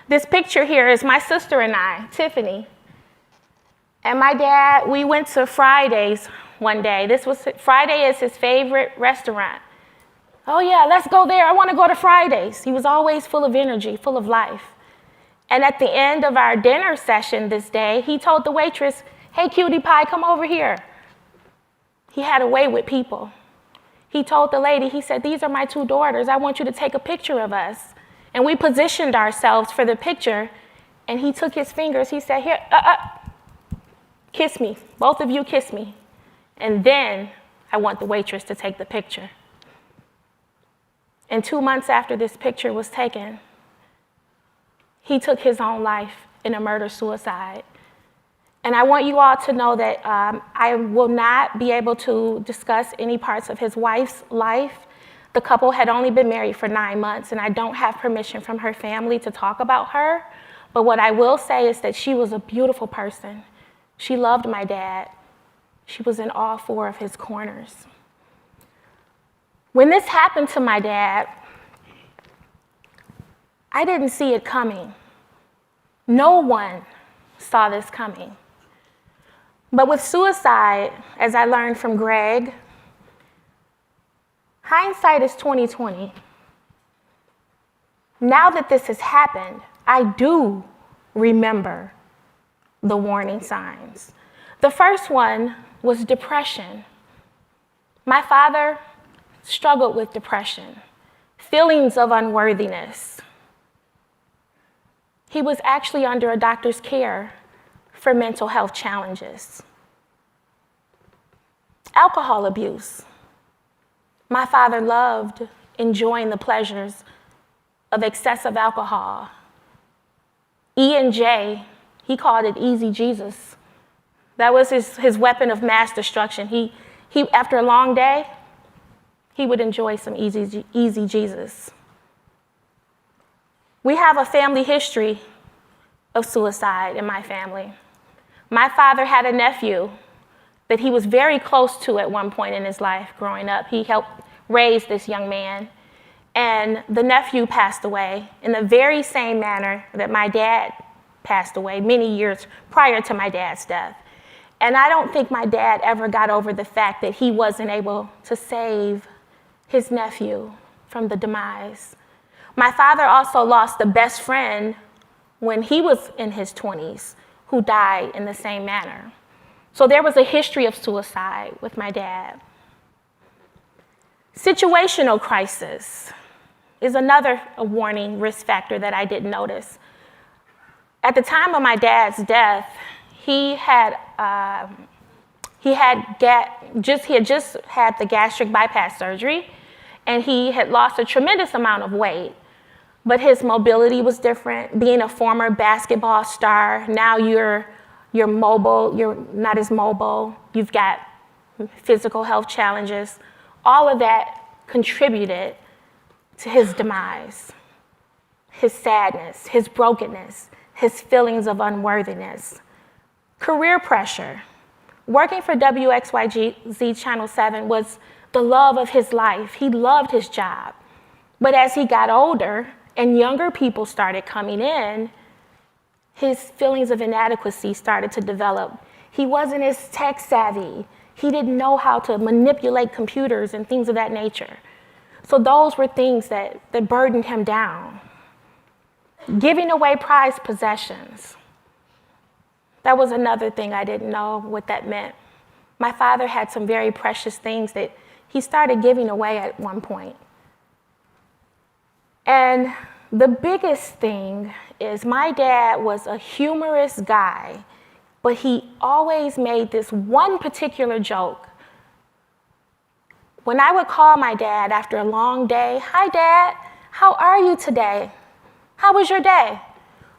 This picture here is my sister and I, Tiffany. And my dad, we went to Fridays one day. Friday is his favorite restaurant. Oh yeah, let's go there. I want to go to Fridays. He was always full of energy, full of life. And at the end of our dinner session this day, he told the waitress, "Hey, cutie pie, come over here." He had a way with people. He told the lady, he said, "These are my two daughters. I want you to take a picture of us." And we positioned ourselves for the picture, and he took his fingers. He said, "Here, kiss me. Both of you kiss me. And then I want the waitress to take the picture." And 2 months after this picture was taken, he took his own life in a murder-suicide. And I want you all to know that I will not be able to discuss any parts of his wife's life. The couple had only been married for 9 months, and I don't have permission from her family to talk about her. But what I will say is that she was a beautiful person. She loved my dad. She was in all four of his corners. When this happened to my dad, I didn't see it coming. No one saw this coming. But with suicide, as I learned from Greg, hindsight is 20/20. Now that this has happened, I do remember the warning signs. The first one was depression. My father struggled with depression, feelings of unworthiness. He was actually under a doctor's care for mental health challenges. Alcohol abuse. My father loved enjoying the pleasures of excessive alcohol. E&J, he called it Easy Jesus. That was his weapon of mass destruction. He after a long day, he would enjoy some Easy Jesus. We have a family history of suicide in my family. My father had a nephew that he was very close to at one point in his life growing up. He helped raise this young man, and the nephew passed away in the very same manner that my dad passed away many years prior to my dad's death. And I don't think my dad ever got over the fact that he wasn't able to save his nephew from the demise. My father also lost a best friend when he was in his 20s who died in the same manner. So there was a history of suicide with my dad. Situational crisis is another warning risk factor that I didn't notice. At the time of my dad's death, he had just had the gastric bypass surgery, and he had lost a tremendous amount of weight. But his mobility was different. Being a former basketball star, now you're mobile, you're not as mobile, you've got physical health challenges. All of that contributed to his demise, his sadness, his brokenness, his feelings of unworthiness. Career pressure. Working for WXYZ Channel 7 was the love of his life. He loved his job. But as he got older and younger people started coming in, his feelings of inadequacy started to develop. He wasn't as tech savvy. He didn't know how to manipulate computers and things of that nature. So those were things that burdened him down. Giving away prized possessions. That was another thing I didn't know what that meant. My father had some very precious things that he started giving away at one point. And the biggest thing is my dad was a humorous guy, but he always made this one particular joke. When I would call my dad after a long day, "Hi, Dad, how are you today? How was your day?"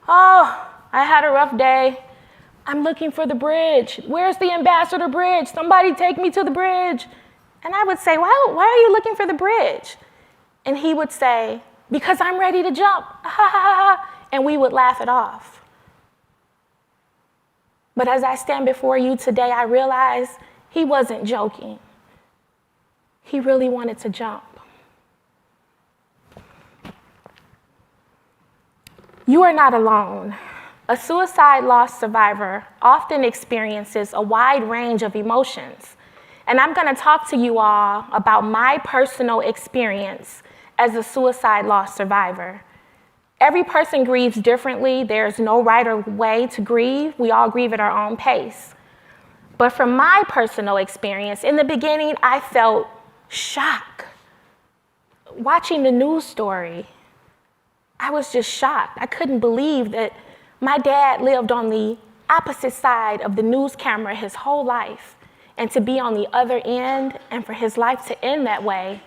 "Oh, I had a rough day. I'm looking for the bridge. Where's the Ambassador Bridge? Somebody take me to the bridge." And I would say, why are you looking for the bridge? And he would say, "Because I'm ready to jump." And we would laugh it off. But as I stand before you today, I realize he wasn't joking. He really wanted to jump. You are not alone. A suicide loss survivor often experiences a wide range of emotions. And I'm going to talk to you all about my personal experience as a suicide loss survivor. Every person grieves differently. There's no right or way to grieve. We all grieve at our own pace. But from my personal experience, in the beginning, I felt shock. Watching the news story, I was just shocked. I couldn't believe that my dad lived on the opposite side of the news camera his whole life, and to be on the other end and for his life to end that way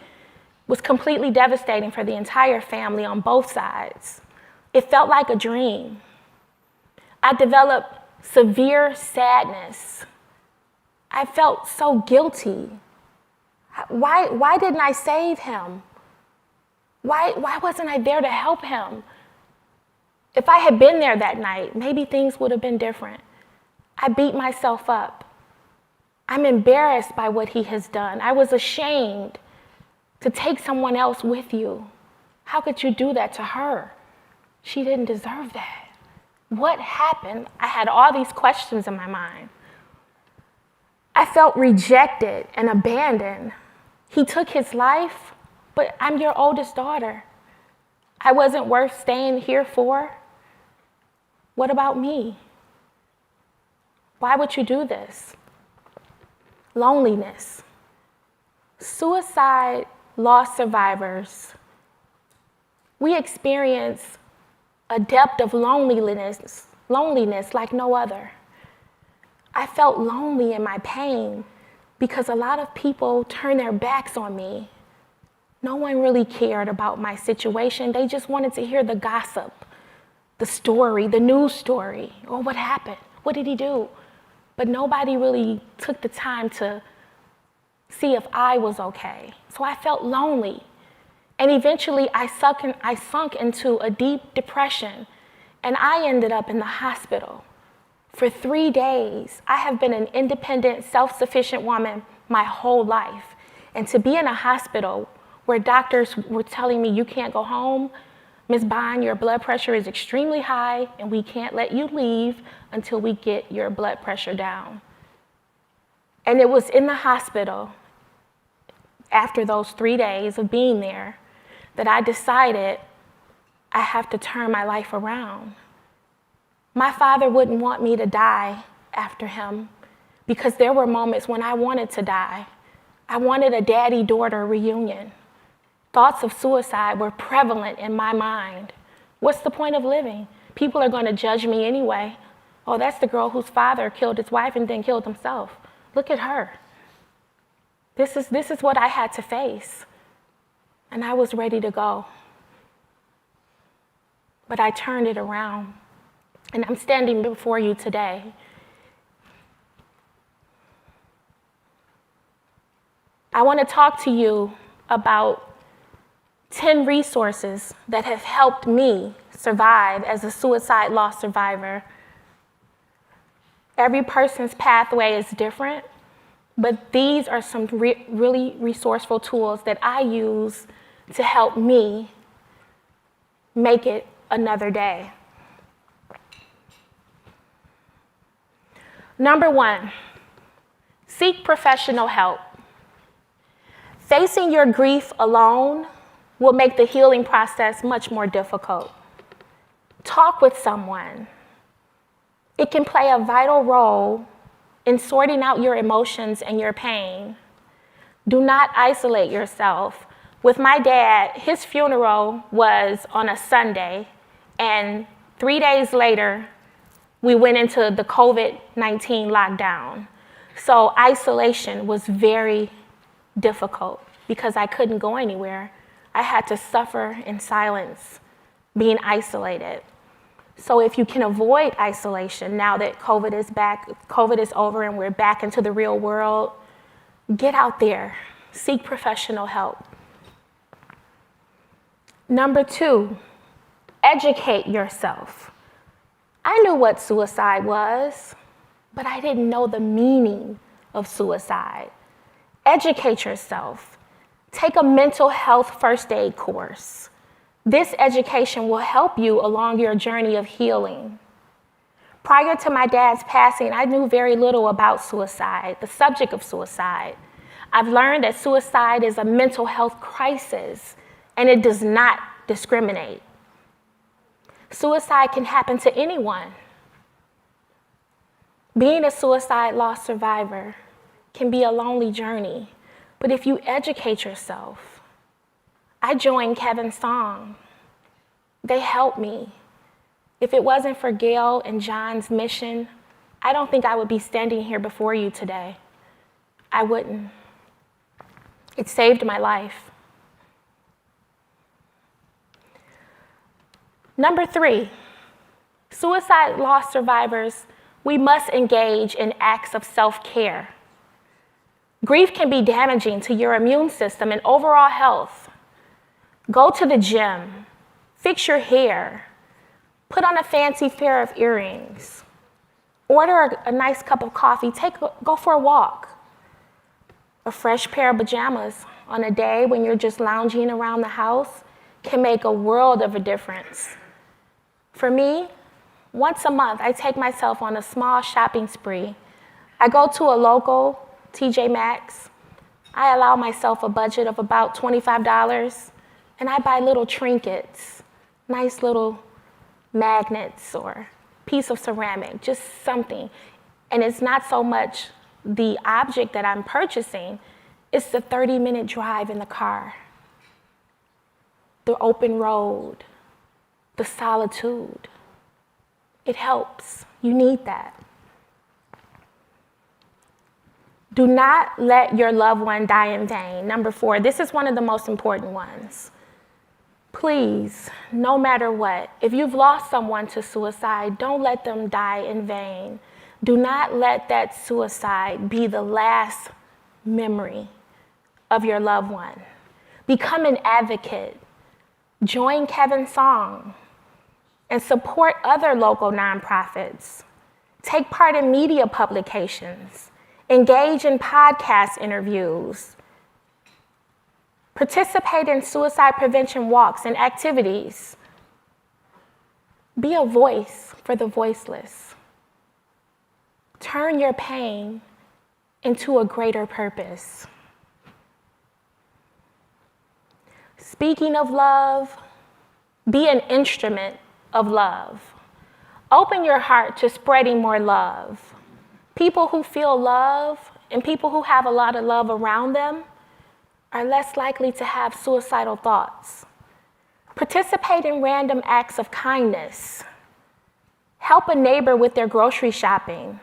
was completely devastating for the entire family on both sides. It felt like a dream. I developed severe sadness. I felt so guilty. Why didn't I save him? Why wasn't I there to help him? If I had been there that night, maybe things would have been different. I beat myself up. I'm embarrassed by what he has done. I was ashamed to take someone else with you. How could you do that to her? She didn't deserve that. What happened? I had all these questions in my mind. I felt rejected and abandoned. He took his life, but I'm your oldest daughter. I wasn't worth staying here for. What about me? Why would you do this? Loneliness. Suicide loss survivors, we experience a depth of loneliness like no other. I felt lonely in my pain because a lot of people turned their backs on me. No one really cared about my situation. They just wanted to hear the gossip, the story, the news story. Oh, what happened? What did he do? But nobody really took the time to see if I was okay. So I felt lonely. And eventually I sunk into a deep depression, and I ended up in the hospital for 3 days. I have been an independent, self-sufficient woman my whole life. And to be in a hospital where doctors were telling me, "You can't go home, Ms. Bond, your blood pressure is extremely high, and we can't let you leave until we get your blood pressure down." And it was in the hospital, after those 3 days of being there, that I decided I have to turn my life around. My father wouldn't want me to die after him because there were moments when I wanted to die. I wanted a daddy-daughter reunion. Thoughts of suicide were prevalent in my mind. What's the point of living? People are going to judge me anyway. Oh, that's the girl whose father killed his wife and then killed himself. Look at her. This is what I had to face. And I was ready to go. But I turned it around. And I'm standing before you today. I want to talk to you about 10 resources that have helped me survive as a suicide loss survivor. Every person's pathway is different, but these are some really resourceful tools that I use to help me make it another day. Number 1, seek professional help. Facing your grief alone will make the healing process much more difficult. Talk with someone. It can play a vital role in sorting out your emotions and your pain. Do not isolate yourself. With my dad, his funeral was on a Sunday, and 3 days later, we went into the COVID-19 lockdown. So isolation was very difficult because I couldn't go anywhere. I had to suffer in silence, being isolated. So if you can avoid isolation now that COVID is over and we're back into the real world, get out there, seek professional help. Number 2, educate yourself. I knew what suicide was, but I didn't know the meaning of suicide. Educate yourself. Take a mental health first aid course. This education will help you along your journey of healing. Prior to my dad's passing, I knew very little about suicide, the subject of suicide. I've learned that suicide is a mental health crisis, and it does not discriminate. Suicide can happen to anyone. Being a suicide loss survivor can be a lonely journey, but if you educate yourself, I joined Kevin's song. They helped me. If it wasn't for Gail and John's mission, I don't think I would be standing here before you today. I wouldn't. It saved my life. Number 3, suicide loss survivors, we must engage in acts of self-care. Grief can be damaging to your immune system and overall health. Go to the gym, fix your hair, put on a fancy pair of earrings, order a nice cup of coffee, go for a walk. A fresh pair of pajamas on a day when you're just lounging around the house can make a world of a difference. For me, once a month, I take myself on a small shopping spree. I go to a local TJ Maxx. I allow myself a budget of about $25, and I buy little trinkets, nice little magnets or piece of ceramic, just something. And it's not so much the object that I'm purchasing, it's the 30-minute drive in the car, the open road, the solitude. It helps. You need that. Do not let your loved one die in vain. Number 4, this is one of the most important ones. Please, no matter what, if you've lost someone to suicide, don't let them die in vain. Do not let that suicide be the last memory of your loved one. Become an advocate. Join Kevin's song and support other local nonprofits. Take part in media publications. Engage in podcast interviews. Participate in suicide prevention walks and activities. Be a voice for the voiceless. Turn your pain into a greater purpose. Speaking of love, be an instrument of love. Open your heart to spreading more love. People who feel love and people who have a lot of love around them are less likely to have suicidal thoughts. Participate in random acts of kindness. Help a neighbor with their grocery shopping.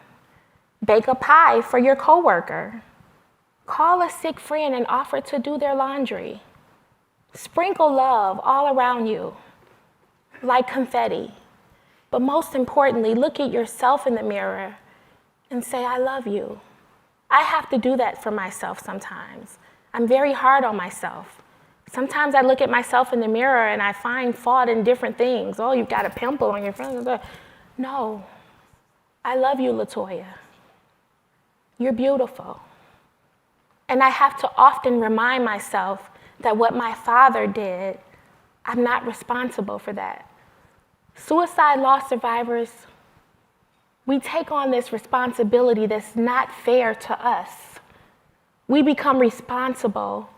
Bake a pie for your coworker. Call a sick friend and offer to do their laundry. Sprinkle love all around you, like confetti. But most importantly, look at yourself in the mirror and say, I love you. I have to do that for myself sometimes. I'm very hard on myself. Sometimes I look at myself in the mirror and I find fault in different things. Oh, you've got a pimple on your front. No, I love you, LaToya. You're beautiful. And I have to often remind myself that what my father did, I'm not responsible for that. Suicide loss survivors, we take on this responsibility that's not fair to us. We become responsible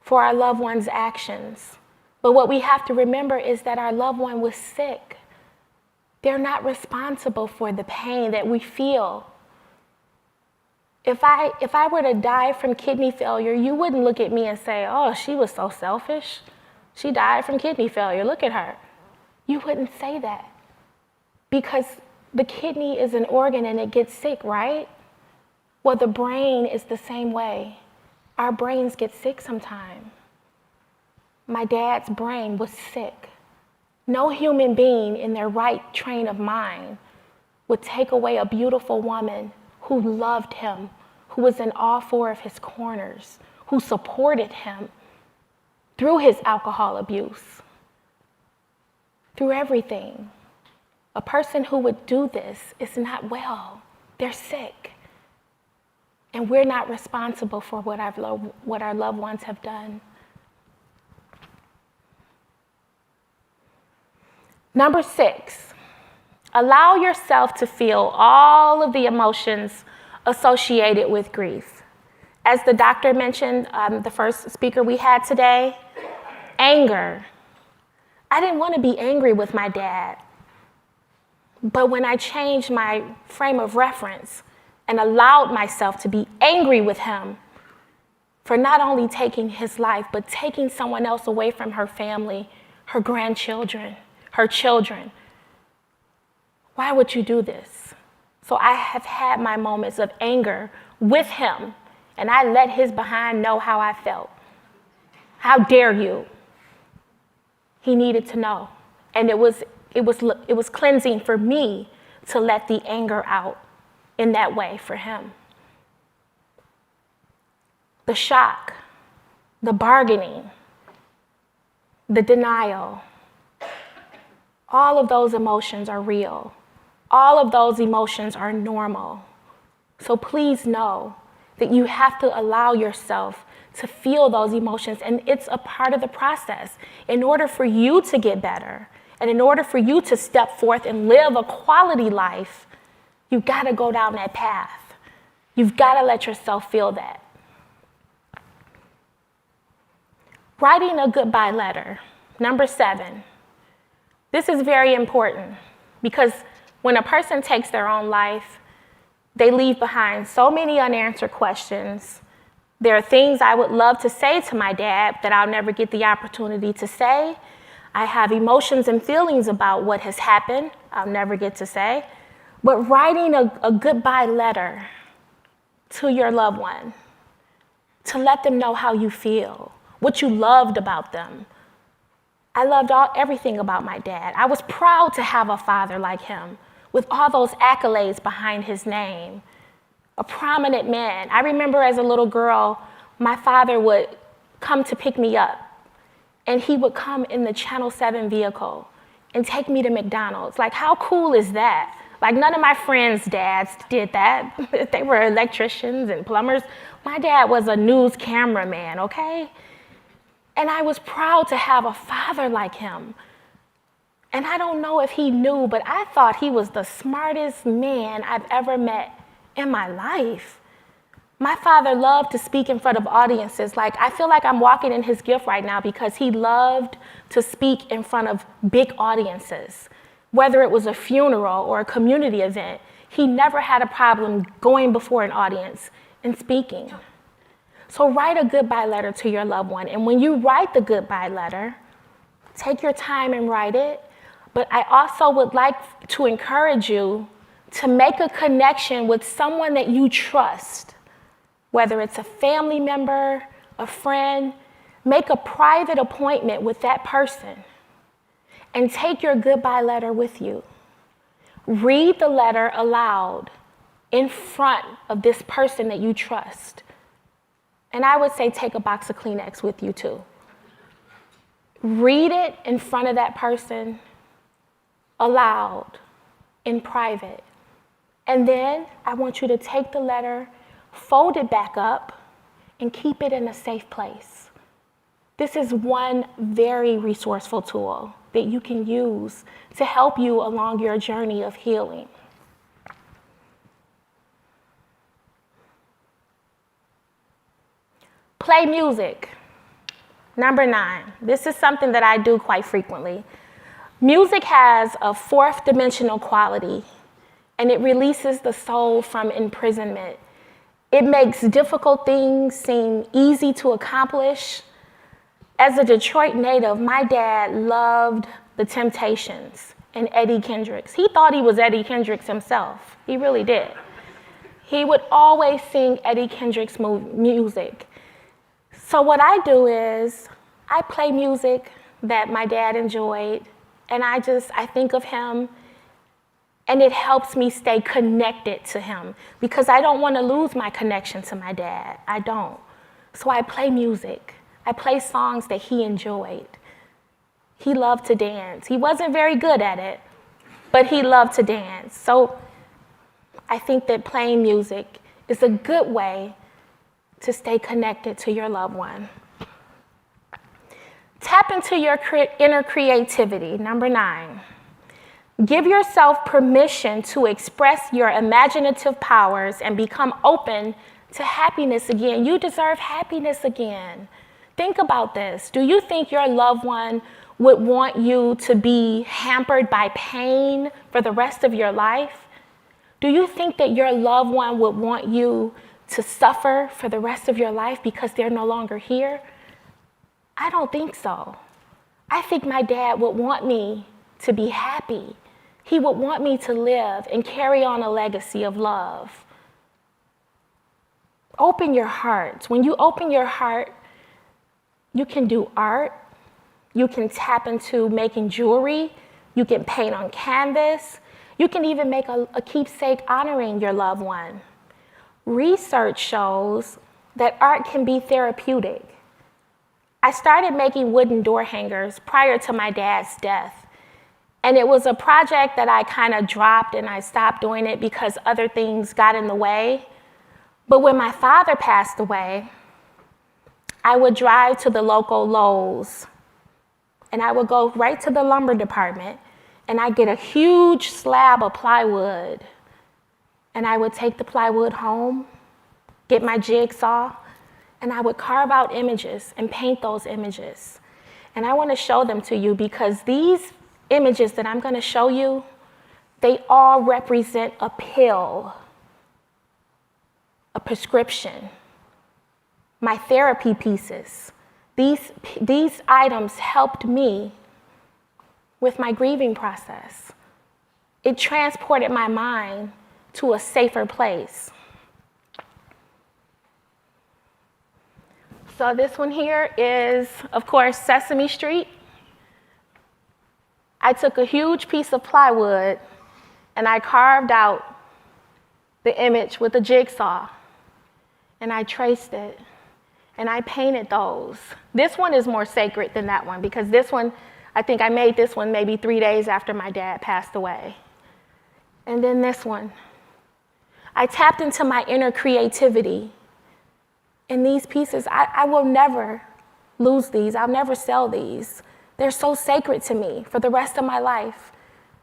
for our loved one's actions. But what we have to remember is that our loved one was sick. They're not responsible for the pain that we feel. If I were to die from kidney failure, you wouldn't look at me and say, oh, she was so selfish. She died from kidney failure. Look at her. You wouldn't say that because the kidney is an organ and it gets sick, right? Well, the brain is the same way. Our brains get sick sometimes. My dad's brain was sick. No human being in their right train of mind would take away a beautiful woman who loved him, who was in all four of his corners, who supported him through his alcohol abuse, through everything. A person who would do this is not well. They're sick. And we're not responsible for what our loved ones have done. Number 6, allow yourself to feel all of the emotions associated with grief. As the doctor mentioned, the first speaker we had today, anger. I didn't want to be angry with my dad. But when I changed my frame of reference and allowed myself to be angry with him for not only taking his life, but taking someone else away from her family, her grandchildren, her children. Why would you do this? So I have had my moments of anger with him, and I let his behind know how I felt. How dare you? He needed to know. And it was cleansing for me to let the anger out in that way for him. The shock, the bargaining, the denial, all of those emotions are real. All of those emotions are normal. So please know that you have to allow yourself to feel those emotions, and it's a part of the process. In order for you to get better, and in order for you to step forth and live a quality life, you've got to go down that path. You've got to let yourself feel that. Writing a goodbye letter, number 7. This is very important because when a person takes their own life, they leave behind so many unanswered questions. There are things I would love to say to my dad that I'll never get the opportunity to say. I have emotions and feelings about what has happened I'll never get to say. But writing a goodbye letter to your loved one, to let them know how you feel, what you loved about them. I loved everything about my dad. I was proud to have a father like him with all those accolades behind his name. A prominent man. I remember as a little girl, my father would come to pick me up, and he would come in the Channel 7 vehicle and take me to McDonald's. Like, how cool is that? Like, none of my friends' dads did that. They were electricians and plumbers. My dad was a news cameraman, okay? And I was proud to have a father like him. And I don't know if he knew, but I thought he was the smartest man I've ever met in my life. My father loved to speak in front of audiences. Like, I feel like I'm walking in his gift right now because he loved to speak in front of big audiences. Whether it was a funeral or a community event, he never had a problem going before an audience and speaking. So write a goodbye letter to your loved one. And when you write the goodbye letter, take your time and write it. But I also would like to encourage you to make a connection with someone that you trust, whether it's a family member, a friend. Make a private appointment with that person and take your goodbye letter with you. Read the letter aloud in front of this person that you trust. And I would say take a box of Kleenex with you too. Read it in front of that person aloud, in private. And then I want you to take the letter, fold it back up, and keep it in a safe place. This is one very resourceful tool that you can use to help you along your journey of healing. Play music. Number 9. This is something that I do quite frequently. Music has a fourth dimensional quality, and it releases the soul from imprisonment. It makes difficult things seem easy to accomplish. As a Detroit native, my dad loved the Temptations and Eddie Kendricks. He thought he was Eddie Kendricks himself. He really did. He would always sing Eddie Kendricks music. So what I do is I play music that my dad enjoyed, and I think of him, and it helps me stay connected to him because I don't want to lose my connection to my dad. I don't. So I play music. I play songs that he enjoyed. He loved to dance. He wasn't very good at it, but he loved to dance. So I think that playing music is a good way to stay connected to your loved one. Tap into your inner creativity. Number 9. Give yourself permission to express your imaginative powers and become open to happiness again. You deserve happiness again. Think about this. Do you think your loved one would want you to be hampered by pain for the rest of your life? Do you think that your loved one would want you to suffer for the rest of your life because they're no longer here? I don't think so. I think my dad would want me to be happy. He would want me to live and carry on a legacy of love. Open your heart. When you open your heart, you can do art. You can tap into making jewelry. You can paint on canvas. You can even make a keepsake honoring your loved one. Research shows that art can be therapeutic. I started making wooden door hangers prior to my dad's death. And it was a project that I kind of dropped and I stopped doing it because other things got in the way. But when my father passed away, I would drive to the local Lowe's and I would go right to the lumber department and I'd get a huge slab of plywood and I would take the plywood home, get my jigsaw, and I would carve out images and paint those images. And I want to show them to you because these images that I'm going to show you, they all represent a pill, a prescription, my therapy pieces. These items helped me with my grieving process. It transported my mind to a safer place. So this one here is, of course, Sesame Street. I took a huge piece of plywood and I carved out the image with a jigsaw and I traced it and I painted those. This one is more sacred than that one because this one, I think I made this one maybe 3 days after my dad passed away. And then this one. I tapped into my inner creativity. And these pieces, I will never lose these. I'll never sell these. They're so sacred to me for the rest of my life.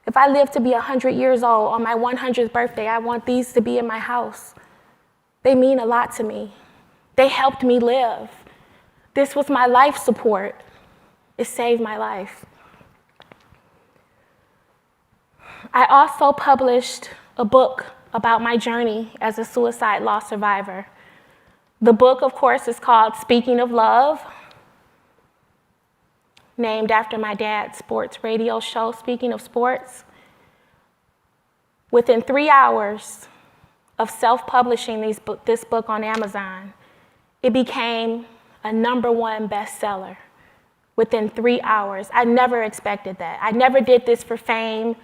If I live to be 100 years old on my 100th birthday, I want these to be in my house. They mean a lot to me. They helped me live. This was my life support. It saved my life. I also published a book about my journey as a suicide loss survivor. The book, of course, is called Speaking of Love, named after my dad's sports radio show, Speaking of Sports. Within 3 hours of self-publishing this book on Amazon, it became a #1 bestseller within 3 hours. I never expected that. I never did this for fame,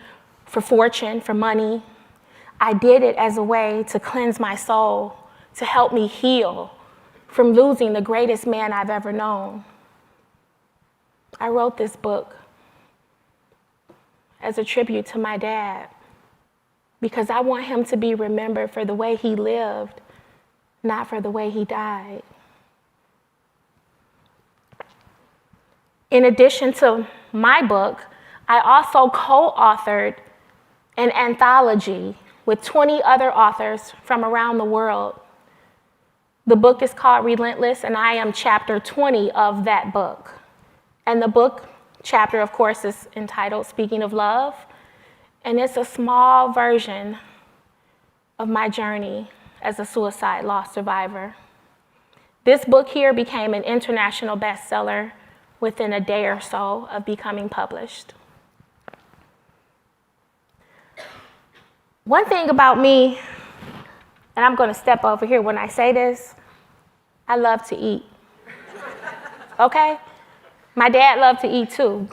for fortune, for money. I did it as a way to cleanse my soul, to help me heal from losing the greatest man I've ever known. I wrote this book as a tribute to my dad because I want him to be remembered for the way he lived, not for the way he died. In addition to my book, I also co-authored an anthology with 20 other authors from around the world. The book is called Relentless, and I am chapter 20 of that book. And the book chapter, of course, is entitled Speaking of Love, and it's a small version of my journey as a suicide loss survivor. This book here became an international bestseller within a day or so of becoming published. One thing about me, and I'm going to step over here when I say this, I love to eat. Okay? My dad loved to eat too.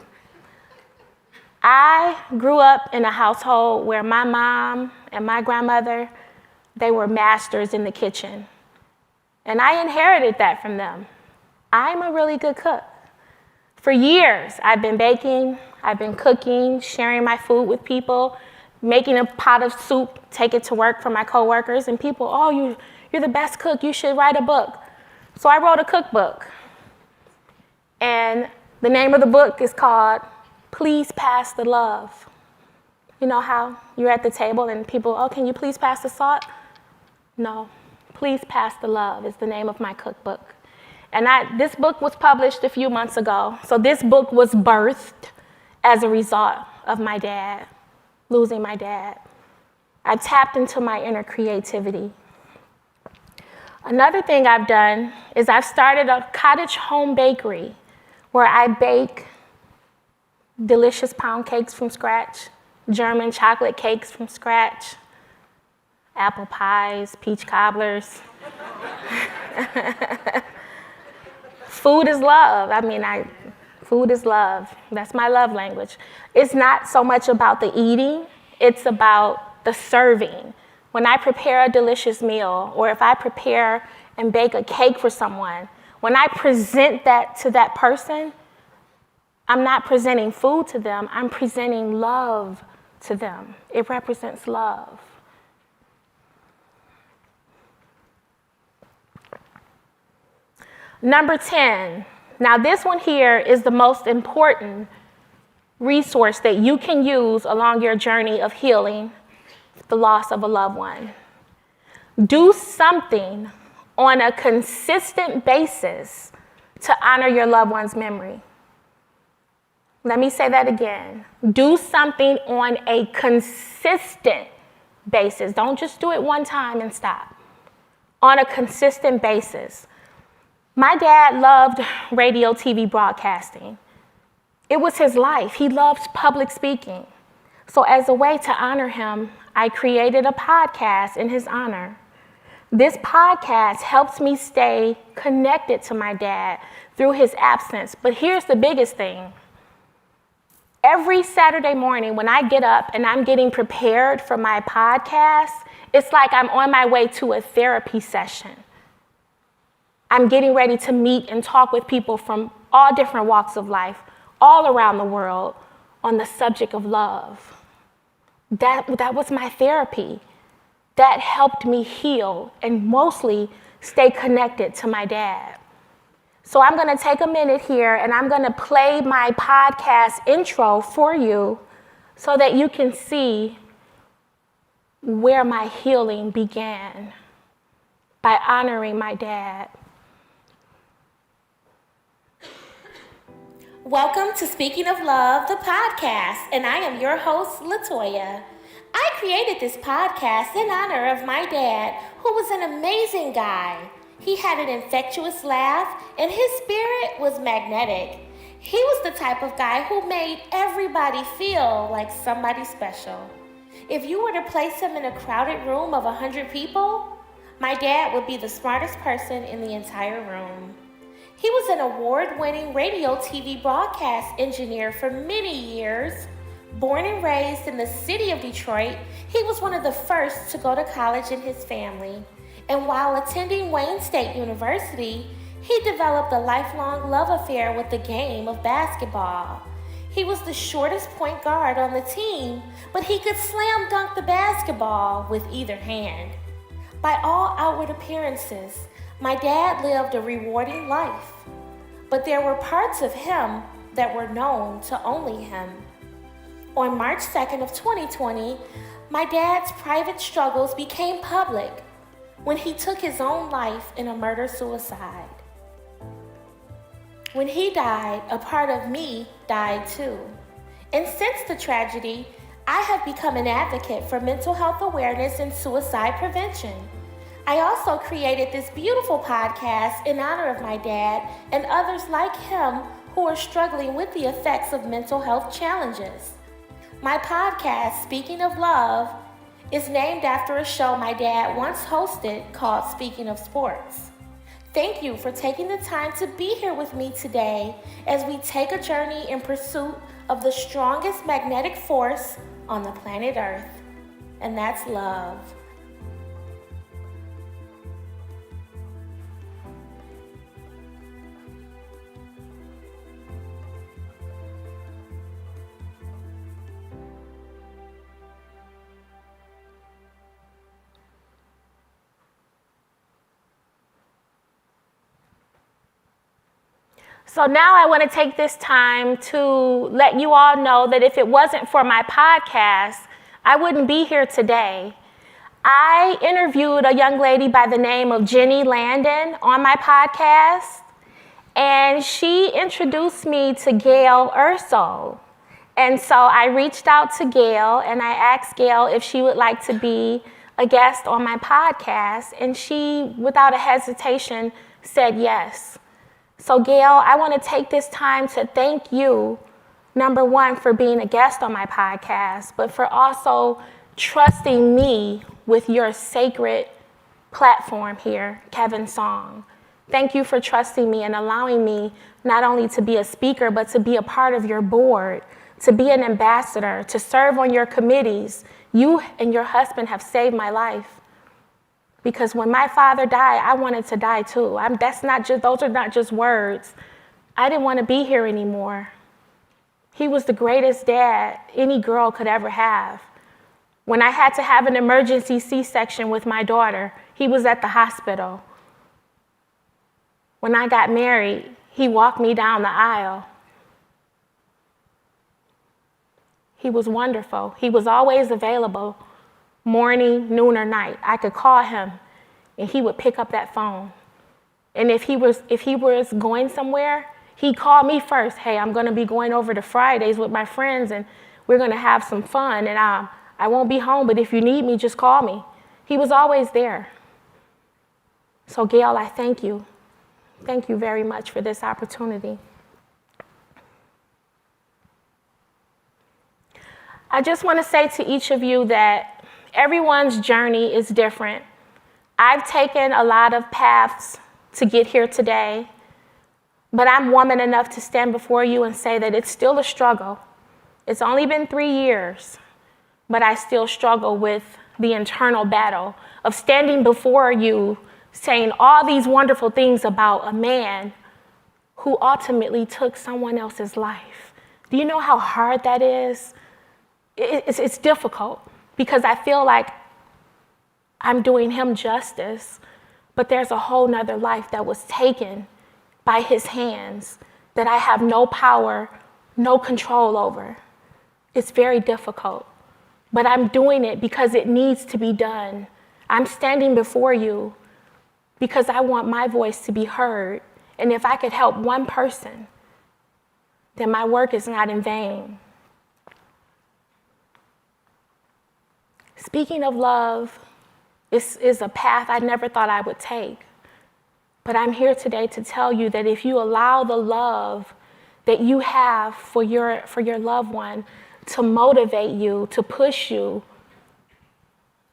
I grew up in a household where my mom and my grandmother, they were masters in the kitchen. And I inherited that from them. I'm a really good cook. For years, I've been baking, I've been cooking, sharing my food with people, making a pot of soup, take it to work for my coworkers, and people, oh, you're the best cook, you should write a book. So I wrote a cookbook. And the name of the book is called Please Pass the Love. You know how you're at the table and people, oh, can you please pass the salt? No, Please Pass the Love is the name of my cookbook. And this book was published a few months ago. So this book was birthed as a result of my dad, losing my dad. I tapped into my inner creativity. Another thing I've done is I've started a cottage home bakery where I bake delicious pound cakes from scratch, German chocolate cakes from scratch, apple pies, peach cobblers. Food is love. Food is love. That's my love language. It's not so much about the eating, it's about the serving. When I prepare a delicious meal, or if I prepare and bake a cake for someone, when I present that to that person, I'm not presenting food to them, I'm presenting love to them. It represents love. Number 10. Now this one here is the most important resource that you can use along your journey of healing the loss of a loved one. Do something on a consistent basis to honor your loved one's memory. Let me say that again. Do something on a consistent basis. Don't just do it one time and stop. On a consistent basis. My dad loved radio, TV broadcasting. It was his life. He loved public speaking. So as a way to honor him, I created a podcast in his honor. This podcast helps me stay connected to my dad through his absence. But here's the biggest thing. Every Saturday morning when I get up and I'm getting prepared for my podcast, it's like I'm on my way to a therapy session. I'm getting ready to meet and talk with people from all different walks of life, all around the world, on the subject of love. That was my therapy. That helped me heal and mostly stay connected to my dad. So I'm gonna take a minute here and I'm gonna play my podcast intro for you so that you can see where my healing began by honoring my dad. Welcome to Speaking of Love, the podcast, and I am your host, LaToya. I created this podcast in honor of my dad, who was an amazing guy. He had an infectious laugh, and his spirit was magnetic. He was the type of guy who made everybody feel like somebody special. If you were to place him in a crowded room of 100 people, my dad would be the smartest person in the entire room. He was an award-winning radio TV broadcast engineer for many years. Born and raised in the city of Detroit, he was one of the first to go to college in his family. And while attending Wayne State University, he developed a lifelong love affair with the game of basketball. He was the shortest point guard on the team, but he could slam dunk the basketball with either hand. By all outward appearances, my dad lived a rewarding life, but there were parts of him that were known to only him. On March 2nd of 2020, my dad's private struggles became public when he took his own life in a murder-suicide. When he died, a part of me died too. And since the tragedy, I have become an advocate for mental health awareness and suicide prevention. I also created this beautiful podcast in honor of my dad and others like him who are struggling with the effects of mental health challenges. My podcast, Speaking of Love, is named after a show my dad once hosted called Speaking of Sports. Thank you for taking the time to be here with me today as we take a journey in pursuit of the strongest magnetic force on the planet Earth, and that's love. So now I want to take this time to let you all know that if it wasn't for my podcast, I wouldn't be here today. I interviewed a young lady by the name of Jenny Landon on my podcast, and she introduced me to Gail Urso. And so I reached out to Gail, and I asked Gail if she would like to be a guest on my podcast, and she, without a hesitation, said yes. So Gail, I want to take this time to thank you, number one, for being a guest on my podcast, but for also trusting me with your sacred platform here, Kevin Song. Thank you for trusting me and allowing me not only to be a speaker, but to be a part of your board, to be an ambassador, to serve on your committees. You and your husband have saved my life. Because when my father died, I wanted to die too. Those are not just words. I didn't want to be here anymore. He was the greatest dad any girl could ever have. When I had to have an emergency C-section with my daughter, he was at the hospital. When I got married, he walked me down the aisle. He was wonderful. He was always available. Morning, noon, or night. I could call him and he would pick up that phone. And if he was going somewhere, he'd call me first. Hey, I'm gonna be going over to Fridays with my friends and we're gonna have some fun and I won't be home, but if you need me, just call me. He was always there. So Gail, I thank you. Thank you very much for this opportunity. I just want to say to each of you that everyone's journey is different. I've taken a lot of paths to get here today, but I'm woman enough to stand before you and say that it's still a struggle. It's only been 3 years, but I still struggle with the internal battle of standing before you saying all these wonderful things about a man who ultimately took someone else's life. Do you know how hard that is? It's difficult because I feel like I'm doing him justice, but there's a whole nother life that was taken by his hands that I have no power, no control over. It's very difficult, but I'm doing it because it needs to be done. I'm standing before you because I want my voice to be heard, and if I could help one person, then my work is not in vain. Speaking of love is a path I never thought I would take. But I'm here today to tell you that if you allow the love that you have for your loved one to motivate you, to push you,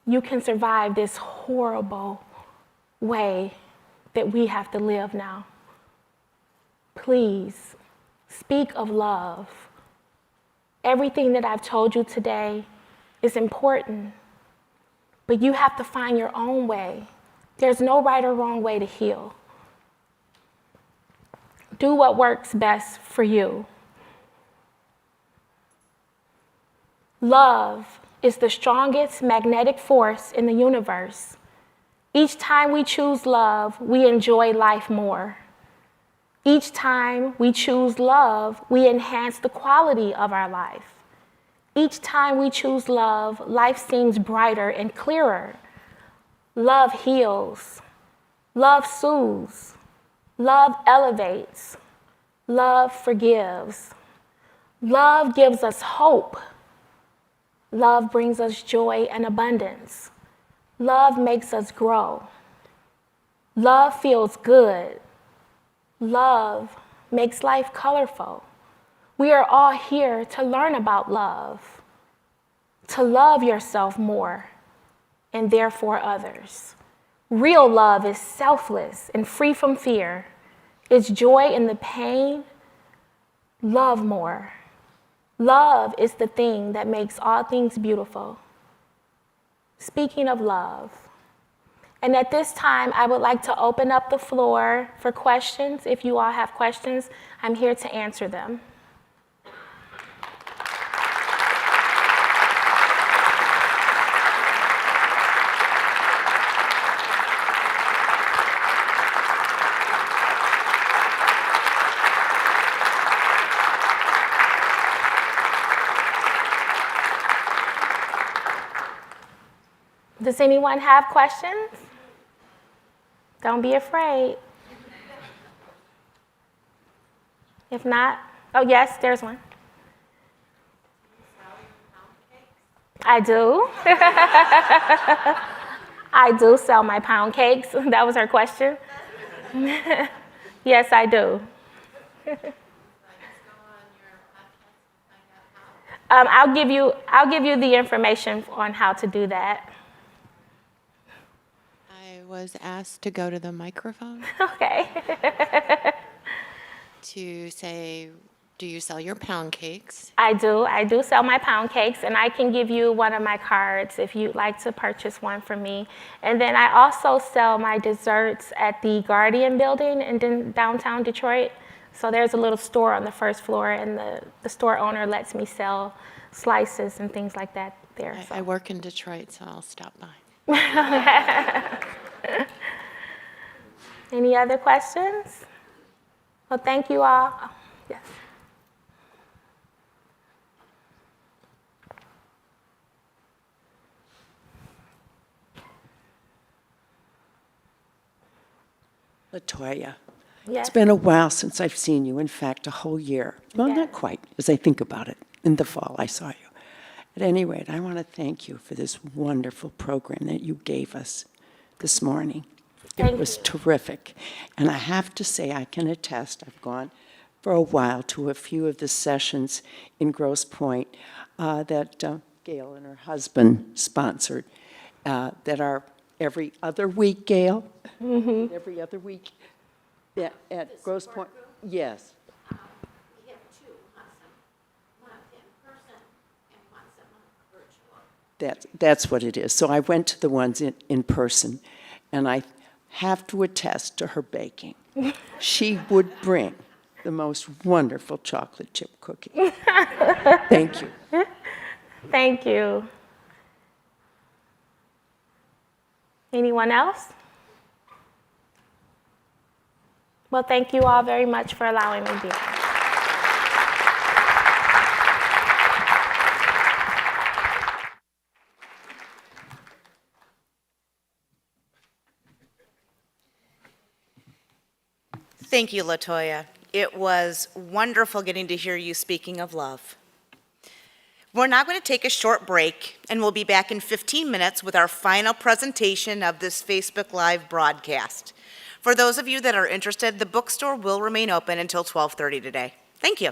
you can survive this horrible way that we have to live now. Please, speak of love. Everything that I've told you today is important, but you have to find your own way. There's no right or wrong way to heal. Do what works best for you. Love is the strongest magnetic force in the universe. Each time we choose love, we enjoy life more. Each time we choose love, we enhance the quality of our life. Each time we choose love, life seems brighter and clearer. Love heals. Love soothes. Love elevates. Love forgives. Love gives us hope. Love brings us joy and abundance. Love makes us grow. Love feels good. Love makes life colorful. We are all here to learn about love, to love yourself more, and therefore others. Real love is selfless and free from fear. It's joy in the pain. Love more. Love is the thing that makes all things beautiful. Speaking of love, and at this time, I would like to open up the floor for questions. If you all have questions, I'm here to answer them. Does anyone have questions? Don't be afraid. If not, oh yes, there's one. I do. I do sell my pound cakes. That was her question. Yes, I do. I'll give you the information on how to do that. I was asked to go to the microphone Okay. to say, do you sell your pound cakes? I do sell my pound cakes, and I can give you one of my cards if you'd like to purchase one from me. And then I also sell my desserts at the Guardian building in downtown Detroit. So there's a little store on the first floor, and the store owner lets me sell slices and things like that there. I work in Detroit, so I'll stop by. Any other questions? Well, thank you all. Yes. LaToya, Yes. it's been a while since I've seen you. In fact, a whole year. Well, Yes. not quite, as I think about it. In the fall, I saw you. At any rate, I want to thank you for this wonderful program that you gave us this morning. It was terrific. And I have to say, I can attest, I've gone for a while to a few of the sessions in Grosse Pointe that Gail and her husband sponsored that are every other week, Gail? Mm-hmm. Every other week at Grosse Pointe? Yes. We have two, once a month in person and once a month virtual. That's what it is. So I went to the ones in person, and I have to attest to her baking. She would bring the most wonderful chocolate chip cookie. Thank you. Thank you. Anyone else? Well, thank you all very much for allowing me to be here. Thank you, LaToya. It was wonderful getting to hear you speaking of love. We're now going to take a short break, and we'll be back in 15 minutes with our final presentation of this Facebook Live broadcast. For those of you that are interested, the bookstore will remain open until 12:30 today. Thank you.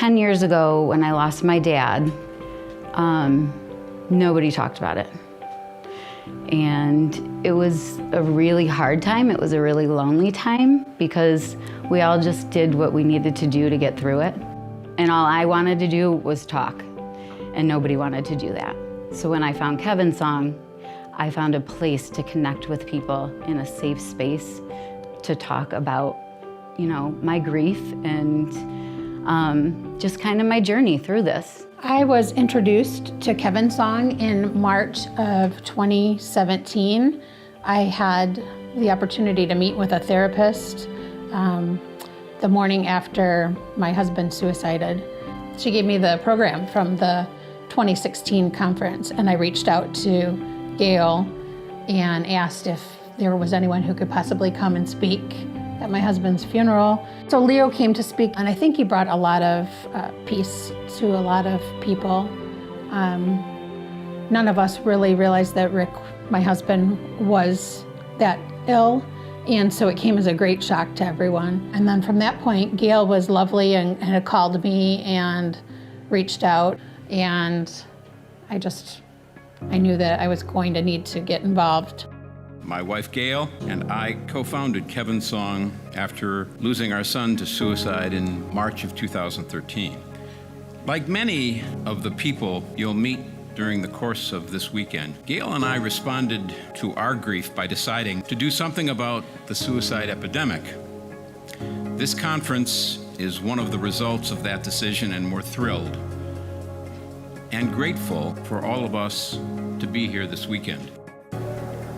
10 years ago when I lost my dad, nobody talked about it. And it was a really hard time. It was a really lonely time because we all just did what we needed to do to get through it. And all I wanted to do was talk, and nobody wanted to do that. So when I found Kevin's song, I found a place to connect with people in a safe space to talk about, you know, my grief and just kind of my journey through this. I was introduced to Kevin's song in March of 2017. I had the opportunity to meet with a therapist the morning after my husband suicided. She gave me the program from the 2016 conference, and I reached out to Gail and asked if there was anyone who could possibly come and speak at my husband's funeral. So Leo came to speak, and I think he brought a lot of peace to a lot of people. None of us really realized that Rick, my husband, was that ill, and so it came as a great shock to everyone. And then from that point, Gail was lovely and had called me and reached out, and I knew that I was going to need to get involved. My wife Gail and I co-founded Kevin's Song after losing our son to suicide in March of 2013. Like many of the people you'll meet during the course of this weekend, Gail and I responded to our grief by deciding to do something about the suicide epidemic. This conference is one of the results of that decision, and we're thrilled and grateful for all of us to be here this weekend.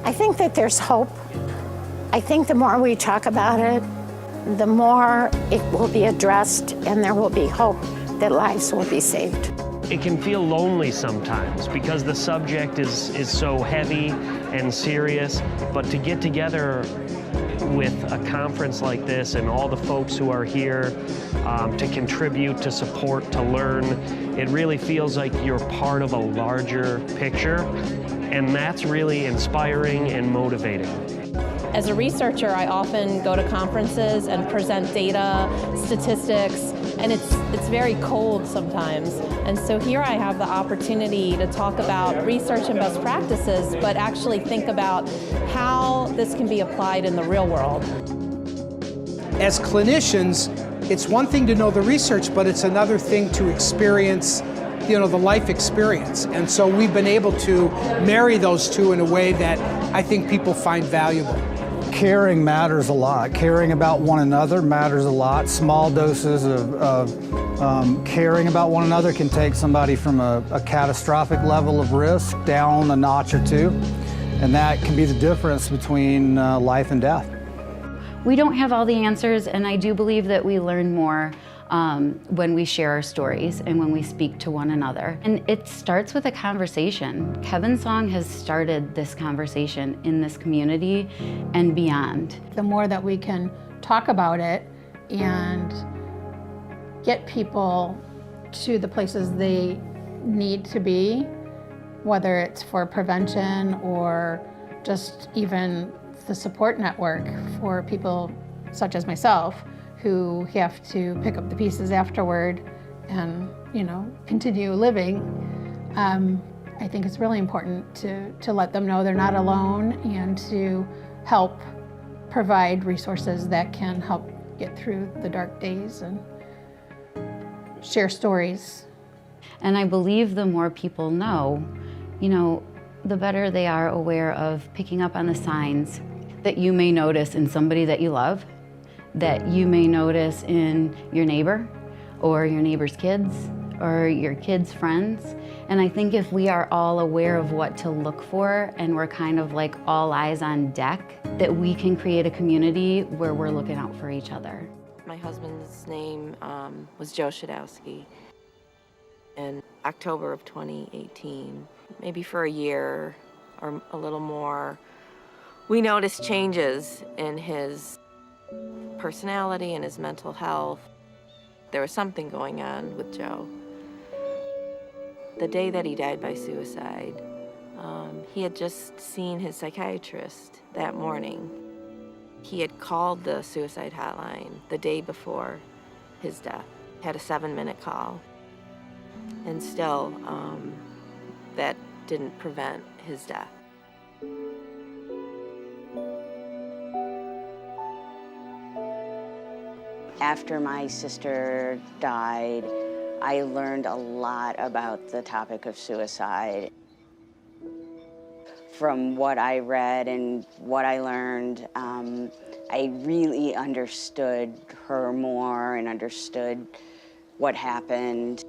I think that there's hope. I think the more we talk about it, the more it will be addressed, and there will be hope that lives will be saved. It can feel lonely sometimes because the subject is so heavy and serious, but to get together with a conference like this and all the folks who are here to contribute, to support, to learn, it really feels like you're part of a larger picture, and that's really inspiring and motivating. As a researcher, I often go to conferences and present data, statistics, and it's very cold sometimes. And so here I have the opportunity to talk about research and best practices, but actually think about how this can be applied in the real world. As clinicians, it's one thing to know the research, but it's another thing to experience, the life experience. And so we've been able to marry those two in a way that I think people find valuable. Caring matters a lot. Caring about one another matters a lot. Small doses of caring about one another can take somebody from a catastrophic level of risk down a notch or two. And that can be the difference between life and death. We don't have all the answers, and I do believe that we learn more when we share our stories and when we speak to one another. And it starts with a conversation. Kevin's Song has started this conversation in this community and beyond. The more that we can talk about it and get people to the places they need to be, whether it's for prevention or just even the support network for people such as myself, who have to pick up the pieces afterward and, continue living. I think it's really important to let them know they're not alone and to help provide resources that can help get through the dark days and share stories. And I believe the more people know, the better they are aware of picking up on the signs that you may notice in somebody that you love, that you may notice in your neighbor or your neighbor's kids or your kids' friends. And I think if we are all aware of what to look for and we're kind of like all eyes on deck, that we can create a community where we're looking out for each other. My husband's name was Joe Shadowski. In October of 2018, maybe for a year or a little more, we noticed changes in his personality and his mental health. There was something going on with Joe. The day that he died by suicide, he had just seen his psychiatrist that morning. He had called the suicide hotline the day before his death. had a 7-minute call. And still, that didn't prevent his death. After my sister died, I learned a lot about the topic of suicide. From what I read and what I learned, I really understood her more and understood what happened.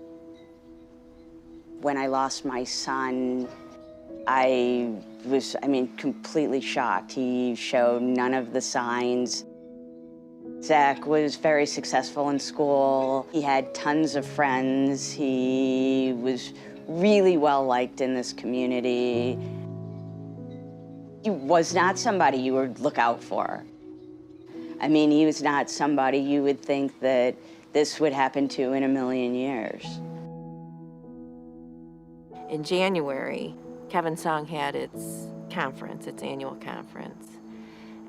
When I lost my son, I was, completely shocked. He showed none of the signs. Zach was very successful in school. He had tons of friends. He was really well liked in this community. He was not somebody you would look out for. He was not somebody you would think that this would happen to in a million years. In January, Kevin Song had its conference, its annual conference.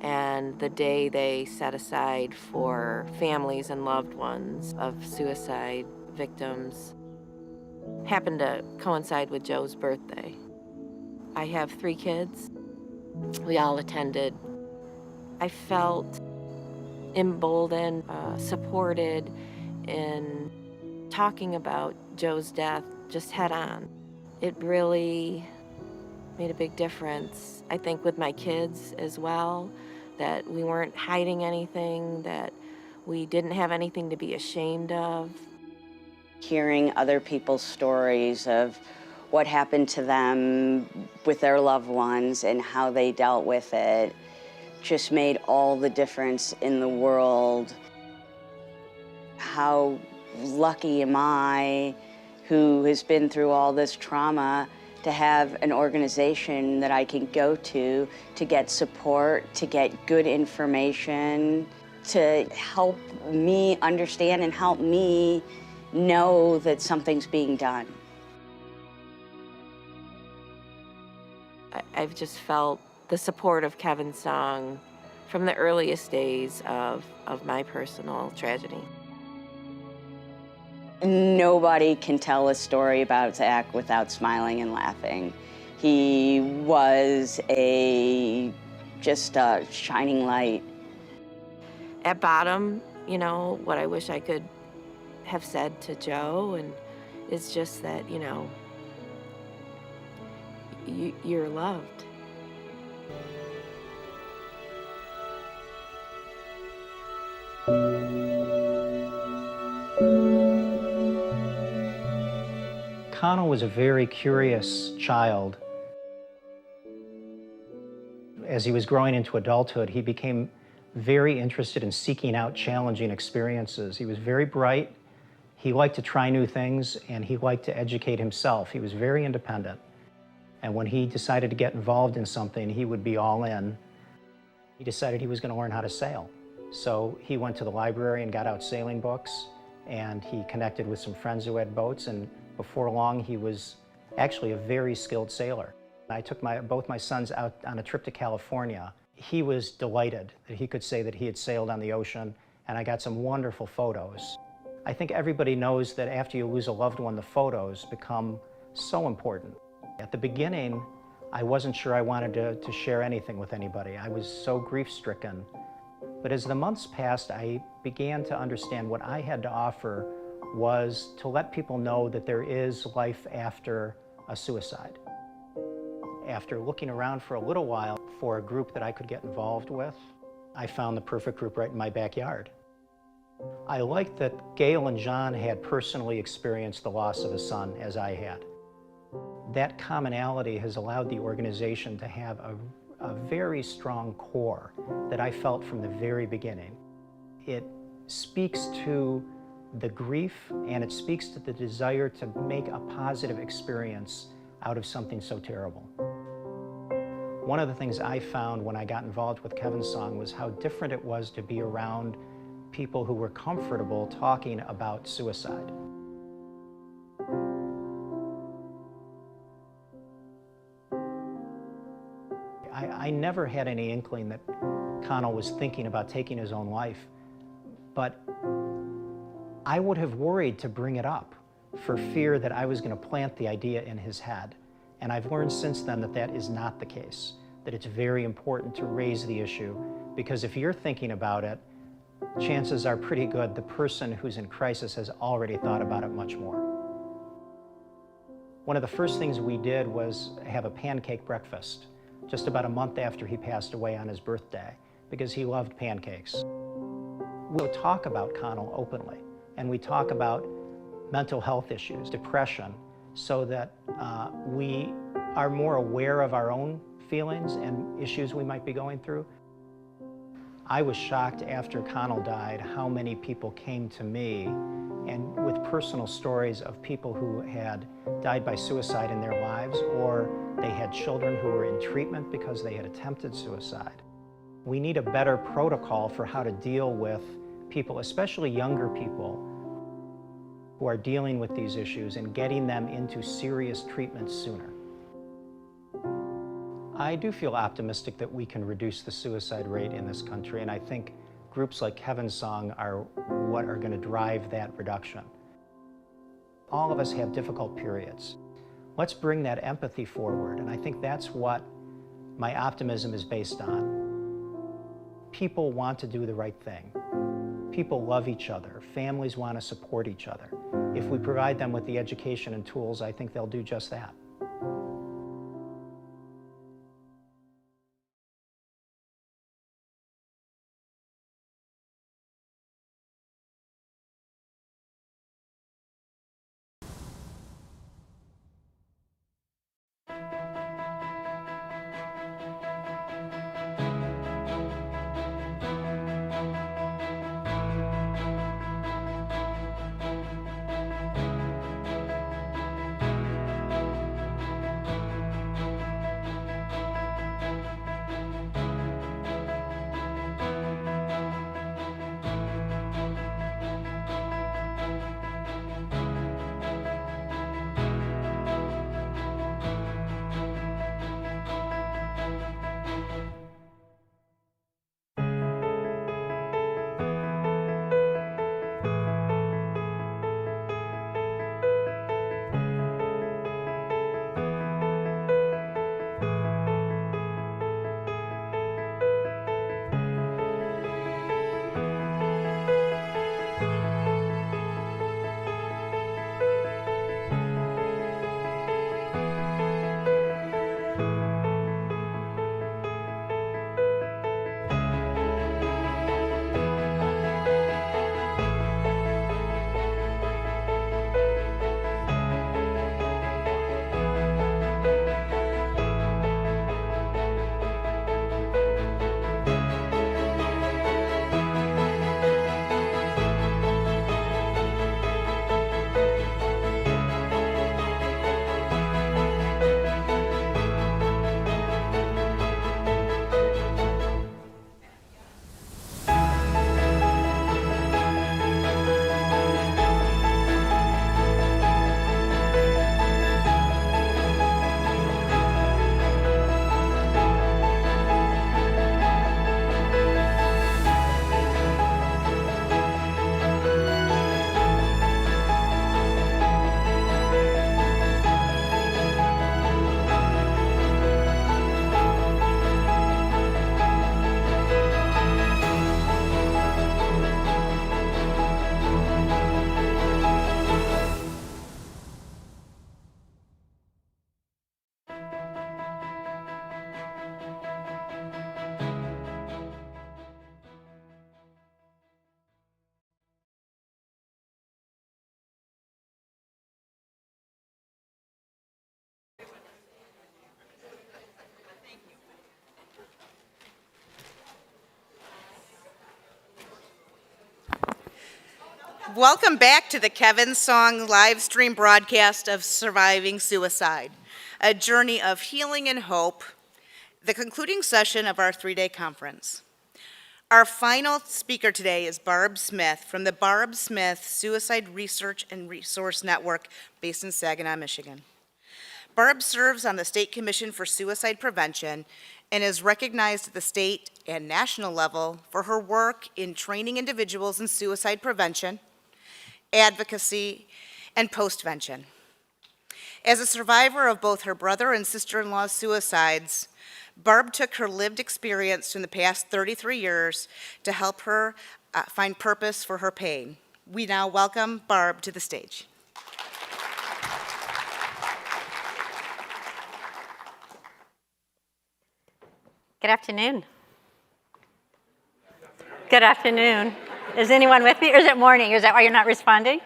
And the day they set aside for families and loved ones of suicide victims happened to coincide with Joe's birthday. I have 3 kids. We all attended. I felt emboldened, supported in talking about Joe's death just head on. It really made a big difference, I think, with my kids as well, that we weren't hiding anything, that we didn't have anything to be ashamed of. Hearing other people's stories of what happened to them with their loved ones and how they dealt with it just made all the difference in the world. How lucky am I, who has been through all this trauma, to have an organization that I can go to get support, to get good information, to help me understand and help me know that something's being done. I've just felt the support of Kevin Song from the earliest days of my personal tragedy. Nobody can tell a story about Zach without smiling and laughing. He was just a shining light. At bottom, what I wish I could have said to Joe, and it's just that, you're loved. Connell was a very curious child. As he was growing into adulthood, he became very interested in seeking out challenging experiences. He was very bright. He liked to try new things, and he liked to educate himself. He was very independent. And when he decided to get involved in something, he would be all in. He decided he was going to learn how to sail. So he went to the library and got out sailing books, and he connected with some friends who had boats, and before long, he was actually a very skilled sailor. I took both my sons out on a trip to California. He was delighted that he could say that he had sailed on the ocean, and I got some wonderful photos. I think everybody knows that after you lose a loved one, the photos become so important. At the beginning, I wasn't sure I wanted to share anything with anybody. I was so grief-stricken. But as the months passed, I began to understand what I had to offer was to let people know that there is life after a suicide. After looking around for a little while for a group that I could get involved with, I found the perfect group right in my backyard. I liked that Gail and John had personally experienced the loss of a son as I had. That commonality has allowed the organization to have a very strong core that I felt from the very beginning. It speaks to the grief, and it speaks to the desire to make a positive experience out of something so terrible. One of the things I found when I got involved with Kevin Song was how different it was to be around people who were comfortable talking about suicide. I never had any inkling that Connell was thinking about taking his own life, but I would have worried to bring it up for fear that I was going to plant the idea in his head. And I've learned since then that that is not the case, that it's very important to raise the issue, because if you're thinking about it, chances are pretty good the person who's in crisis has already thought about it much more. One of the first things we did was have a pancake breakfast just about a month after he passed away on his birthday, because he loved pancakes. We talk about Connell openly, and we talk about mental health issues, depression, so that we are more aware of our own feelings and issues we might be going through. I was shocked after Connell died how many people came to me and with personal stories of people who had died by suicide in their lives, or they had children who were in treatment because they had attempted suicide. We need a better protocol for how to deal with people, especially younger people, who are dealing with these issues and getting them into serious treatment sooner. I do feel optimistic that we can reduce the suicide rate in this country, and I think groups like Kevin's Song are what are going to drive that reduction. All of us have difficult periods. Let's bring that empathy forward, and I think that's what my optimism is based on. People want to do the right thing. People love each other. Families want to support each other. If we provide them with the education and tools, I think they'll do just that. Welcome back to the Kevin's Song live stream broadcast of Surviving Suicide, a journey of healing and hope, the concluding session of our 3-day conference. Our final speaker today is Barb Smith from the Barb Smith Suicide Research and Resource Network based in Saginaw, Michigan. Barb serves on the State Commission for Suicide Prevention and is recognized at the state and national level for her work in training individuals in suicide prevention, advocacy, and postvention. As a survivor of both her brother and sister-in-law's suicides, Barb took her lived experience from the past 33 years to help her find purpose for her pain. We now welcome Barb to the stage. Good afternoon. Good afternoon. Is anyone with me, or is it morning? Is that why you're not responding?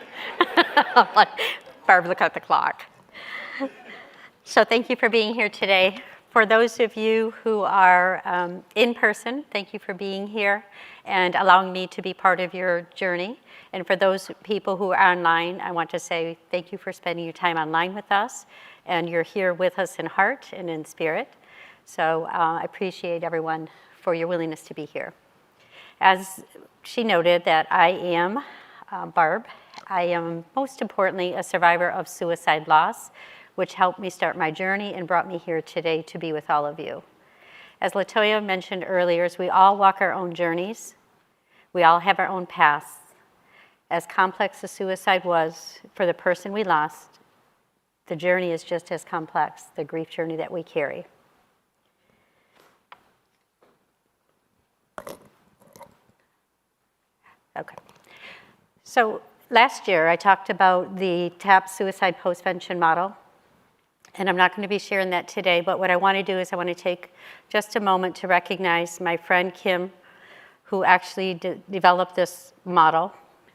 Barb, look at the clock. So thank you for being here today. For those of you who are in person, thank you for being here and allowing me to be part of your journey. And for those people who are online, I want to say thank you for spending your time online with us. And you're here with us in heart and in spirit. So I appreciate everyone for your willingness to be here. As she noted, that I am Barb. I am most importantly a survivor of suicide loss, which helped me start my journey and brought me here today to be with all of you. As LaToya mentioned earlier, we all walk our own journeys. We all have our own paths. As complex as suicide was for the person we lost, the journey is just as complex, the grief journey that we carry. Okay. So last year I talked about the TAP suicide postvention model, and I'm not going to be sharing that today, but what I want to do is I want to take just a moment to recognize my friend Kim, who actually developed this model.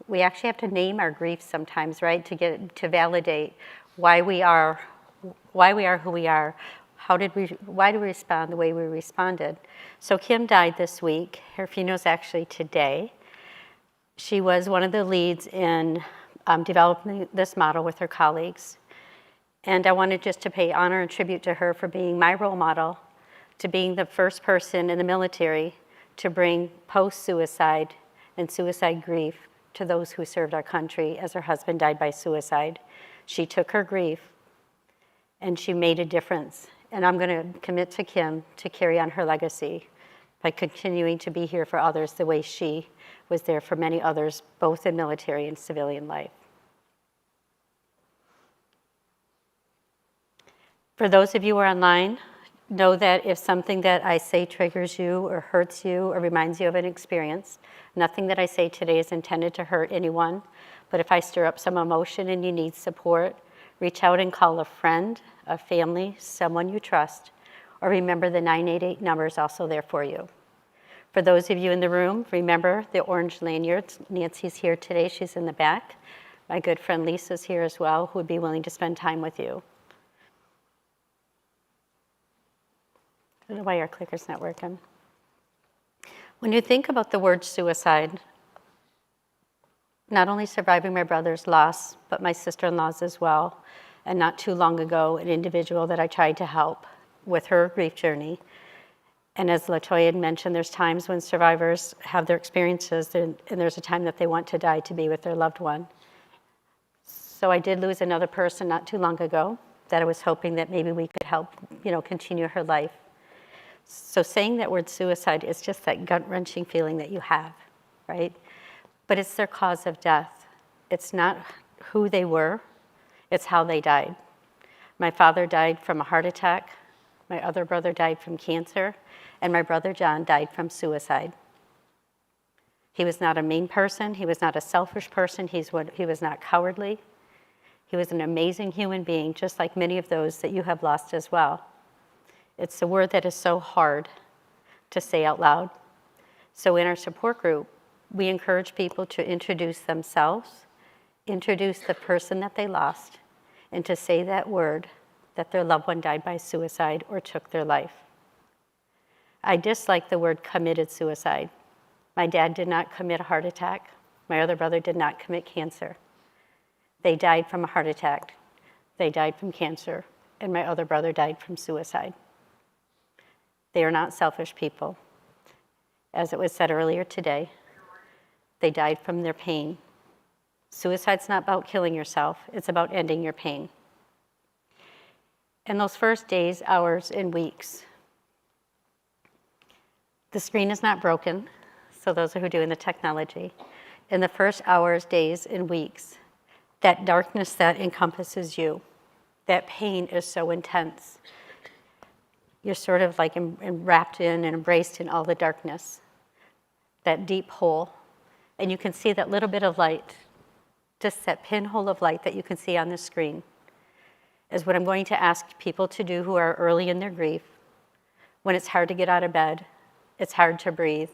We actually have to name our grief sometimes, right, to validate why we are who we are. Why do we respond the way we responded? So Kim died this week. Her funeral's actually today. She was one of the leads in developing this model with her colleagues. And I wanted just to pay honor and tribute to her for being my role model, to being the first person in the military to bring post-suicide and suicide grief to those who served our country as her husband died by suicide. She took her grief and she made a difference. And I'm going to commit to Kim to carry on her legacy by continuing to be here for others the way she was there for many others, both in military and civilian life. For those of you who are online, know that if something that I say triggers you or hurts you or reminds you of an experience, nothing that I say today is intended to hurt anyone, but if I stir up some emotion and you need support, reach out and call a friend, a family, someone you trust, or remember the 988 number is also there for you. For those of you in the room, remember the orange lanyards. Nancy's here today, she's in the back. My good friend Lisa's here as well, who would be willing to spend time with you. I don't know why our clicker's not working. When you think about the word suicide, not only surviving my brother's loss, but my sister-in-law's as well, and not too long ago, an individual that I tried to help with her grief journey. And as LaToya had mentioned, there's times when survivors have their experiences, and there's a time that they want to die to be with their loved one. So I did lose another person not too long ago that I was hoping that maybe we could help, continue her life. So saying that word suicide is just that gut-wrenching feeling that you have, right? But it's their cause of death. It's not who they were, it's how they died. My father died from a heart attack, my other brother died from cancer, and my brother John died from suicide. He was not a mean person, he was not a selfish person, he was not cowardly. He was an amazing human being, just like many of those that you have lost as well. It's a word that is so hard to say out loud. So in our support group, we encourage people to introduce themselves, introduce the person that they lost, and to say that word, that their loved one died by suicide or took their life. I dislike the word committed suicide. My dad did not commit a heart attack. My other brother did not commit cancer. They died from a heart attack. They died from cancer, and my other brother died from suicide. They are not selfish people. As it was said earlier today, they died from their pain. Suicide's not about killing yourself, it's about ending your pain. In those first days, hours, and weeks, the screen is not broken, so those who are doing the technology. In the first hours, days, and weeks, that darkness that encompasses you, that pain is so intense. You're sort of like wrapped in and embraced in all the darkness, that deep hole. And you can see that little bit of light, just that pinhole of light that you can see on the screen, is what I'm going to ask people to do who are early in their grief. When it's hard to get out of bed, it's hard to breathe,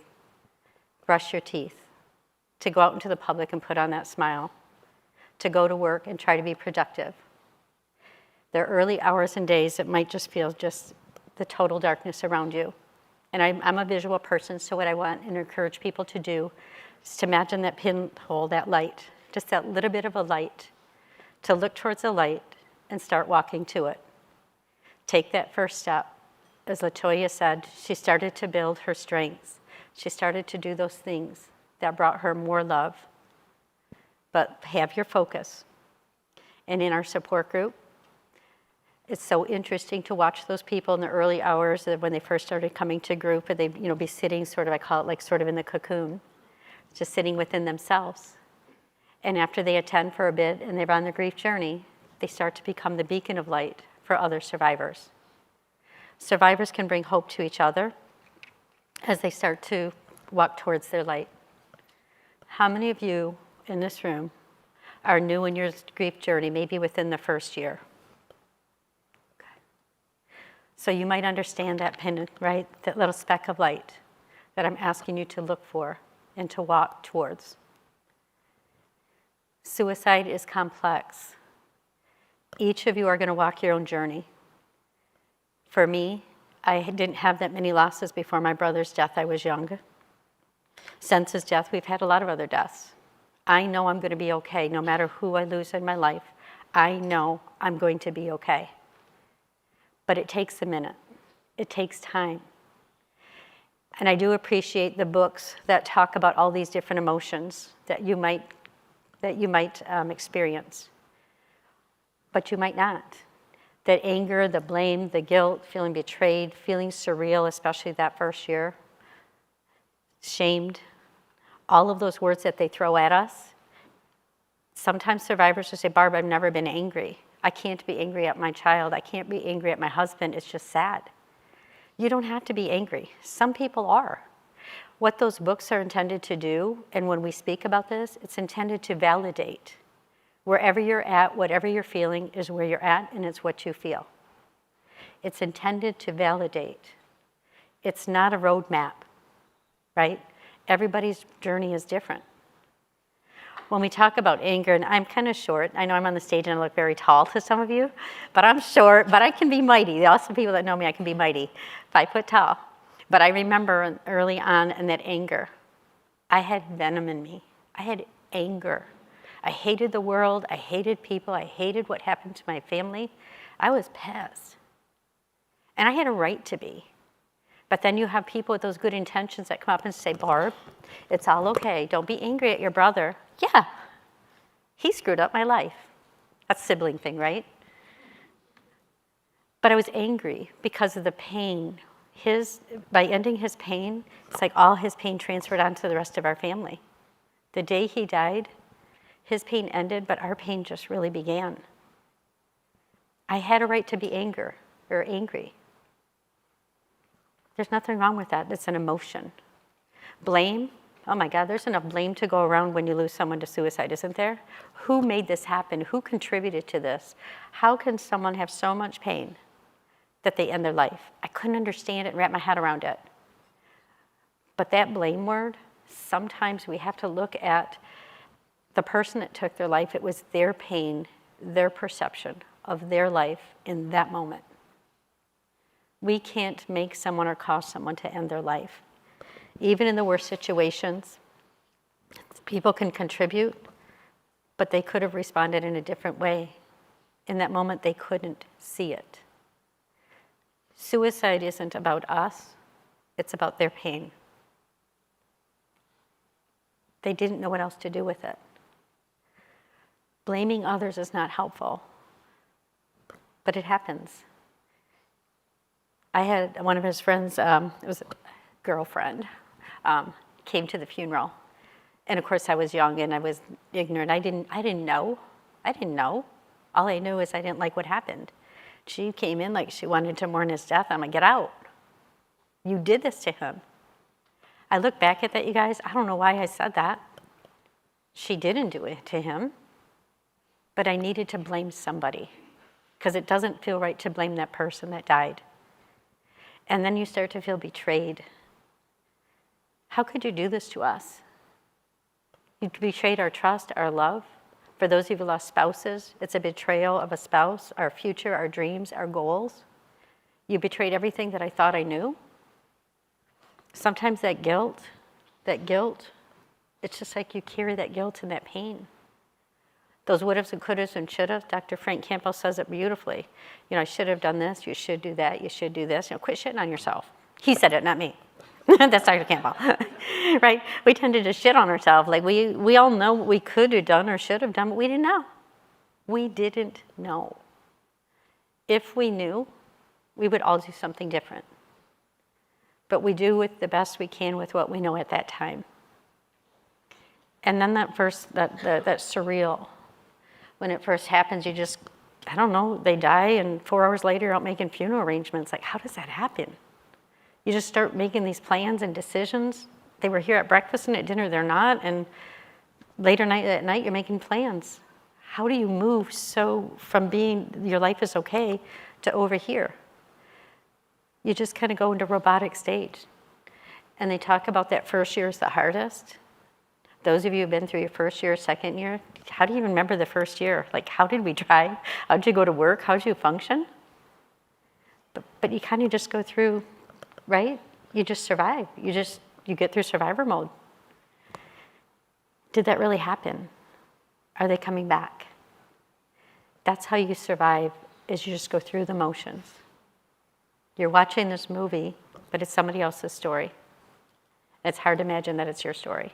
brush your teeth, to go out into the public and put on that smile, to go to work and try to be productive. There are early hours and days that might just feel just the total darkness around you. And I'm a visual person, so what I want and encourage people to do is to imagine that pinhole, that light, just that little bit of a light, to look towards the light and start walking to it. Take that first step. As LaToya said, she started to build her strengths. She started to do those things that brought her more love. But have your focus. And in our support group, it's so interesting to watch those people in the early hours when they first started coming to group, and they'd be sitting sort of, I call it like sort of in the cocoon, just sitting within themselves. And after they attend for a bit and they're on their grief journey, they start to become the beacon of light for other survivors. Survivors can bring hope to each other as they start to walk towards their light. How many of you in this room are new in your grief journey, maybe within the first year? Okay. So you might understand that pin, right? That little speck of light that I'm asking you to look for and to walk towards. Suicide is complex. Each of you are going to walk your own journey. For me, I didn't have that many losses before my brother's death. I was young. Since his death, we've had a lot of other deaths. I know I'm going to be okay. No matter who I lose in my life, I know I'm going to be okay. But it takes a minute. It takes time. And I do appreciate the books that talk about all these different emotions that you might experience. But you might not. That anger, the blame, the guilt, feeling betrayed, feeling surreal, especially that first year, shamed, all of those words that they throw at us. Sometimes survivors will say, Barb, I've never been angry. I can't be angry at my child. I can't be angry at my husband. It's just sad. You don't have to be angry. Some people are. What those books are intended to do, and when we speak about this, it's intended to validate. Wherever you're at, whatever you're feeling is where you're at, and it's what you feel. It's intended to validate. It's not a roadmap, right? Everybody's journey is different. When we talk about anger, and I'm kind of short, I know I'm on the stage and I look very tall to some of you, but I'm short, but I can be mighty. There are also people that know me, I can be mighty, 5 foot tall. But I remember early on in that anger, I had venom in me. I had anger. I hated the world, I hated people, I hated what happened to my family. I was pissed. And I had a right to be. But then you have people with those good intentions that come up and say, Barb, it's all okay, don't be angry at your brother. Yeah, he screwed up my life. That's a sibling thing, right? But I was angry because of the pain. By ending his pain, it's like all his pain transferred onto the rest of our family. The day he died, his pain ended, but our pain just really began. I had a right to be angry. There's nothing wrong with that. It's an emotion. Blame, oh my God, there's enough blame to go around when you lose someone to suicide, isn't there? Who made this happen? Who contributed to this? How can someone have so much pain that they end their life? I couldn't understand it and wrap my head around it. But that blame word, sometimes we have to look at the person that took their life. It was their pain, their perception of their life in that moment. We can't make someone or cause someone to end their life. Even in the worst situations, people can contribute, but they could have responded in a different way. In that moment, they couldn't see it. Suicide isn't about us, it's about their pain. They didn't know what else to do with it. Blaming others is not helpful, but it happens. I had one of his friends, it was a girlfriend, came to the funeral. And of course I was young and I was ignorant. I didn't know. I didn't know. All I knew is I didn't like what happened. She came in like she wanted to mourn his death. I'm like, get out. You did this to him. I look back at that, you guys. I don't know why I said that. She didn't do it to him. But I needed to blame somebody because it doesn't feel right to blame that person that died. And then you start to feel betrayed. How could you do this to us? You betrayed our trust, our love. For those of you who lost spouses, it's a betrayal of a spouse, our future, our dreams, our goals. You betrayed everything that I thought I knew. Sometimes that guilt, it's just like you carry that guilt and that pain. Those would haves and could haves and should have, Dr. Frank Campbell says it beautifully. You know, I should have done this, you should do that, you should do this. You know, quit shitting on yourself. He said it, not me. That's Dr. Campbell, right? We tended to shit on ourselves. Like we all know what we could have done or should have done, but we didn't know. We didn't know. If we knew, we would all do something different. But we do with the best we can with what we know at that time. And then that surreal. When it first happens, you just, I don't know, they die and 4 hours later you're out making funeral arrangements. Like, how does that happen? You just start making these plans and decisions. They were here at breakfast and at dinner, they're not. And later at night, you're making plans. How do you move so from being, your life is okay, to over here? You just kind of go into robotic stage. And they talk about that first year is the hardest. Those of you who've been through your first year, second year, how do you remember the first year? Like, how did we drive? How did you go to work? How did you function? But you kind of just go through, right? You just survive. You get through survivor mode. Did that really happen? Are they coming back? That's how you survive, is you just go through the motions. You're watching this movie, but it's somebody else's story. It's hard to imagine that it's your story.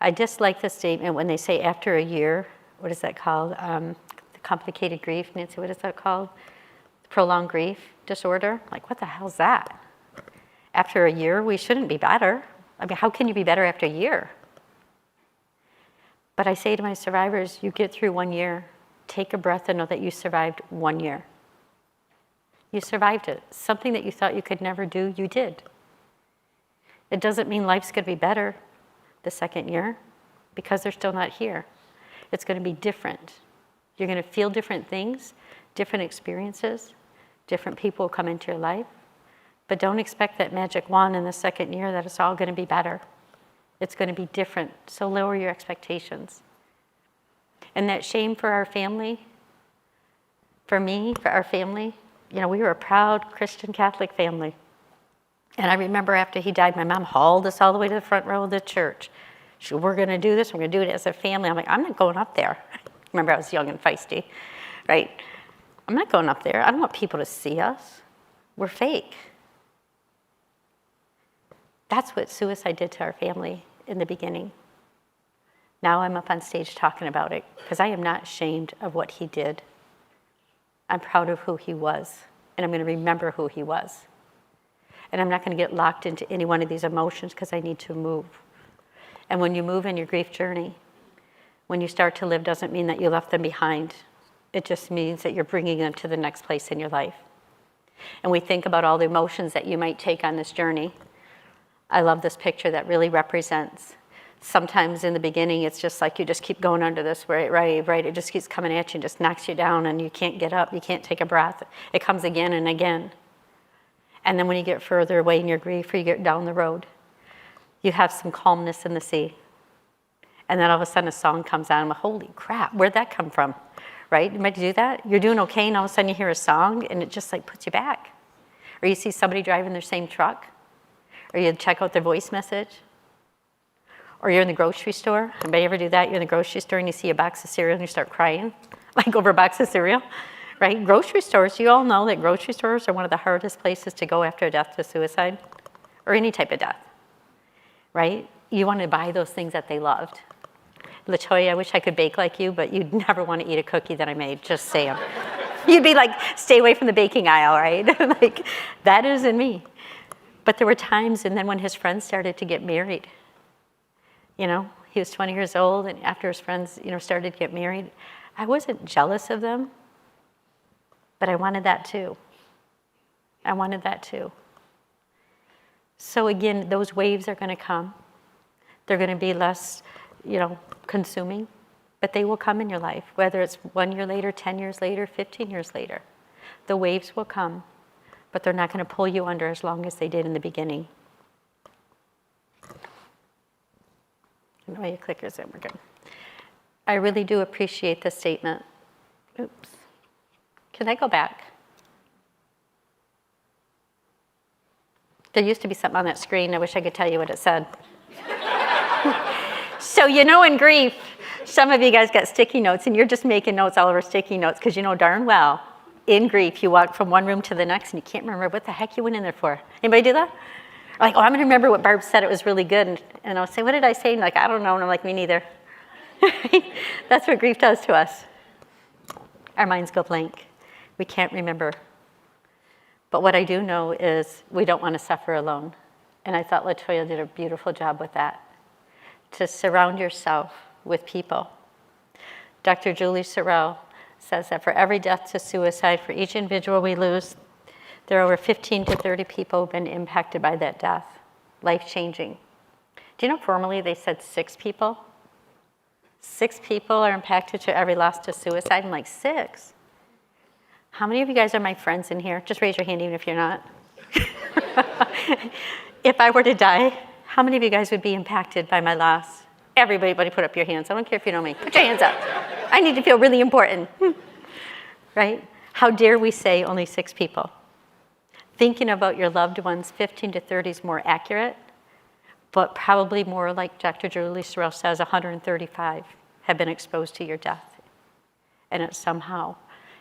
I dislike the statement when they say after a year, what is that called? Complicated grief, Nancy, what is that called? Prolonged grief disorder. Like, what the hell's that? After a year, we shouldn't be better. I mean, how can you be better after a year? But I say to my survivors, you get through 1 year, take a breath and know that you survived 1 year. You survived it. Something that you thought you could never do, you did. It doesn't mean life's going to be better the second year because they're still not here. It's going to be different. You're going to feel different things, different experiences, different people come into your life. But don't expect that magic wand in the second year that it's all going to be better. It's going to be different. So lower your expectations. And that shame for our family, for me, for our family, you know, we were a proud Christian Catholic family. And I remember after he died, my mom hauled us all the way to the front row of the church. She said, we're going to do this. We're going to do it as a family. I'm like, I'm not going up there. Remember, I was young and feisty, right? I'm not going up there. I don't want people to see us. We're fake. That's what suicide did to our family in the beginning. Now I'm up on stage talking about it because I am not ashamed of what he did. I'm proud of who he was, and I'm going to remember who he was. And I'm not going to get locked into any one of these emotions because I need to move. And when you move in your grief journey, when you start to live doesn't mean that you left them behind. It just means that you're bringing them to the next place in your life. And we think about all the emotions that you might take on this journey. I love this picture that really represents. Sometimes in the beginning, it's just like you just keep going under this right. It just keeps coming at you and just knocks you down and you can't get up, you can't take a breath. It comes again and again. And then when you get further away in your grief or you get down the road, you have some calmness in the sea. And then all of a sudden a song comes on, well, holy crap, where'd that come from? Right? You might do that. You're doing okay and all of a sudden you hear a song and it just like puts you back. Or you see somebody driving their same truck. Or you check out their voice message. Or you're in the grocery store. Anybody ever do that? You're in the grocery store and you see a box of cereal and you start crying, like over a box of cereal, right? Grocery stores, you all know that grocery stores are one of the hardest places to go after a death to suicide, or any type of death, right? You want to buy those things that they loved. LaToya, I wish I could bake like you, but you'd never want to eat a cookie that I made, just saying. You'd be like, stay away from the baking aisle, right? Like, that isn't me. But there were times, and then when his friends started to get married, you know, He was 20 years old, and after his friends, started to get married, I wasn't jealous of them, but I wanted that too. I wanted that too. So again, those waves are going to come. They're going to be less, consuming, but they will come in your life, whether it's 1 year later, 10 years later, 15 years later. The waves will come, but they're not going to pull you under as long as they did in the beginning. I know your clicker's in, we're good. I really do appreciate this statement. Oops. Can I go back? There used to be something on that screen. I wish I could tell you what it said. So in grief, some of you guys got sticky notes, and you're just making notes all over sticky notes because you know darn well, in grief, you walk from one room to the next, and you can't remember what the heck you went in there for. Anybody do that? Like, I'm going to remember what Barb said. It was really good. And I'll say, what did I say? And like, I don't know. And I'm like, me neither. That's what grief does to us. Our minds go blank. We can't remember. But what I do know is we don't want to suffer alone. And I thought LaToya did a beautiful job with that. To surround yourself with people. Dr. Julie Sorrell says that for every death to suicide, for each individual we lose, there are over 15 to 30 people who have been impacted by that death, life-changing. Do you know formerly they said 6 people? 6 people are impacted to every loss to suicide. I'm like, 6? How many of you guys are my friends in here? Just raise your hand even if you're not. If I were to die, how many of you guys would be impacted by my loss? Everybody put up your hands. I don't care if you know me. Put your hands up. I need to feel really important. Right? How dare we say only 6 people? Thinking about your loved ones, 15 to 30 is more accurate, but probably more like Dr. Julie Sorrell says, 135 have been exposed to your death. And it's somehow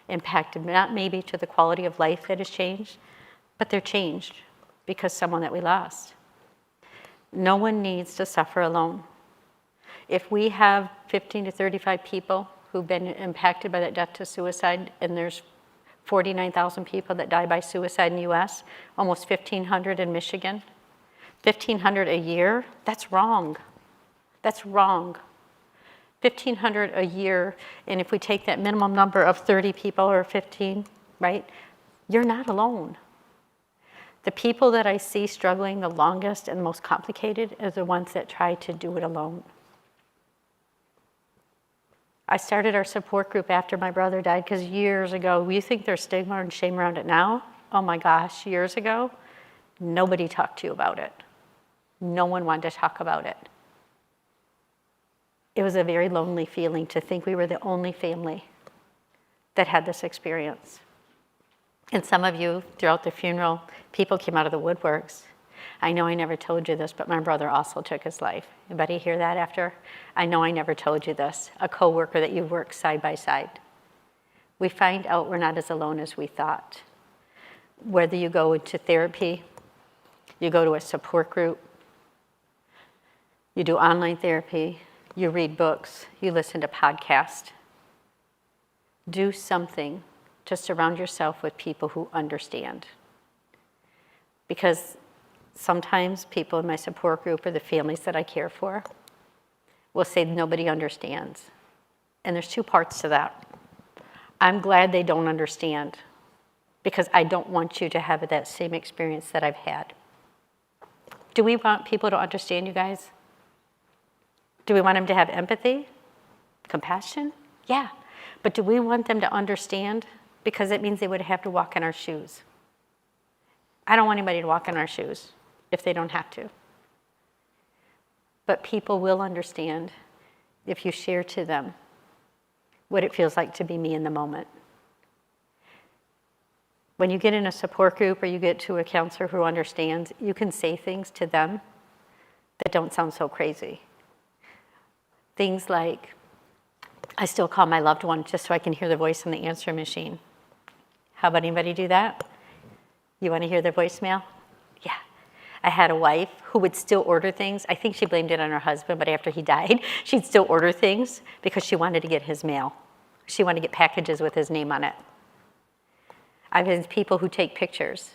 impacted, not maybe to the quality of life that has changed, but they're changed because someone that we lost. No one needs to suffer alone. If we have 15 to 35 people who've been impacted by that death to suicide, and there's 49,000 people that die by suicide in the US, almost 1,500 in Michigan, 1,500 a year, that's wrong. That's wrong. 1,500 a year, and if we take that minimum number of 30 people or 15, right, you're not alone. The people that I see struggling the longest and the most complicated are the ones that try to do it alone. I started our support group after my brother died because years ago, you think there's stigma and shame around it now? Oh my gosh, years ago, nobody talked to you about it. No one wanted to talk about it. It was a very lonely feeling to think we were the only family that had this experience. And some of you, throughout the funeral, people came out of the woodworks. I know I never told you this, but my brother also took his life. Anybody hear that after? I know I never told you this. A coworker that you work side by side. We find out we're not as alone as we thought. Whether you go into therapy, you go to a support group, you do online therapy, you read books, you listen to podcasts. Do something to surround yourself with people who understand. Because sometimes people in my support group or the families that I care for will say nobody understands. And there's 2 parts to that. I'm glad they don't understand because I don't want you to have that same experience that I've had. Do we want people to understand, you guys? Do we want them to have empathy? Compassion? Yeah. But do we want them to understand? Because it means they would have to walk in our shoes. I don't want anybody to walk in our shoes if they don't have to. But people will understand if you share to them what it feels like to be me in the moment. When you get in a support group or you get to a counselor who understands, you can say things to them that don't sound so crazy. Things like, I still call my loved one just so I can hear the voice on the answer machine. How about anybody do that? You want to hear their voicemail? Yeah. I had a wife who would still order things. I think she blamed it on her husband, but after he died, she'd still order things because she wanted to get his mail. She wanted to get packages with his name on it. I've had people who take pictures.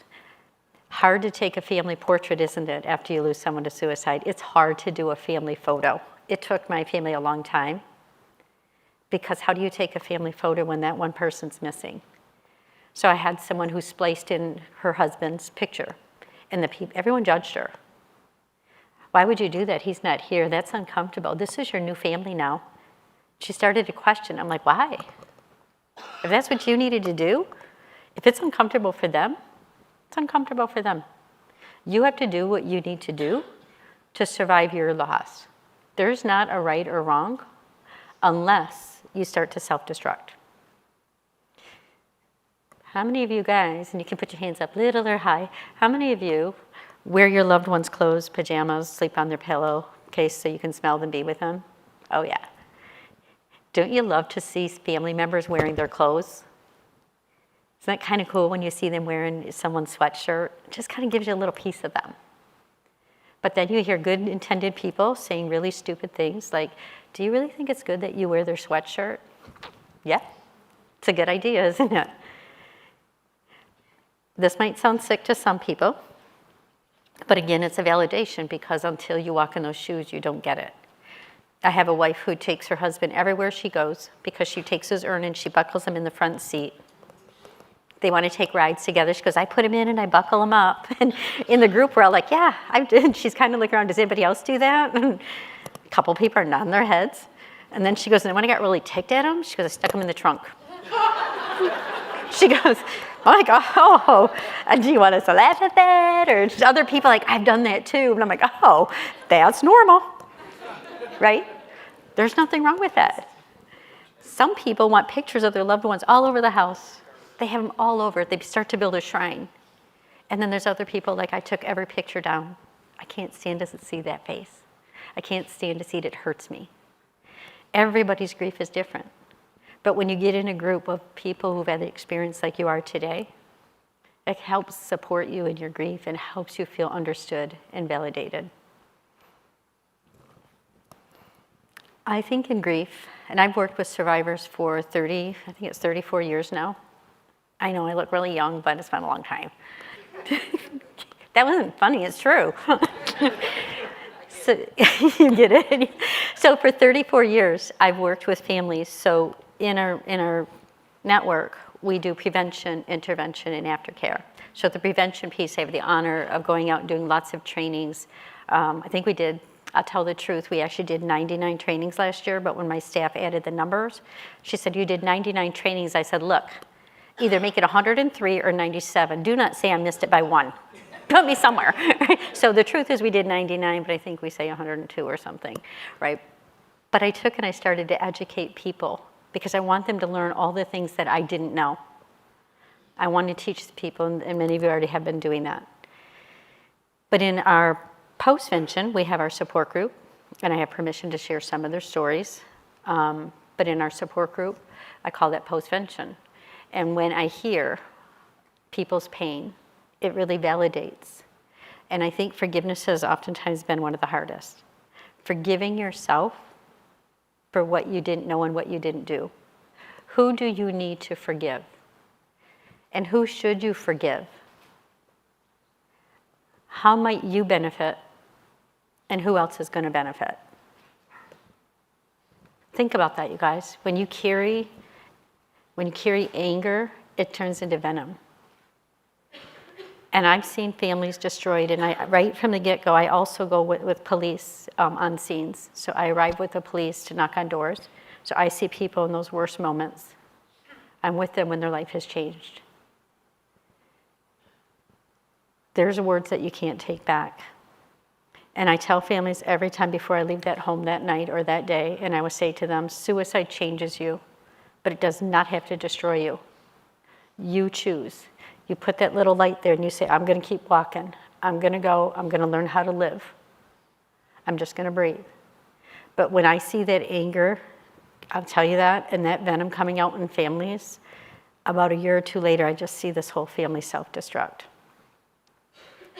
Hard to take a family portrait, isn't it, after you lose someone to suicide? It's hard to do a family photo. it took my family a long time, because how do you take a family photo when that one person's missing? So I had someone who spliced in her husband's picture, and everyone judged her. Why would you do that? He's not here. That's uncomfortable. This is your new family now. She started to question. I'm like, why? If that's what you needed to do, if it's uncomfortable for them, it's uncomfortable for them. You have to do what you need to do to survive your loss. There's not a right or wrong unless you start to self-destruct. How many of you guys, and you can put your hands up little or high, how many of you wear your loved one's clothes, pajamas, sleep on their pillowcase so you can smell them, be with them? Oh yeah. Don't you love to see family members wearing their clothes? Isn't that kind of cool when you see them wearing someone's sweatshirt? It just kind of gives you a little piece of them. But then you hear good intended people saying really stupid things like, do you really think it's good that you wear their sweatshirt? Yeah, it's a good idea, isn't it? This might sound sick to some people, but again, it's a validation, because until you walk in those shoes, you don't get it. I have a wife who takes her husband everywhere she goes, because she takes his urn and she buckles him in the front seat. They want to take rides together. She goes, I put him in and I buckle him up. And in the group, we're all like, yeah, I did. She's kind of looking around, does anybody else do that? And a couple people are nodding their heads. And then she goes, and when I got really ticked at him, she goes, I stuck him in the trunk. She goes, oh my God, oh, and do you want us to laugh at that? Or other people like, I've done that too. And I'm like, oh, that's normal, right? There's nothing wrong with that. Some people want pictures of their loved ones all over the house. They have them all over. They start to build a shrine. And then there's other people like, I took every picture down. I can't stand to see that face. I can't stand to see it. It hurts me. Everybody's grief is different. But when you get in a group of people who've had the experience like you are today, it helps support you in your grief and helps you feel understood and validated. I think in grief, and I've worked with survivors for 34 years now. I know I look really young, but it's been a long time. That wasn't funny, it's true. So you get it? So for 34 years, I've worked with families. So in our network, we do prevention, intervention, and aftercare. So the prevention piece, I have the honor of going out and doing lots of trainings. I think we did, I'll tell the truth, we actually did 99 trainings last year, but when my staff added the numbers, she said, you did 99 trainings. I said, look, either make it 103 or 97. Do not say I missed it by one. Put me somewhere. So the truth is we did 99, but I think we say 102 or something, right? But I took and I started to educate people because I want them to learn all the things that I didn't know. I want to teach people, and many of you already have been doing that. But in our postvention, we have our support group, and I have permission to share some of their stories. But in our support group, I call that postvention. And when I hear people's pain, it really validates. And I think forgiveness has oftentimes been one of the hardest. Forgiving yourself for what you didn't know and what you didn't do. Who do you need to forgive? And who should you forgive? How might you benefit? And who else is going to benefit? Think about that, you guys. When you carry anger, it turns into venom. And I've seen families destroyed, and right from the get-go, I also go with police on scenes. So I arrive with the police to knock on doors. So I see people in those worst moments. I'm with them when their life has changed. There's words that you can't take back. And I tell families every time before I leave that home that night or that day, and I would say to them, suicide changes you, but it does not have to destroy you. You choose. You put that little light there and you say, I'm going to keep walking. I'm going to go. I'm going to learn how to live. I'm just going to breathe. But when I see that anger, I'll tell you that, and that venom coming out in families, about a year or two later, I just see this whole family self-destruct.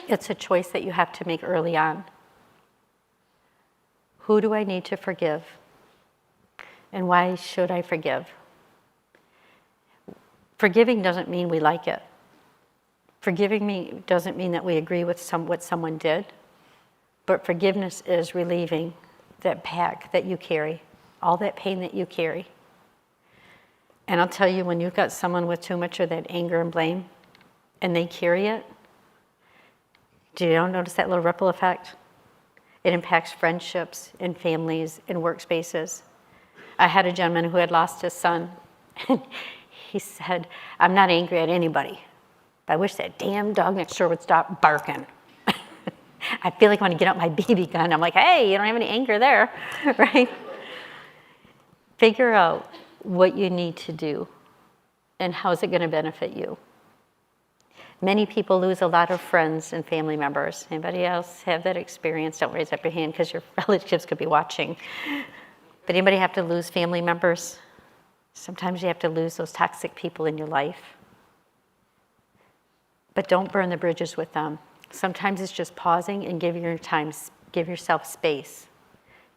It's a choice that you have to make early on. Who do I need to forgive? And why should I forgive? Forgiving doesn't mean we like it. Forgiving me doesn't mean that we agree with what someone did, but forgiveness is relieving that pack that you carry, all that pain that you carry. And I'll tell you, when you've got someone with too much of that anger and blame, and they carry it, do you notice that little ripple effect? It impacts friendships and families and workspaces. I had a gentleman who had lost his son, and he said, I'm not angry at anybody, but I wish that damn dog next door would stop barking. I feel like I want to get out my BB gun. I'm like, hey, you don't have any anger there, right? Figure out what you need to do and how is it going to benefit you. Many people lose a lot of friends and family members. Anybody else have that experience? Don't raise up your hand because your relatives could be watching. But anybody have to lose family members? Sometimes you have to lose those toxic people in your life. But don't burn the bridges with them. Sometimes it's just pausing and give yourself space.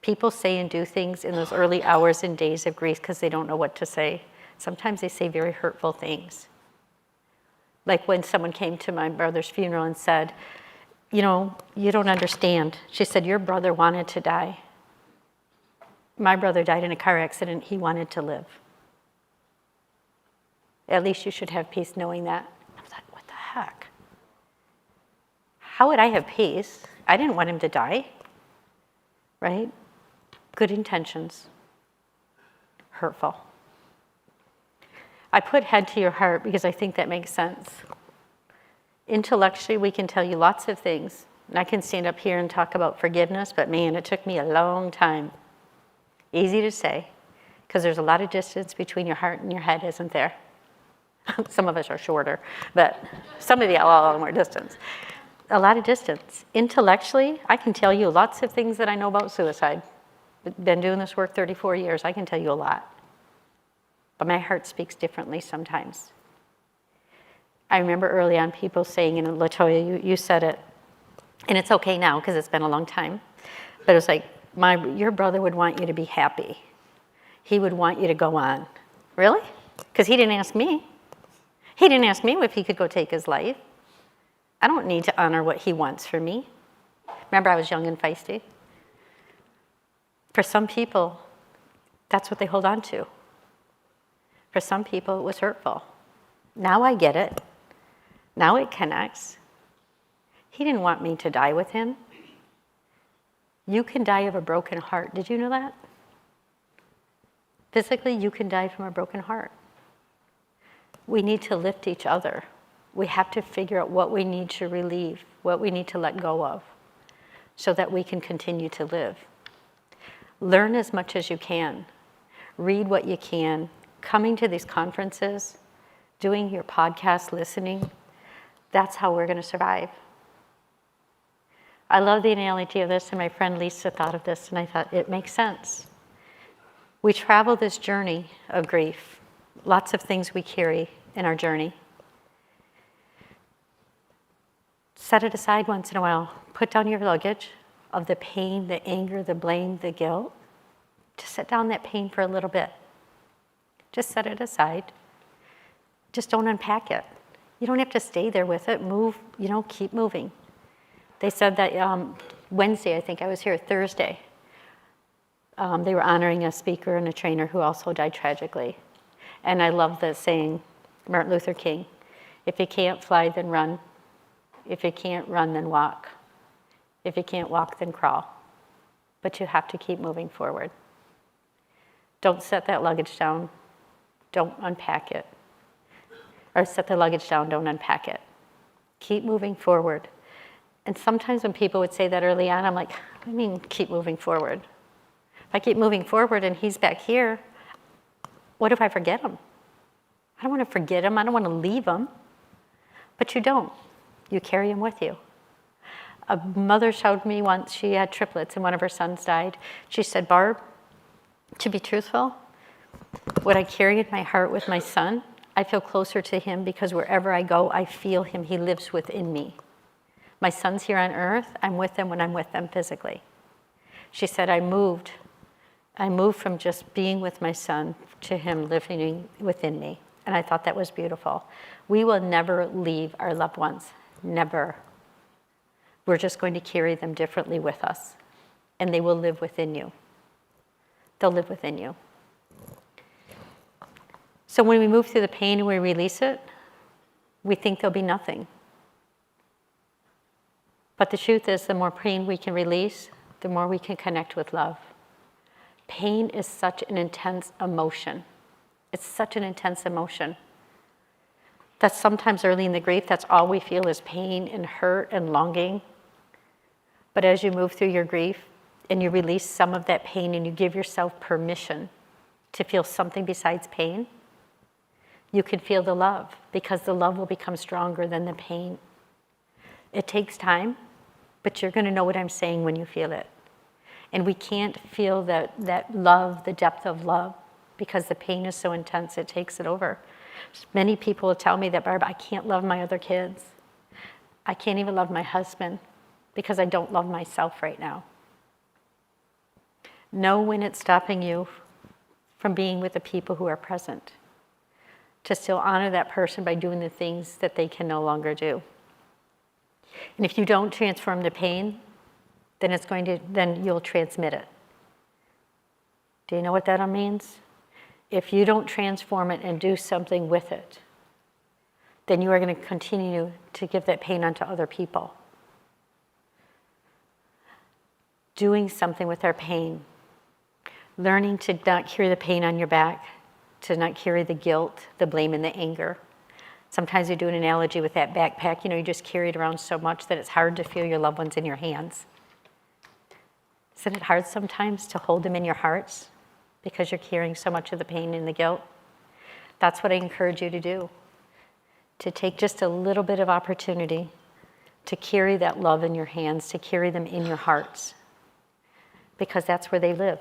People say and do things in those early hours and days of grief because they don't know what to say. Sometimes they say very hurtful things. Like when someone came to my brother's funeral and said, you know, you don't understand. She said, your brother wanted to die. My brother died in a car accident. He wanted to live. At least you should have peace knowing that. I was like, what the heck? How would I have peace? I didn't want him to die, right? Good intentions, hurtful. I put head to your heart because I think that makes sense. Intellectually, we can tell you lots of things. And I can stand up here and talk about forgiveness, but man, it took me a long time. Easy to say, because there's a lot of distance between your heart and your head, isn't there? Some of us are shorter, but some of you have a lot more distance. A lot of distance. Intellectually, I can tell you lots of things that I know about suicide. Been doing this work 34 years, I can tell you a lot. But my heart speaks differently sometimes. I remember early on people saying, and LaToya, you said it, and it's okay now because it's been a long time, but it was like, your brother would want you to be happy. He would want you to go on. Really? Because he didn't ask me. He didn't ask me if he could go take his life. I don't need to honor what he wants for me. Remember, I was young and feisty. For some people, that's what they hold on to. For some people, it was hurtful. Now I get it. Now it connects. He didn't want me to die with him. You can die of a broken heart. Did you know that? Physically, you can die from a broken heart. We need to lift each other. We have to figure out what we need to relieve, what we need to let go of, so that we can continue to live. Learn as much as you can. Read what you can. Coming to these conferences, doing your podcast, listening, that's how we're going to survive. I love the analogy of this, and my friend Lisa thought of this, and I thought it makes sense. We travel this journey of grief, lots of things we carry in our journey. Set it aside once in a while. Put down your luggage of the pain, the anger, the blame, the guilt. Just set down that pain for a little bit. Just set it aside. Just don't unpack it. You don't have to stay there with it. Move, keep moving. They said that Wednesday, I think I was here, Thursday, they were honoring a speaker and a trainer who also died tragically. And I love the saying, Martin Luther King, if you can't fly, then run. If you can't run, then walk. If you can't walk, then crawl. But you have to keep moving forward. Don't set that luggage down. Don't unpack it. Or set the luggage down, don't unpack it. Keep moving forward. And sometimes when people would say that early on, I'm like, what do you mean keep moving forward? If I keep moving forward and he's back here, what if I forget him? I don't want to forget him. I don't want to leave him. But you don't. You carry him with you. A mother showed me once, she had triplets and one of her sons died. She said, Barb, to be truthful, what I carry in my heart with my son, I feel closer to him because wherever I go, I feel him. He lives within me. My son's here on earth. I'm with them when I'm with them physically. She said, I moved from just being with my son to him living within me. And I thought that was beautiful. We will never leave our loved ones. Never. We're just going to carry them differently with us. and they will live within you. They'll live within you. So when we move through the pain and we release it, we think there'll be nothing. But the truth is, the more pain we can release, the more we can connect with love. Pain is such an intense emotion. It's such an intense emotion that sometimes early in the grief, that's all we feel is pain and hurt and longing. But as you move through your grief and you release some of that pain and you give yourself permission to feel something besides pain, you can feel the love, because the love will become stronger than the pain. It takes time, but you're going to know what I'm saying when you feel it. And we can't feel that love, the depth of love, because the pain is so intense, it takes it over. Many people will tell me that, Barb, I can't love my other kids. I can't even love my husband because I don't love myself right now. Know when it's stopping you from being with the people who are present, to still honor that person by doing the things that they can no longer do. And if you don't transform the pain, then you'll transmit it. Do you know what that means? If you don't transform it and do something with it, then you are going to continue to give that pain onto other people. Doing something with our pain, learning to not carry the pain on your back, to not carry the guilt, the blame, and the anger. Sometimes you do an analogy with that backpack. You just carry it around so much that it's hard to feel your loved ones in your hands. Isn't it hard sometimes to hold them in your hearts because you're carrying so much of the pain and the guilt? That's what I encourage you to do, to take just a little bit of opportunity to carry that love in your hands, to carry them in your hearts, because that's where they live.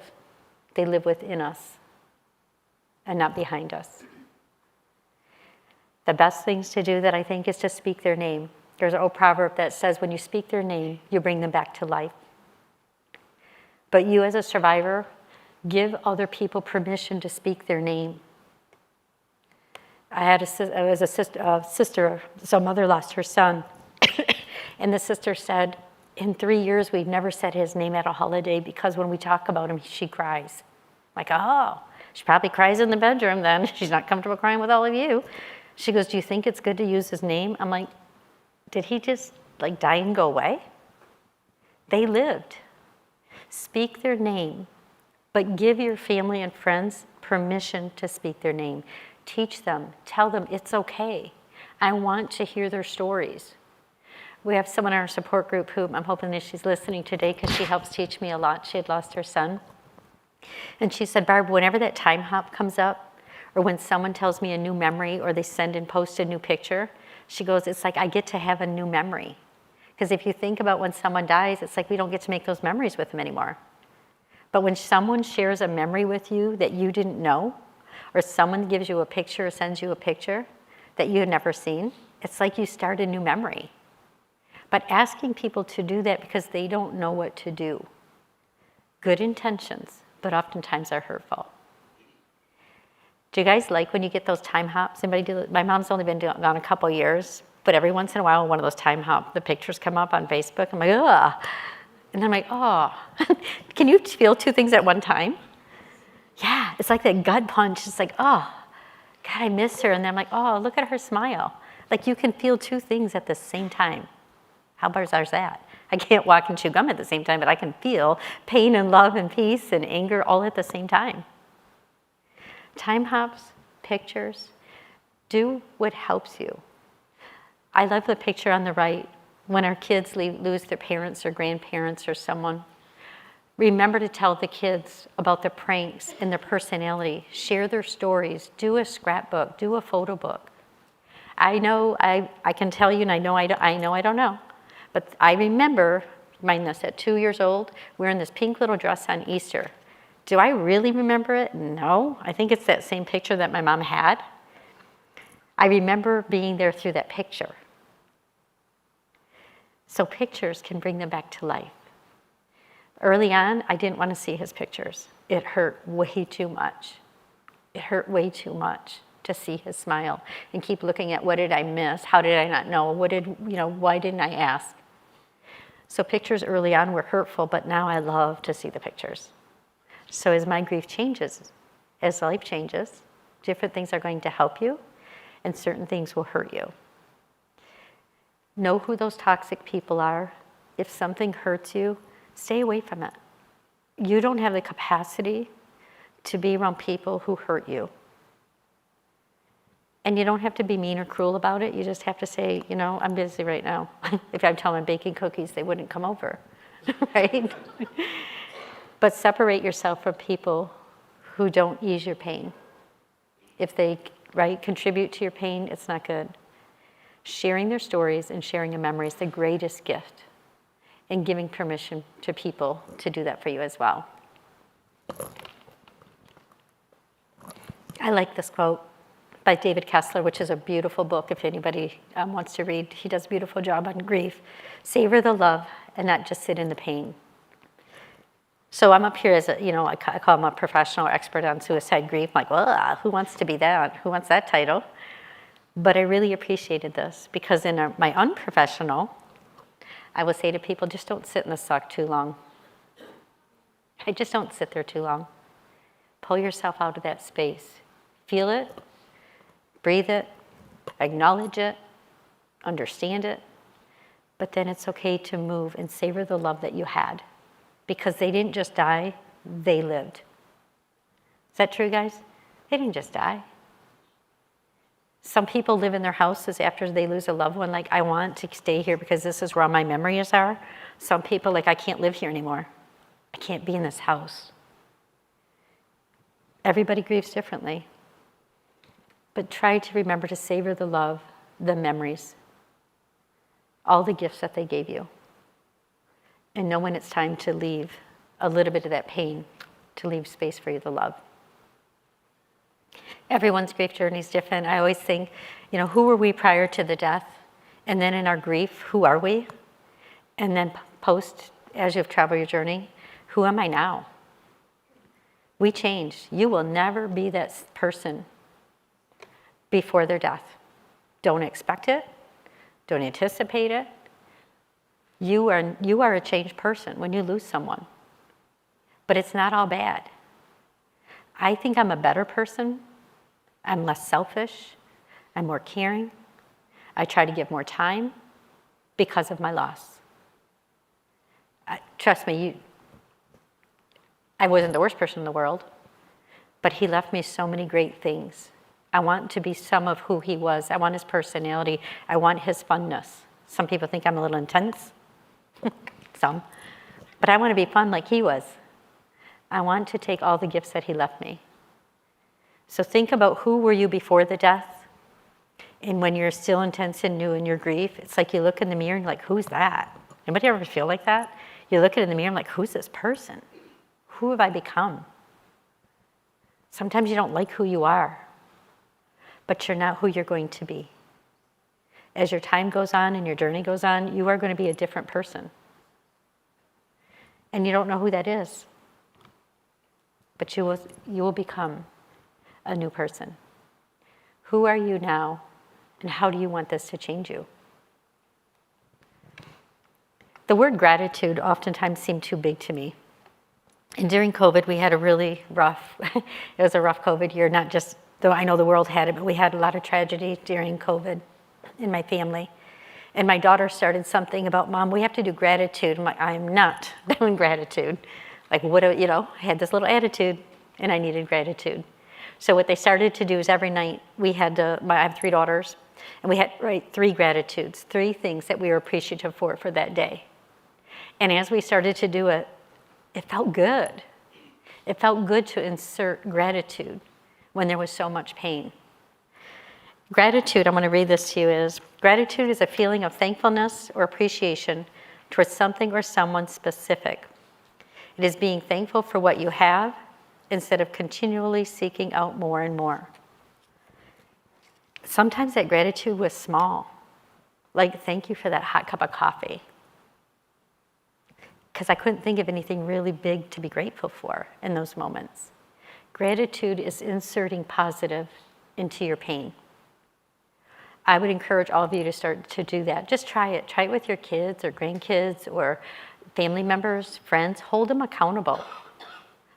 They live within us and not behind us. The best things to do that I think is to speak their name. There's an old proverb that says when you speak their name, you bring them back to life. But you as a survivor, give other people permission to speak their name. I was a sister, so a mother lost her son. And the sister said, in 3 years, we've never said his name at a holiday because when we talk about him, she cries. I'm like, oh, she probably cries in the bedroom then. She's not comfortable crying with all of you. She goes, do you think it's good to use his name? I'm like, did he just die and go away? They lived. Speak their name, but give your family and friends permission to speak their name. Teach them, tell them it's okay. I want to hear their stories. We have someone in our support group who I'm hoping that she's listening today because she helps teach me a lot. She had lost her son. And she said, Barb, whenever that time hop comes up, or when someone tells me a new memory, or they send and post a new picture, she goes, it's like I get to have a new memory. Because if you think about when someone dies, it's like we don't get to make those memories with them anymore. But when someone shares a memory with you that you didn't know, or someone gives you a picture or sends you a picture that you had never seen, it's like you start a new memory. But asking people to do that because they don't know what to do. Good intentions, but oftentimes are hurtful. Do you guys like when you get those time hops? Anybody do? My mom's only been gone a couple years, but every once in a while, one of those time hop, the pictures come up on Facebook. I'm like, ugh. And I'm like, oh. Can you feel two things at one time? Yeah, it's like that gut punch. It's like, oh, God, I miss her. And then I'm like, oh, look at her smile. Like you can feel two things at the same time. How bizarre is that? I can't walk and chew gum at the same time, but I can feel pain and love and peace and anger all at the same time. Time hops, pictures, do what helps you. I love the picture on the right. When our kids lose their parents or grandparents or someone, remember to tell the kids about the pranks and their personality. Share their stories. Do a scrapbook. Do a photo book. I know I can tell you, and I know I don't know. But I remember, mind this, at 2 years old, wearing this pink little dress on Easter. Do I really remember it? No. I think it's that same picture that my mom had. I remember being there through that picture. So pictures can bring them back to life. Early on, I didn't want to see his pictures. It hurt way too much. It hurt way too much to see his smile and keep looking at what did I miss? How did I not know? Why didn't I ask? So pictures early on were hurtful, but now I love to see the pictures. So as my grief changes, as life changes, different things are going to help you, and certain things will hurt you. Know who those toxic people are. If something hurts you, stay away from it. You don't have the capacity to be around people who hurt you. And you don't have to be mean or cruel about it. You just have to say, you know, I'm busy right now. If I tell them I'm baking cookies, they wouldn't come over, right? But separate yourself from people who don't ease your pain. If they, right, contribute to your pain, it's not good. Sharing their stories and sharing a memory is the greatest gift, and giving permission to people to do that for you as well. I like this quote by David Kessler, which is a beautiful book if anybody wants to read. He does a beautiful job on grief. Savor the love and not just sit in the pain. So I'm up here as a, you know, I call him a professional expert on suicide grief. I'm like, well, who wants to be that? Who wants that title? But I really appreciated this because in my unprofessional, I would say to people, just don't sit in the suck too long. Just don't sit there too long. Pull yourself out of that space. Feel it, breathe it, acknowledge it, understand it, but then it's okay to move and savor the love that you had, because they didn't just die, they lived. Is that true, guys? They didn't just die. Some people live in their houses after they lose a loved one, like, I want to stay here because this is where all my memories are. Some people, like, I can't live here anymore. I can't be in this house. Everybody grieves differently. But try to remember to savor the love, the memories, all the gifts that they gave you. And know when it's time to leave a little bit of that pain, to leave space for you to love. Everyone's grief journey is different. I always think, you know, who were we prior to the death? And then in our grief, who are we? And then post, as you've traveled your journey, who am I now? We change. You will never be that person before their death. Don't expect it. Don't anticipate it. You are a changed person when you lose someone. But it's not all bad. I think I'm a better person. I'm less selfish. I'm more caring. I try to give more time because of my loss. Trust me, I wasn't the worst person in the world, but he left me so many great things. I want to be some of who he was. I want his personality. I want his funness. Some people think I'm a little intense. Some. But I want to be fun like he was. I want to take all the gifts that he left me. So think about who were you before the death? And when you're still intense and new in your grief, it's like you look in the mirror and you're like, who's that? Anybody ever feel like that? You look at it in the mirror and like, who's this person? Who have I become? Sometimes you don't like who you are, but you're not who you're going to be. As your time goes on and your journey goes on, you are going to be a different person. And you don't know who that is, but you will become a new person. Who are you now, and how do you want this to change you? The word gratitude oftentimes seemed too big to me. And during COVID, we had a really rough, it was a rough COVID year, not just, though I know the world had it, but we had a lot of tragedy during COVID in my family. And my daughter started something about, Mom, we have to do gratitude. I'm like, I'm not doing gratitude. Like, what, I had this little attitude, and I needed gratitude. So what they started to do is every night we had I have 3 daughters, and we had write 3 gratitudes, 3 things that we were appreciative for that day. And as we started to do it, it felt good. It felt good to insert gratitude when there was so much pain. Gratitude, I'm going to read this to you, is gratitude is a feeling of thankfulness or appreciation towards something or someone specific. It is being thankful for what you have instead of continually seeking out more and more. Sometimes that gratitude was small, like thank you for that hot cup of coffee, because I couldn't think of anything really big to be grateful for in those moments. Gratitude is inserting positive into your pain. I would encourage all of you to start to do that. Just try it. Try it with your kids or grandkids or family members, friends. Hold them accountable.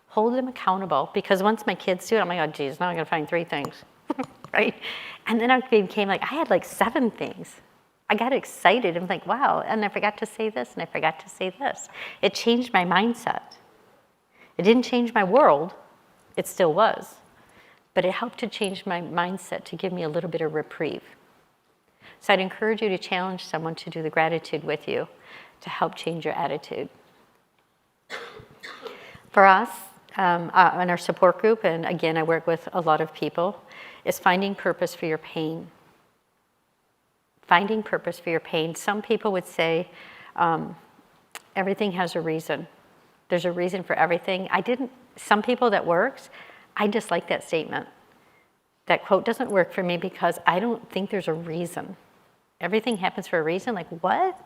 Hold them accountable, because once my kids do it, I'm like, oh geez, now I'm gonna find 3 things, right? And then I became like, I had like 7 things. I got excited. I'm like, wow, and I forgot to say this, and I forgot to say this. It changed my mindset. It didn't change my world. It still was. But it helped to change my mindset, to give me a little bit of reprieve. So I'd encourage you to challenge someone to do the gratitude with you to help change your attitude. For us, in our support group, and again, I work with a lot of people, is finding purpose for your pain. Finding purpose for your pain. Some people would say everything has a reason. There's a reason for everything. Some people that works, I dislike that statement. That quote doesn't work for me because I don't think there's a reason. Everything happens for a reason. Like, what?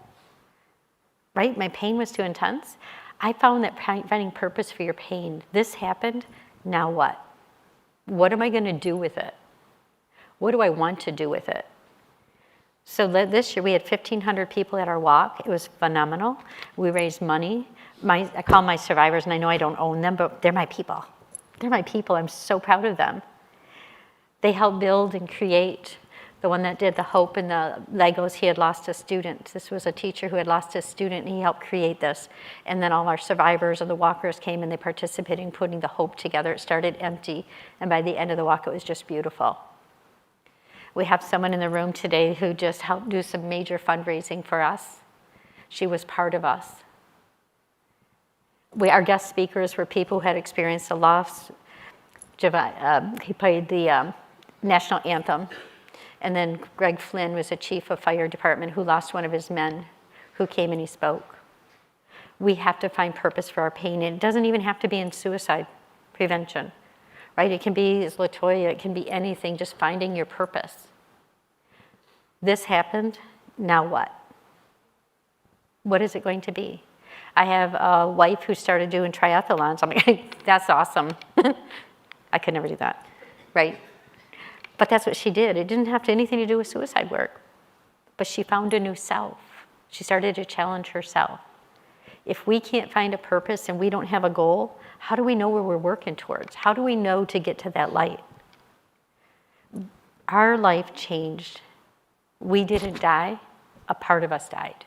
Right? My pain was too intense. I found that finding purpose for your pain, this happened, now what? What am I going to do with it? What do I want to do with it? So this year we had 1,500 people at our walk. It was phenomenal. We raised money. I call my survivors, and I know I don't own them, but they're my people. They're my people. I'm so proud of them. They helped build and create. The one that did the hope and the Legos, he had lost a student. This was a teacher who had lost his student, and he helped create this. And then all our survivors and the walkers came and they participated in putting the hope together. It started empty, and by the end of the walk, it was just beautiful. We have someone in the room today who just helped do some major fundraising for us. She was part of us. Our guest speakers were people who had experienced a loss. He played the national anthem. And then Greg Flynn was a chief of fire department who lost one of his men, who came and he spoke. We have to find purpose for our pain. And it doesn't even have to be in suicide prevention, right? It can be, as LaToya, it can be anything, just finding your purpose. This happened, now what? What is it going to be? I have a wife who started doing triathlons. I'm like, that's awesome. I could never do that, right? But that's what she did. It didn't have anything to do with suicide work. But she found a new self. She started to challenge herself. If we can't find a purpose and we don't have a goal, how do we know where we're working towards? How do we know to get to that light? Our life changed. We didn't die. A part of us died.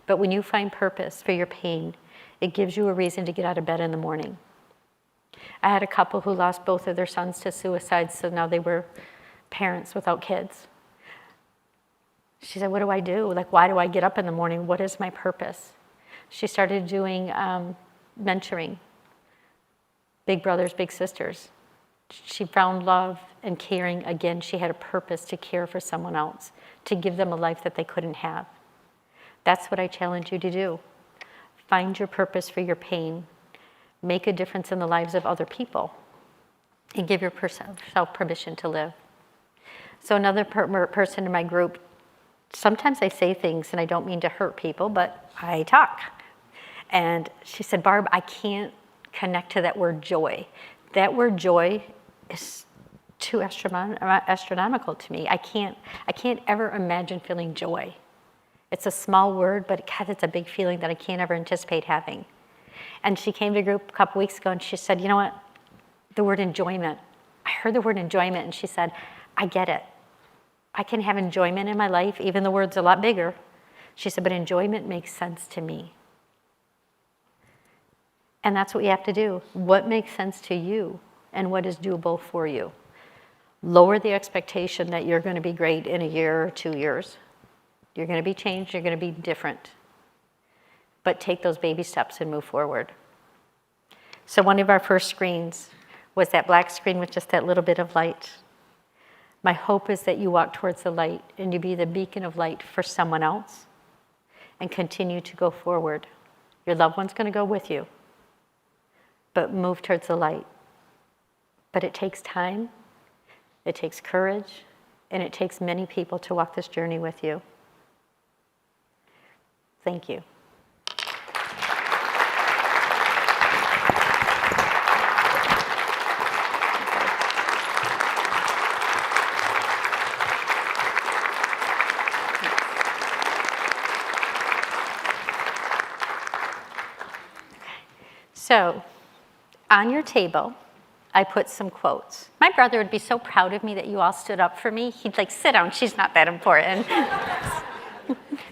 But when you find purpose for your pain, it gives you a reason to get out of bed in the morning. I had a couple who lost both of their sons to suicide, so now they were parents without kids. She said, what do I do? Like, why do I get up in the morning? What is my purpose? She started doing mentoring, big brothers, big sisters. She found love and caring again. She had a purpose to care for someone else, to give them a life that they couldn't have. That's what I challenge you to do. Find your purpose for your pain. Make a difference in the lives of other people, and give yourself permission to live. So another person in my group, sometimes I say things and I don't mean to hurt people, but I talk. And she said, Barb, I can't connect to that word joy. That word joy is too astronomical to me. I can't ever imagine feeling joy. It's a small word, but God, it's a big feeling that I can't ever anticipate having. And she came to a group a couple weeks ago and she said, you know what, the word enjoyment. I heard the word enjoyment and she said, I get it. I can have enjoyment in my life, even the word's a lot bigger. She said, but enjoyment makes sense to me. And that's what we have to do. What makes sense to you and what is doable for you? Lower the expectation that you're going to be great in a year or 2 years. You're going to be changed, you're going to be different. But take those baby steps and move forward. So one of our first screens was that black screen with just that little bit of light. My hope is that you walk towards the light and you be the beacon of light for someone else and continue to go forward. Your loved one's going to go with you, but move towards the light. But it takes time, it takes courage, and it takes many people to walk this journey with you. Thank you. So on your table, I put some quotes. My brother would be so proud of me that you all stood up for me. He'd like, sit down, she's not that important.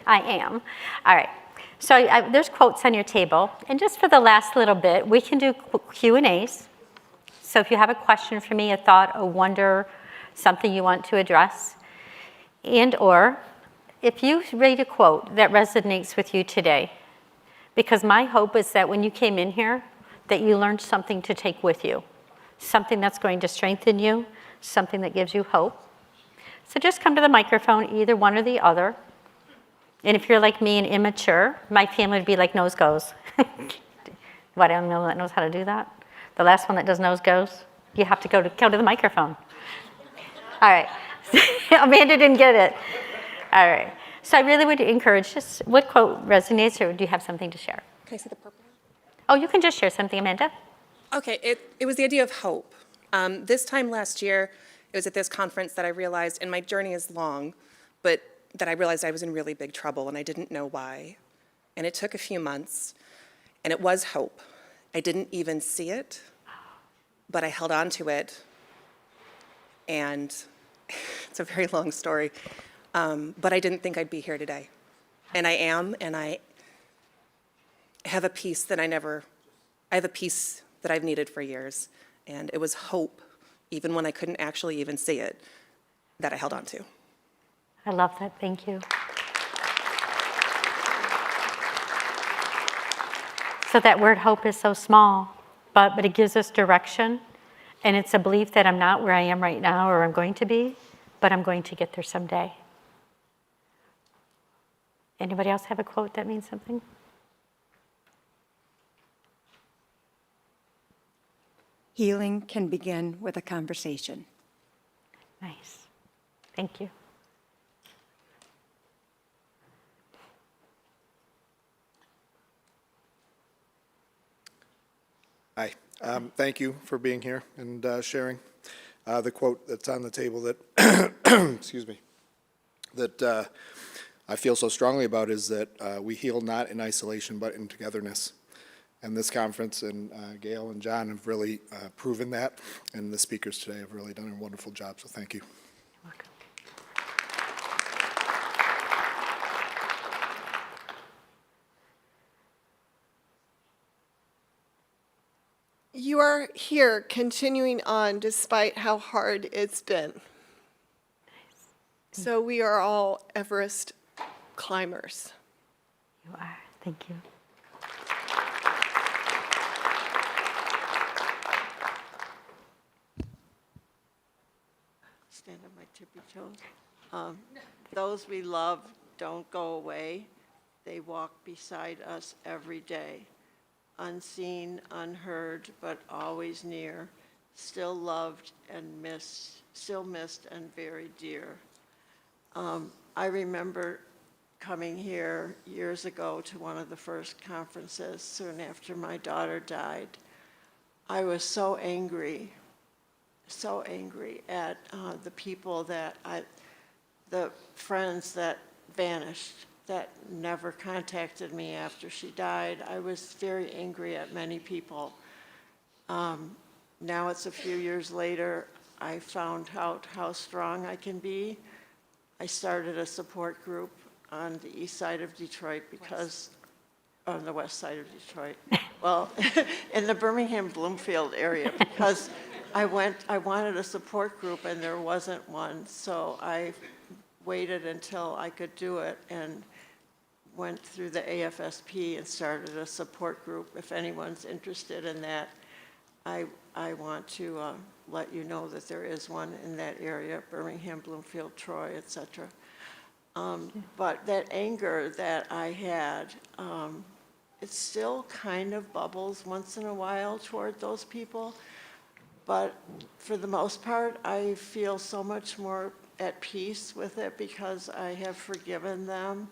I am. All right. So there's quotes on your table. And just for the last little bit, we can do Q&As. So if you have a question for me, a thought, a wonder, something you want to address, and or if you read a quote that resonates with you today, because my hope is that when you came in here, that you learned something to take with you, something that's going to strengthen you, something that gives you hope. So just come to the microphone, either one or the other. And if you're like me and immature, my family would be like, nose goes. What, I don't know that knows how to do that? The last one that does nose goes? You have to go to the microphone. All right. Amanda didn't get it. All right. So I really would encourage, just what quote resonates, or do you have something to share? Can I see the purple? Oh, you can just share something, Amanda. Okay, it was the idea of hope. This time last year, it was at this conference that I realized, and my journey is long, but that I realized I was in really big trouble and I didn't know why. And it took a few months, and it was hope. I didn't even see it, but I held on to it. And it's a very long story, but I didn't think I'd be here today. And I am, and I have a peace that I have a peace that I've needed for years. And it was hope, even when I couldn't actually even see it, that I held on to. I love that. Thank you. So that word hope is so small, but it gives us direction. And it's a belief that I'm not where I am right now or I'm going to be, but I'm going to get there someday. Anybody else have a quote that means something? Healing can begin with a conversation. Nice. Thank you. Hi. Thank you for being here and sharing. The quote that's on the table that, excuse me, that I feel so strongly about is that we heal not in isolation but in togetherness. And this conference and Gail and John have really proven that, and the speakers today have really done a wonderful job, so thank you. You're welcome. You are here continuing on despite how hard it's been. So we are all Everest climbers. You are. Thank you. Stand on my tippy toes. Those we love don't go away. They walk beside us every day. Unseen, unheard, but always near. Still loved and missed, still missed and very dear. I remember coming here years ago to one of the first conferences soon after my daughter died. I was so angry at the people the friends that vanished, that never contacted me after she died. I was very angry at many people. Now it's a few years later, I found out how strong I can be. I started a support group on the east side of Detroit on the west side of Detroit. Well, in the Birmingham-Bloomfield area, because I wanted a support group and there wasn't one, so I waited until I could do it and went through the AFSP and started a support group. If anyone's interested in that, I want to let you know that there is one in that area, Birmingham, Bloomfield, Troy, etc. But that anger that I had, it still kind of bubbles once in a while toward those people. But for the most part, I feel so much more at peace with it because I have forgiven them.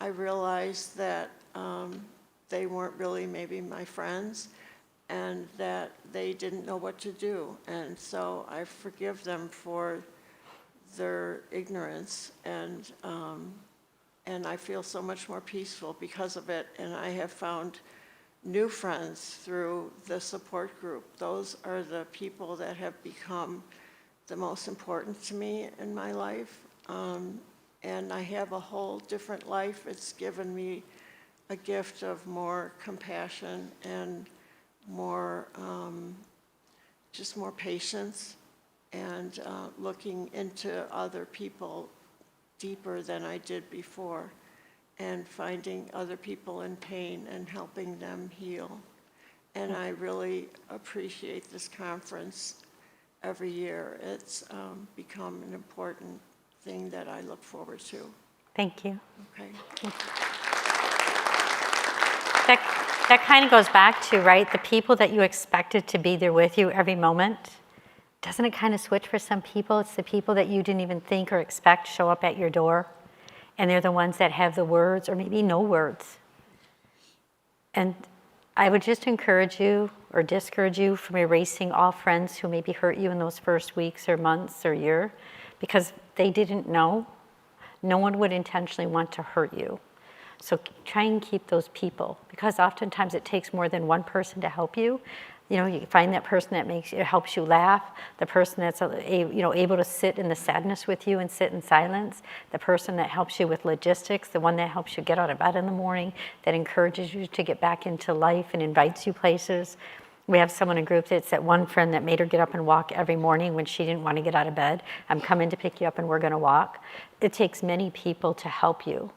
I realized that they weren't really maybe my friends and that they didn't know what to do. And so I forgive them for their ignorance, and I feel so much more peaceful because of it. And I have found new friends through the support group. Those are the people that have become the most important to me in my life. And I have a whole different life. It's given me a gift of more compassion and more, just more patience, and looking into other people deeper than I did before, and finding other people in pain and helping them heal. And I really appreciate this conference every year. It's become an important thing that I look forward to. Thank you. Okay. That kind of goes back to, right, the people that you expected to be there with you every moment. Doesn't it kind of switch for some people? It's the people that you didn't even think or expect show up at your door, and they're the ones that have the words or maybe no words. And I would just encourage you or discourage you from erasing all friends who maybe hurt you in those first weeks or months or year, because they didn't know. No one would intentionally want to hurt you. So try and keep those people, because oftentimes it takes more than one person to help you. You know, you find that person that helps you laugh, the person that's able to sit in the sadness with you and sit in silence, the person that helps you with logistics, the one that helps you get out of bed in the morning, that encourages you to get back into life and invites you places. We have someone in a group that's that one friend that made her get up and walk every morning when she didn't want to get out of bed. I'm coming to pick you up and we're going to walk. It takes many people to help you.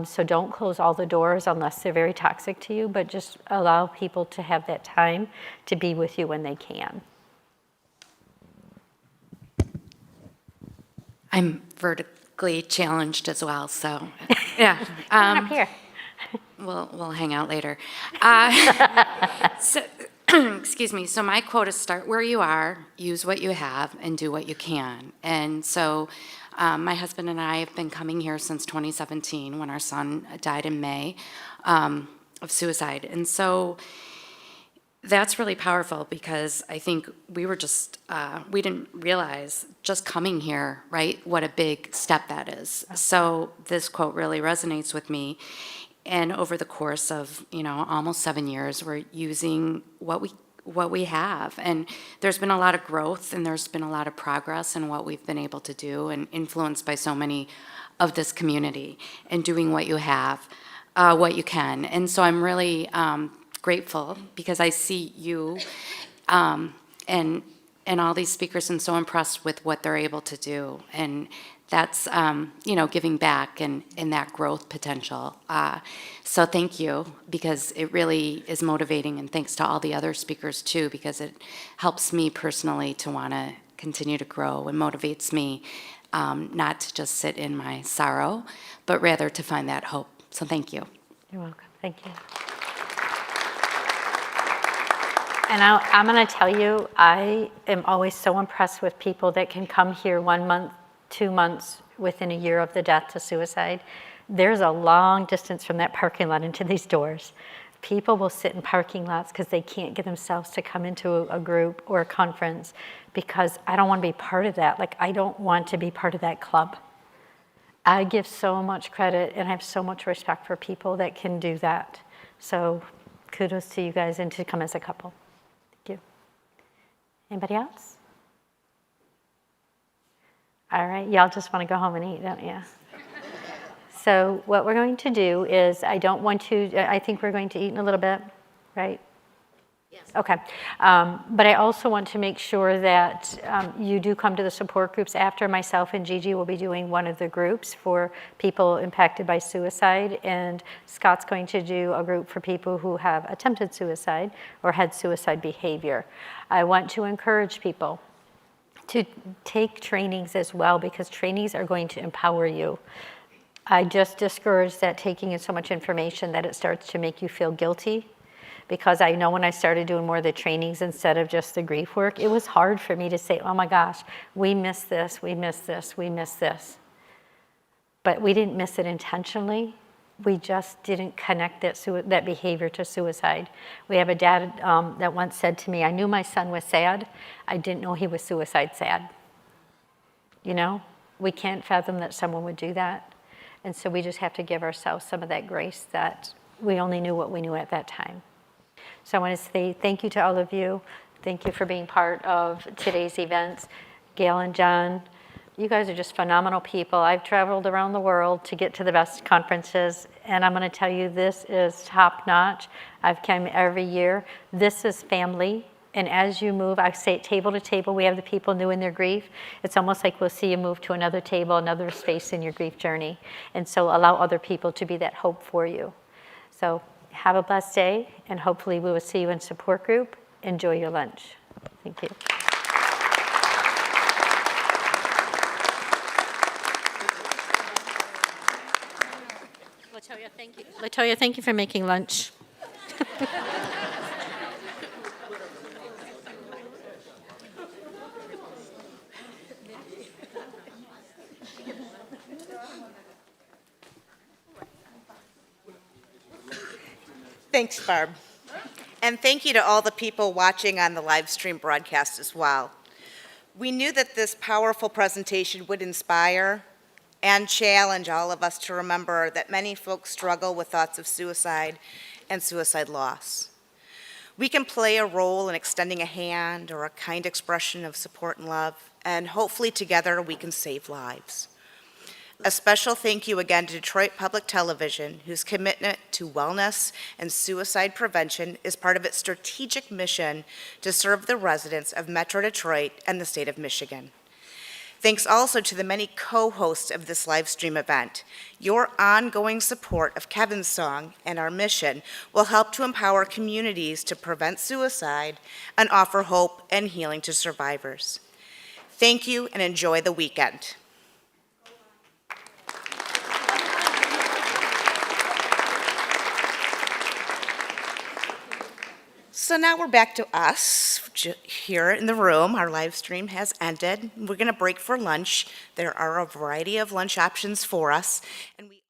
So don't close all the doors unless they're very toxic to you, but just allow people to have that time to be with you when they can. I'm vertically challenged as well, so yeah. Come on up here. We'll hang out later. So, excuse me. So my quote is start where you are, use what you have, and do what you can. And so my husband and I have been coming here since 2017 when our son died in May of suicide. And so that's really powerful, because I think we were just, we didn't realize just coming here, right, what a big step that is. So this quote really resonates with me. And over the course of, almost 7 years, we're using what we have. And there's been a lot of growth, and there's been a lot of progress in what we've been able to do, and influenced by so many of this community, and doing what you have, what you can. And so I'm really grateful, because I see you and all these speakers, and so impressed with what they're able to do. And that's, giving back and that growth potential. So thank you, because it really is motivating, and thanks to all the other speakers too, because it helps me personally to want to continue to grow, and motivates me not to just sit in my sorrow, but rather to find that hope. So thank you. You're welcome. Thank you. And I'm going to tell you, I am always so impressed with people that can come here 1 month, 2 months within a year of the death to suicide. There's a long distance from that parking lot into these doors. People will sit in parking lots because they can't get themselves to come into a group or a conference, because I don't want to be part of that. Like, I don't want to be part of that club. I give so much credit and I have so much respect for people that can do that. So kudos to you guys, and to come as a couple. Thank you. Anybody else? All right, y'all just want to go home and eat, don't you? So what we're going to do is, I think we're going to eat in a little bit, right? Yes. Okay, but I also want to make sure that you do come to the support groups after. Myself and Gigi will be doing one of the groups for people impacted by suicide, and Scott's going to do a group for people who have attempted suicide or had suicide behavior. I want to encourage people to take trainings as well, because trainees are going to empower you. I just discourage that taking in so much information that it starts to make you feel guilty, because I know when I started doing more of the trainings instead of just the grief work, it was hard for me to say, oh my gosh, we missed this, we missed this, we missed this. But we didn't miss it intentionally. We just didn't connect that behavior to suicide. We have a dad that once said to me, I knew my son was sad. I didn't know he was suicide sad. We can't fathom that someone would do that. And so we just have to give ourselves some of that grace that we only knew what we knew at that time. So I want to say thank you to all of you. Thank you for being part of today's events. Gail and John, you guys are just phenomenal people. I've traveled around the world to get to the best conferences, and I'm going to tell you this is top notch. I've come every year. This is family. And as you move, I say table to table, we have the people new in their grief. It's almost like we'll see you move to another table, another space in your grief journey. And so allow other people to be that hope for you. So have a blessed day, and hopefully we will see you in support group. Enjoy your lunch. Thank you. Latoya, thank you. Latoya, thank you for making lunch. Thanks, Barb. And thank you to all the people watching on the live stream broadcast as well. We knew that this powerful presentation would inspire and challenge all of us to remember that many folks struggle with thoughts of suicide and suicide loss. We can play a role in extending a hand or a kind expression of support and love, and hopefully together we can save lives. A special thank you again to Detroit Public Television, whose commitment to wellness and suicide prevention is part of its strategic mission to serve the residents of Metro Detroit and the state of Michigan. Thanks also to the many co-hosts of this live stream event. Your ongoing support of Kevin's song and our mission will help to empower communities to prevent suicide and offer hope and healing to survivors. Thank you and enjoy the weekend. So now we're back to us here in the room. Our live stream has ended. We're going to break for lunch. There are a variety of lunch options for us. And we